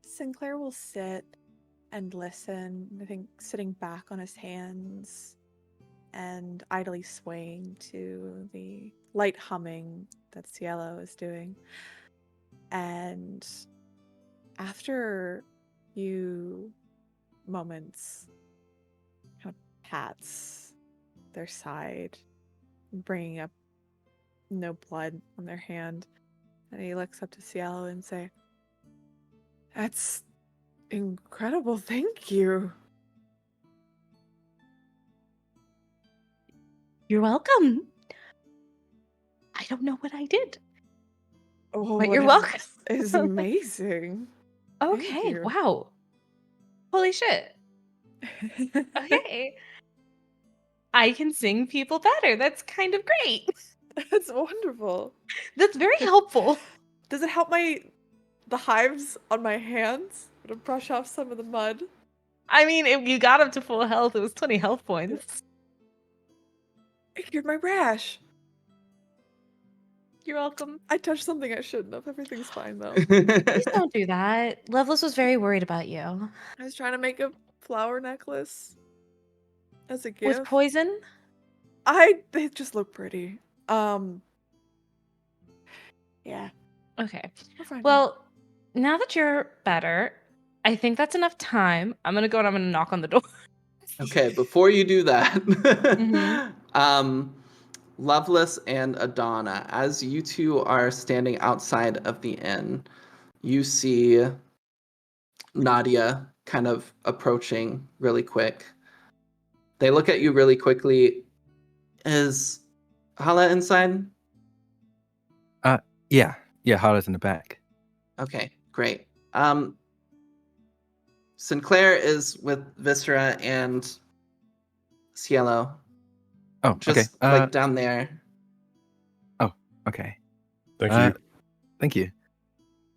Sinclair will sit and listen, I think sitting back on his hands and idly swaying to the light humming that Cielo is doing. And after a few moments, kind of pats their side, bringing up no blood on their hand, and he looks up to Cielo and say, "That's incredible, thank you." You're welcome. I don't know what I did. Oh, But you're what welcome. is amazing. Thank Okay, you. wow. Holy shit. Okay. I can sing people better. That's kind of great. That's wonderful. That's very helpful. Does it help the hives on my hands to brush off some of the mud? I mean, if you got up to full health, it was 20 health points. It cured my rash. You're welcome. I touched something I shouldn't have. Everything's fine though. Please don't do that. Loveless was very worried about you. I was trying to make a flower necklace as a With gift. poison? They just look pretty. Yeah. Okay. We're fine. Well, now that you're better, I think that's enough time. I'm gonna go and I'm gonna knock on the door. Okay, before you do that, Mhm. Lovelace and Adana, as you two are standing outside of the inn, you see Nadia kind of approaching really quick. They look at you really quickly. Is Hala inside? Yeah. Yeah, Harlow's in the back. Okay, great. Sinclair is with Viscera and Cielo. Oh, Just okay. like down there. Okay. Thank you. Thank you.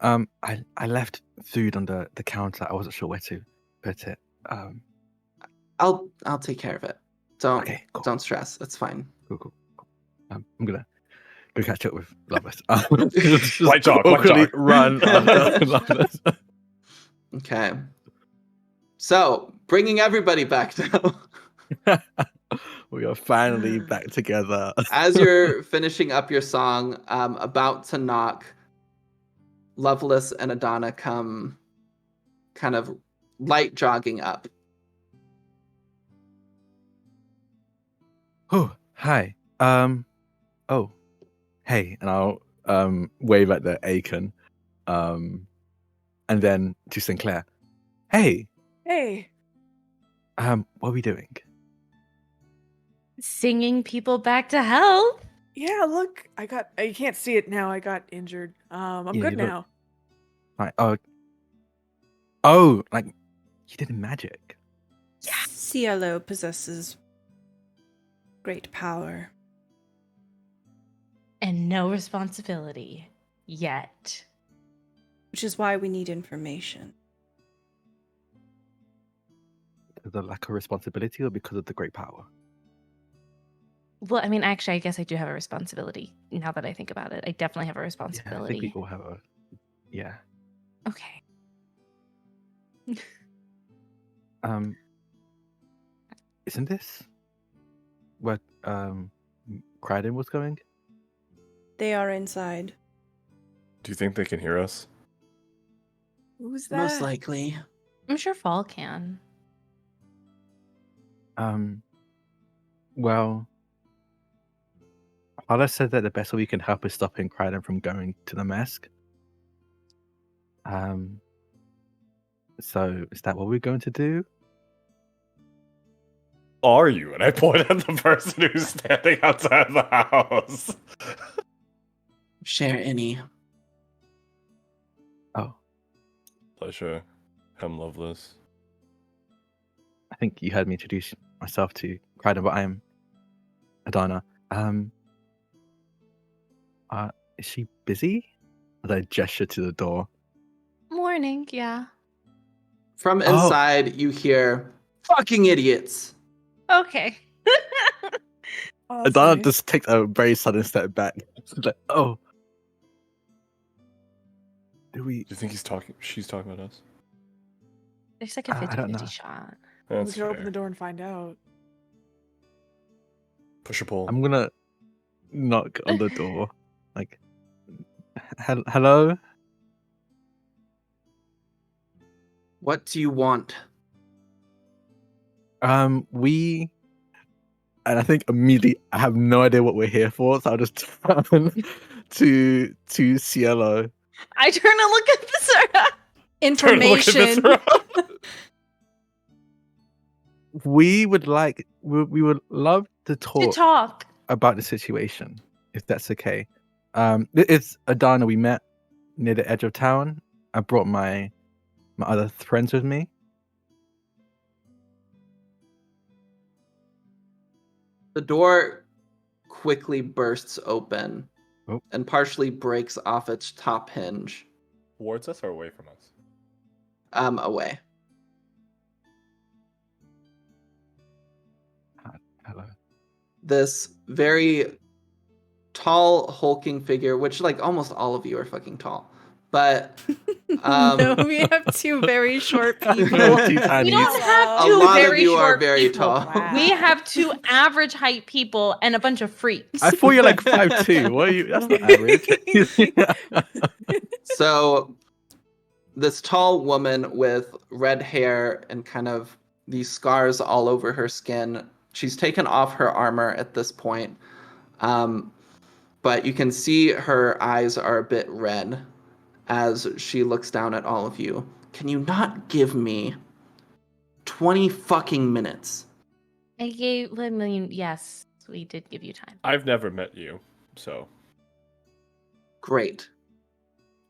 I left food on the counter. I wasn't sure where to put it. I'll take care of it. Okay, cool. Don't stress. It's fine. Cool. I'm gonna go catch up with Lovelace. Light talk. Awkwardly run after Lovelace. Okay. So, bringing everybody back now. We are finally back together. As you're finishing up your song, about to knock, Lovelace and Adana come kind of light jogging up. Oh, hi. Oh, hey, and I'll wave at the Aiken, and then to Sinclair. Hey, Hey. what are we doing? Singing people back to health. Yeah, look. you can't see it now. I got injured. I'm Yeah, good you look- now. Like, oh, like you did magic. Cielo possesses great power. And no responsibility. Yet. Which is why we need information. Because of the lack of responsibility, or because of the great power? Well, I mean, actually, I guess I do have a responsibility. Now that I think about it, I definitely have a Yeah, I responsibility. think we all have a. Yeah. Okay. Isn't this where Crichton was going? They are inside. Do you think they can hear us? Who's that? Most likely. I'm sure Fall can. Well, Hala said that the best way we can help is stopping Crichton from going to the mask. So is that what we're going to do? Are you? And I point at the person who's standing outside the house. Share any. Oh, Pleasure. I'm Loveless. I think you heard me introduce myself to Crichton, but I am Adana. Is she busy? As I gesture to the door. Morning, yeah. From Oh. inside, you hear "fucking idiots." Okay. Oh, that's Adana nice. just takes a very sudden step back. She's like, oh. Do we? Do you think she's talking about us? There's like a I don't 50-50 know. shot. We That's could open fair. the door and find out. Push or pull. I'm gonna knock on the door. Like, hello? What do you want? And I think immediately I have no idea what we're here for, so I'll just turn to Cielo. I turn to look at Viscera. Information. We would love to To talk talk. about the situation, if that's okay. It's Adana. We met near the edge of town. I brought my other friends with me. The door quickly bursts open Oh. and partially breaks off its top hinge. Towards us or away from us? Away. Hello. This very tall, hulking figure, which like almost all of you are fucking tall, but No, we have two very short people. Two tinies. We don't have a two lot of very you are short very people. tall. Wow. We have two average height people and a bunch of freaks. I thought you're like 5'2". What are you? That's not average. So this tall woman with red hair and kind of these scars all over her skin. She's taken off her armor at this point. But you can see her eyes are a bit red as she looks down at all of you. Can you not give me 20 fucking minutes? Yes, we did give you time. I've never met you, so. Great.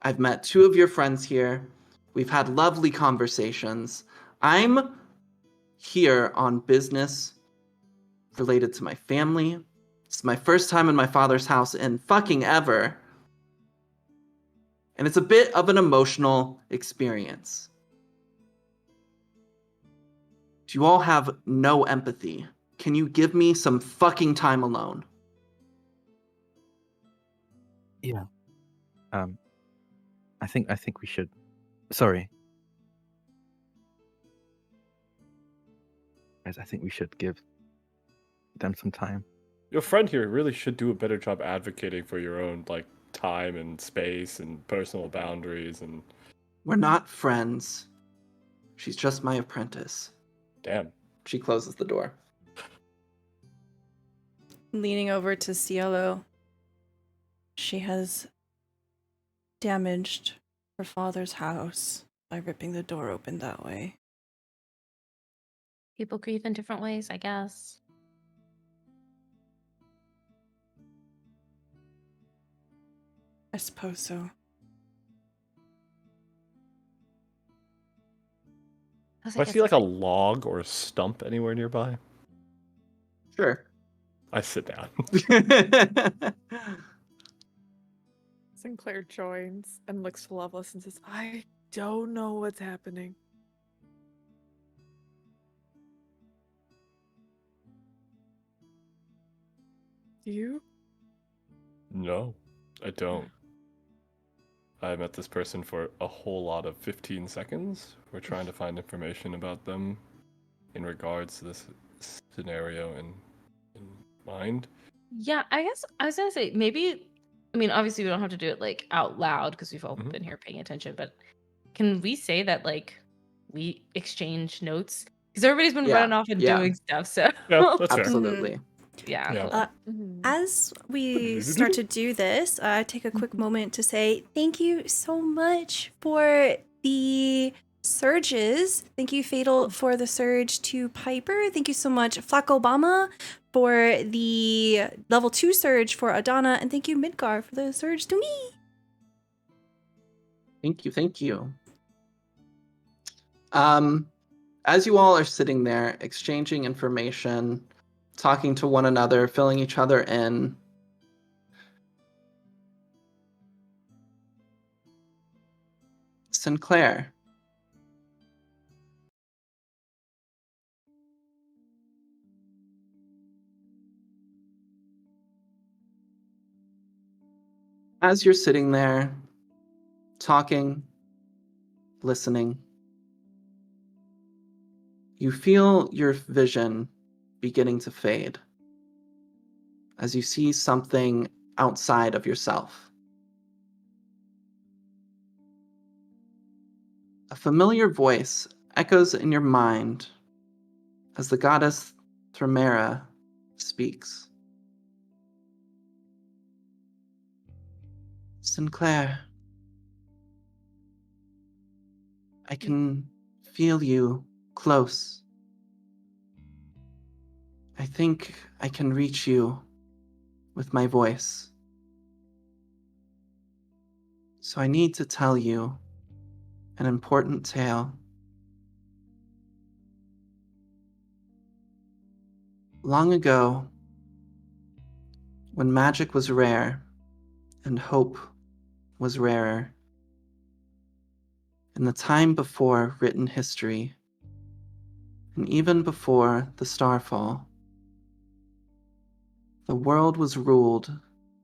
I've met two of your friends here. We've had lovely conversations. I'm here on business related to my family. It's my first time in my father's house in fucking ever. And it's a bit of an emotional experience. Do you all have no empathy? Can you give me some fucking time alone? Yeah. I think we should. Sorry. Guys, I think we should give them some time. Your friend here really should do a better job advocating for your own, like, time and space and personal boundaries and... We're not friends. She's just my apprentice. Damn. She closes the door. Leaning over to Cielo. She has damaged her father's house by ripping the door open that way. People grieve in different ways, I guess. I suppose so. Do I see, like, a log or a stump anywhere nearby? Sure. I sit down. Sinclair joins and looks to Loveless and says, I don't know what's happening. Do you? No, I don't. I met this person for a whole lot of 15 seconds. We're trying to find information about them in regards to this scenario in mind. Yeah, I guess I was gonna say maybe. I mean, obviously we don't have to do it like out loud because we've all been here paying attention. But can we say that like we exchange notes because everybody's been running off and doing stuff? So Yeah, that's fair. Absolutely. yeah. Yeah. As we start to do this, take a quick moment to say thank you so much for the surges. Thank you, Fatal, for the surge to Piper. Thank you so much, Flack Obama, for the level 2 surge for Adana. And thank you, Midgar, for the surge to me. Thank you, thank you. As you all are sitting there exchanging information, talking to one another, filling each other in. Sinclair. As you're sitting there, talking, listening, you feel your vision beginning to fade as you see something outside of yourself. A familiar voice echoes in your mind as the goddess Thrymera speaks. Sinclair, I can feel you close. I think I can reach you with my voice. So I need to tell you an important tale. Long ago, when magic was rare and hope was rarer, in the time before written history, and even before the starfall, the world was ruled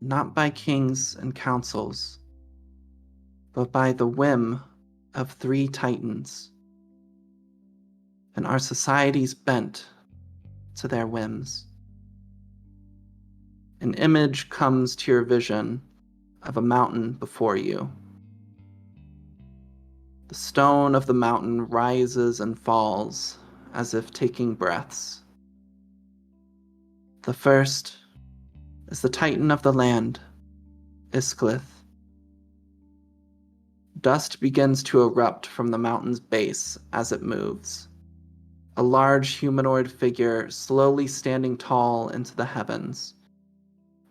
not by kings and councils, but by the whim of 3 titans, and our societies bent to their whims. An image comes to your vision of a mountain before you. The stone of the mountain rises and falls as if taking breaths. The first is the titan of the land, Isklith. Dust begins to erupt from the mountain's base as it moves. A large humanoid figure slowly standing tall into the heavens,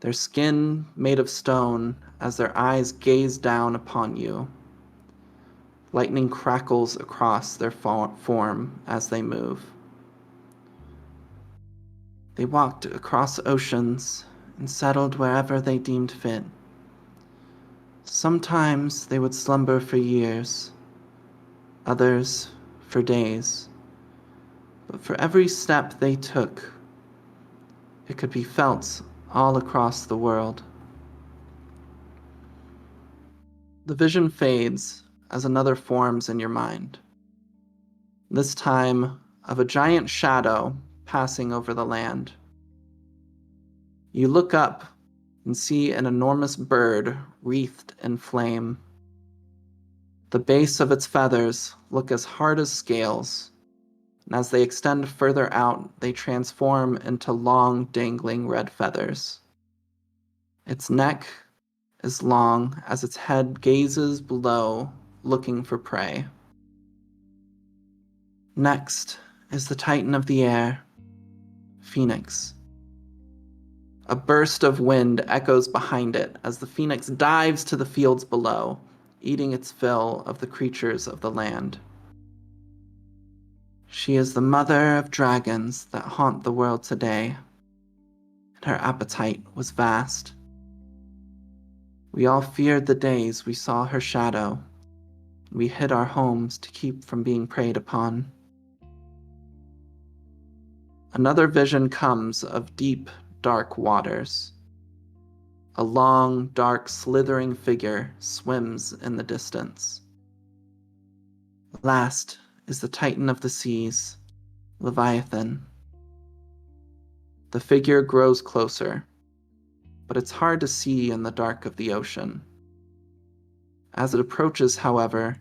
their skin made of stone as their eyes gaze down upon you. Lightning crackles across their form as they move. They walked across oceans and settled wherever they deemed fit. Sometimes they would slumber for years, others for days. But for every step they took, it could be felt all across the world. The vision fades as another forms in your mind, this time of a giant shadow passing over the land. You look up and see an enormous bird wreathed in flame. The base of its feathers look as hard as scales, and as they extend further out, they transform into long, dangling red feathers. Its neck is long as its head gazes below, looking for prey. Next is the titan of the air, Phoenix. A burst of wind echoes behind it as the phoenix dives to the fields below, eating its fill of the creatures of the land. She is the mother of dragons that haunt the world today, and her appetite was vast. We all feared the days we saw her shadow. We hid our homes to keep from being preyed upon. Another vision comes of deep, dark waters. A long, dark, slithering figure swims in the distance. Last is the Titan of the seas, Leviathan. The figure grows closer, but it's hard to see in the dark of the ocean. As it approaches, however,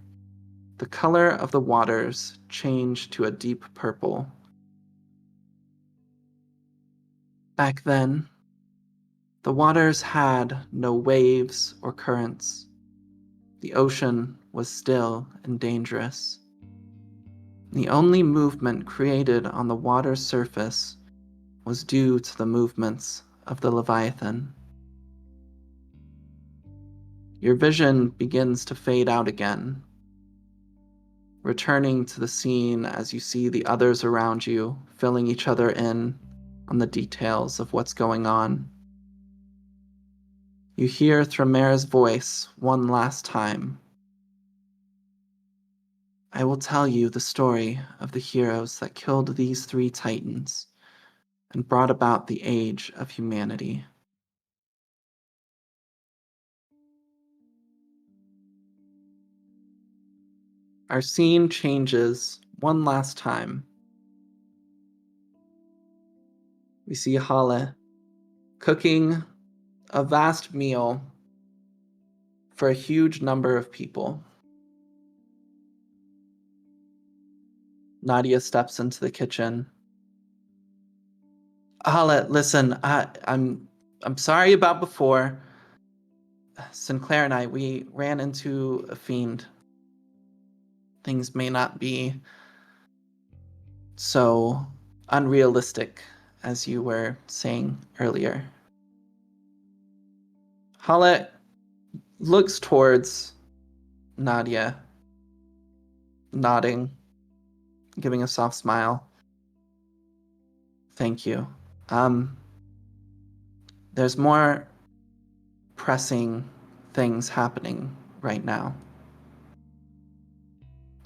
the color of the waters change to a deep purple. Back then, the waters had no waves or currents. The ocean was still and dangerous. The only movement created on the water's surface was due to the movements of the Leviathan. Your vision begins to fade out again, returning to the scene as you see the others around you filling each other in, on the details of what's going on. You hear Thramera's voice one last time. I will tell you the story of the heroes that killed these 3 titans and brought about the age of humanity. Our scene changes one last time. We see Halle cooking a vast meal for a huge number of people. Nadia steps into the kitchen. Halle, listen, I'm sorry about before. Sinclair and I, we ran into a fiend. Things may not be so unrealistic as you were saying earlier. Halle looks towards Nadia, nodding, giving a soft smile. Thank you. There's more pressing things happening right now.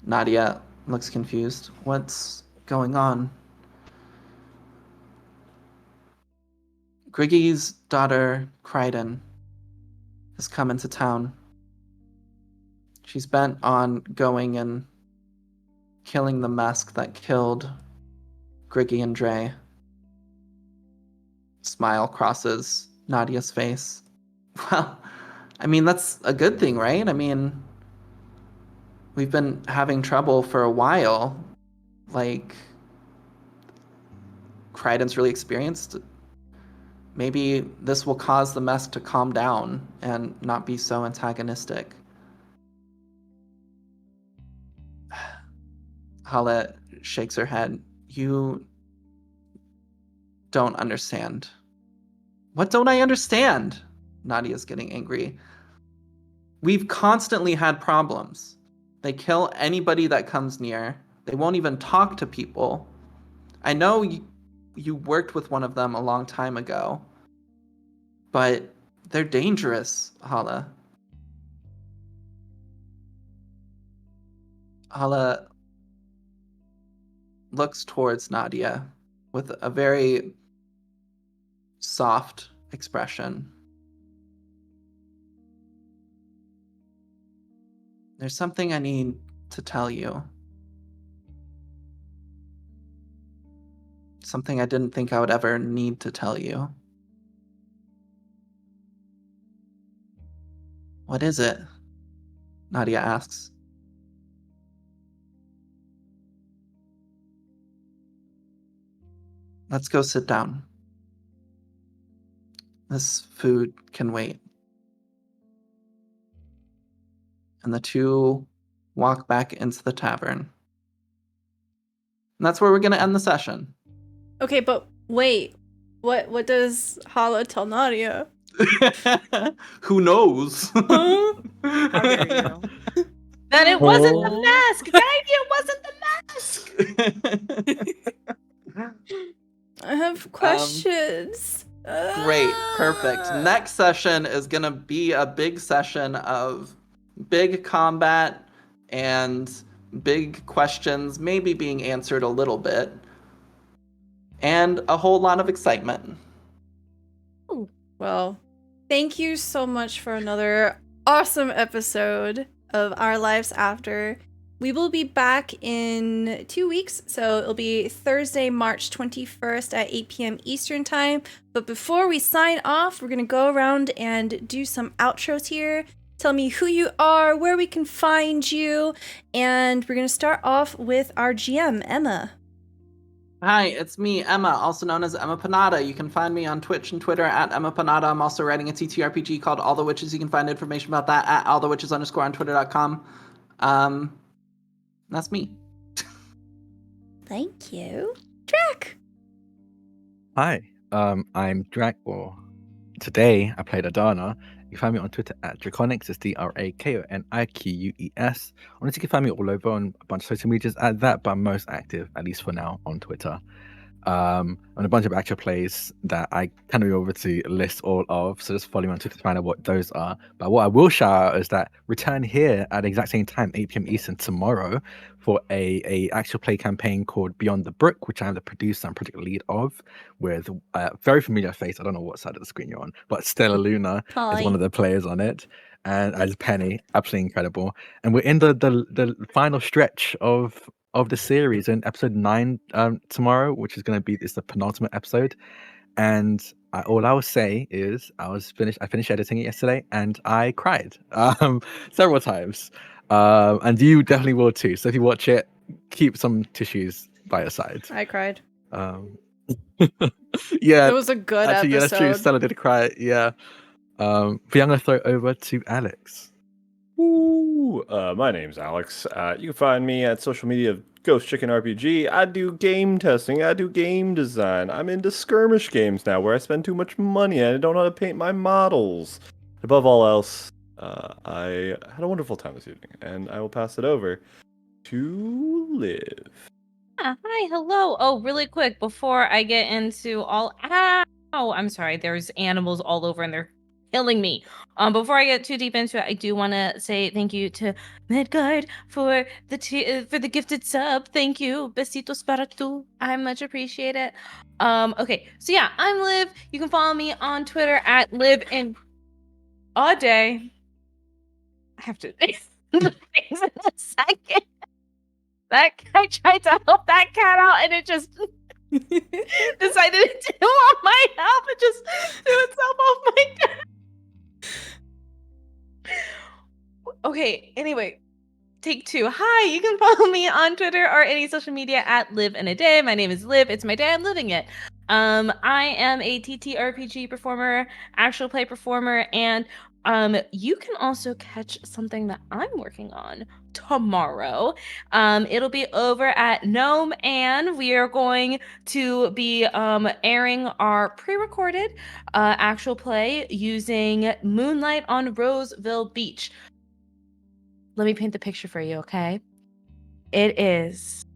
Nadia looks confused. What's going on? Griggy's daughter, Kryden, has come into town. She's bent on going and killing the Musk that killed Griggy and Dre. Smile crosses Nadia's face. Well, I mean, that's a good thing, right? I mean, we've been having trouble for a while. Like, Kryden's really experienced. Maybe this will cause the mess to calm down and not be so antagonistic. Halle shakes her head. You don't understand. What don't I understand? Nadia's getting angry. We've constantly had problems. They kill anybody that comes near. They won't even talk to people. I know you worked with one of them a long time ago, but they're dangerous, Halle. Halle looks towards Nadia with a very soft expression. There's something I need to tell you. Something I didn't think I would ever need to tell you. What is it? Nadia asks. Let's go sit down. This food can wait. And the two walk back into the tavern. And that's where we're going to end the session. Okay, but wait. What does Halle tell Nadia? Who knows? Huh? How dare you? That it wasn't the mask. That idea wasn't the mask. I have questions. Great, perfect. Next session is going to be a big session of big combat and big questions maybe being answered a little bit. And a whole lot of excitement. Well, thank you so much for another awesome episode of Our Lives After. We will be back in 2 weeks, so it'll be Thursday, March 21st at 8 p.m. Eastern Time. But before we sign off, we're going to go around and do some outros here. Tell me who you are, where we can find you, and we're going to start off with our GM, Emma. Hi, it's me, Emma, also known as Emma Panada. You can find me on Twitch and Twitter at Emma Panada. I'm also writing a TTRPG called All the Witches. You can find information about that at allthewitches_ on twitter.com. That's me. Thank you. Drac! Hi, I'm Dracor. Today I played Adana. You can find me on Twitter at Draconics. It's DRAKONIQUES. Honestly, you can find me all over on a bunch of social medias at that, but I'm most active, at least for now, on Twitter. and a bunch of actual plays that I can't be able to list all of. So just follow me on Twitter to find out what those are. But what I will shout out is that return here at the exact same time, 8 p.m. Eastern tomorrow, for a actual play campaign called Beyond the Brook, which I'm the producer and project lead of, with a very familiar face. I don't know what side of the screen you're on, but Stella Luna is one of the players on it, and as Penny, absolutely incredible. And we're in the final stretch of the series in episode 9 tomorrow, which is going to be the penultimate episode. And all I will say is I finished editing it yesterday and I cried several times, and you definitely will too. So if you watch it, keep some tissues by your side. I cried. Yeah, It was a good actually, yeah, that's true. episode. Stella did cry. Yeah. But I'm gonna throw it over to Alex. Ooh, my name's Alex. You can find me at social media of Ghost Chicken RPG. I do game testing. I do game design. I'm into skirmish games now, where I spend too much money and I don't know how to paint my models. Above all else, I had a wonderful time this evening, and I will pass it over to Liv. Hi, hello. Oh, really quick before I get into all. Ow! I'm sorry. There's animals all over and they're killing me. Before I get too deep into it, I do want to say thank you to Midgard for the gifted sub. Thank you. Besitos para tu. I much appreciate it. Okay, so yeah, I'm Liv. You can follow me on Twitter at Liv in all day. I have to things in a second. I tried to help that cat out and it just decided it didn't want my help. It just threw itself off my desk. Okay, anyway, take 2. Hi, you can follow me on Twitter or any social media at Liv in a Day. My name is Liv. It's my day. I'm living it. I am a TTRPG performer, actual play performer, and you can also catch something that I'm working on tomorrow. It'll be over at Gnome, and we are going to be airing our pre-recorded actual play using Moonlight on Roseville Beach. Let me paint the picture for you, okay? It is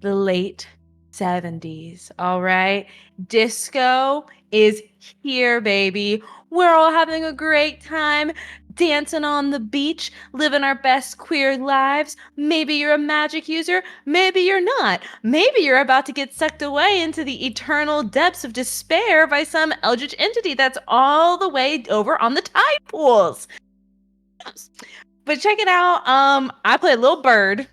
the late 70s, all right? Disco is here, baby. We're all having a great time, dancing on the beach, living our best queer lives. Maybe you're a magic user, maybe you're not. Maybe you're about to get sucked away into the eternal depths of despair by some eldritch entity that's all the way over on the tide pools. But check it out. I play a little bird.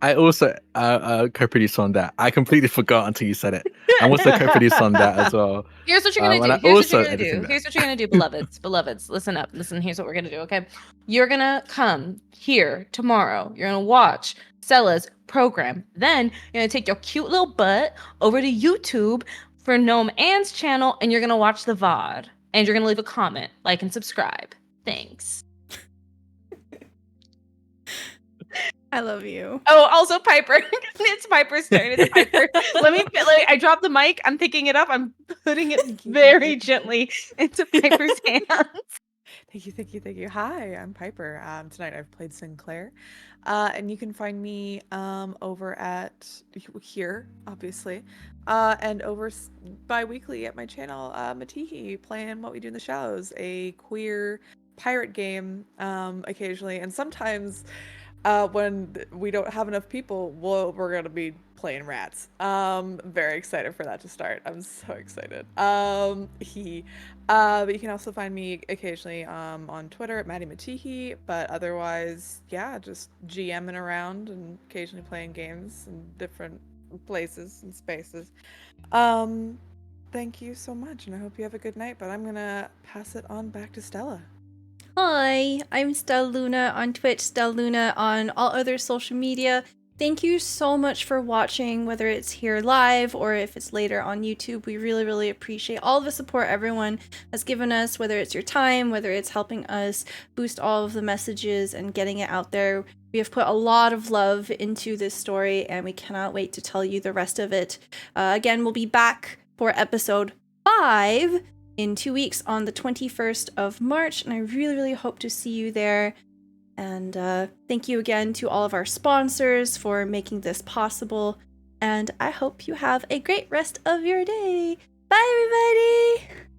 I also co-produced on that. I completely forgot until you said it. I'm also co-produced on that as well. Here's what you're gonna do. and I Here's what also you're gonna editing do. that. Here's what you're gonna do, beloveds. Listen up. Listen, here's what we're gonna do, okay? You're gonna come here tomorrow. You're gonna watch Stella's program. Then you're gonna take your cute little butt over to YouTube for Gnome Ann's channel, and you're gonna watch the VOD. And you're gonna leave a comment, like, and subscribe. Thanks. I love you. Oh, also Piper. It's Piper's turn. It's Piper. I dropped the mic. I'm picking it up. I'm putting it very gently into Piper's hands. Thank you. Hi, I'm Piper. Tonight I've played Sinclair. And you can find me over at here, obviously. And over bi-weekly at my channel, Matihi, playing What We Do in the Shadows, a queer pirate game occasionally. And sometimes when we don't have enough people, we're gonna be playing rats. Very excited for that to start. I'm so excited. But you can also find me occasionally on Twitter at Maddie Matihi, but otherwise, yeah, just GMing around and occasionally playing games in different places and spaces. Thank you so much, and I hope you have a good night, but I'm gonna pass it on back to Stella. Hi, I'm Stella Luna on Twitch, Stella Luna on all other social media. Thank you so much for watching, whether it's here live or if it's later on YouTube. We really, really appreciate all the support everyone has given us, whether it's your time, whether it's helping us boost all of the messages and getting it out there. We have put a lot of love into this story, and we cannot wait to tell you the rest of it. Again, we'll be back for episode 5 in 2 weeks on the 21st of March, and I really, really hope to see you there. And thank you again to all of our sponsors for making this possible. and I hope you have a great rest of your day. Bye, everybody!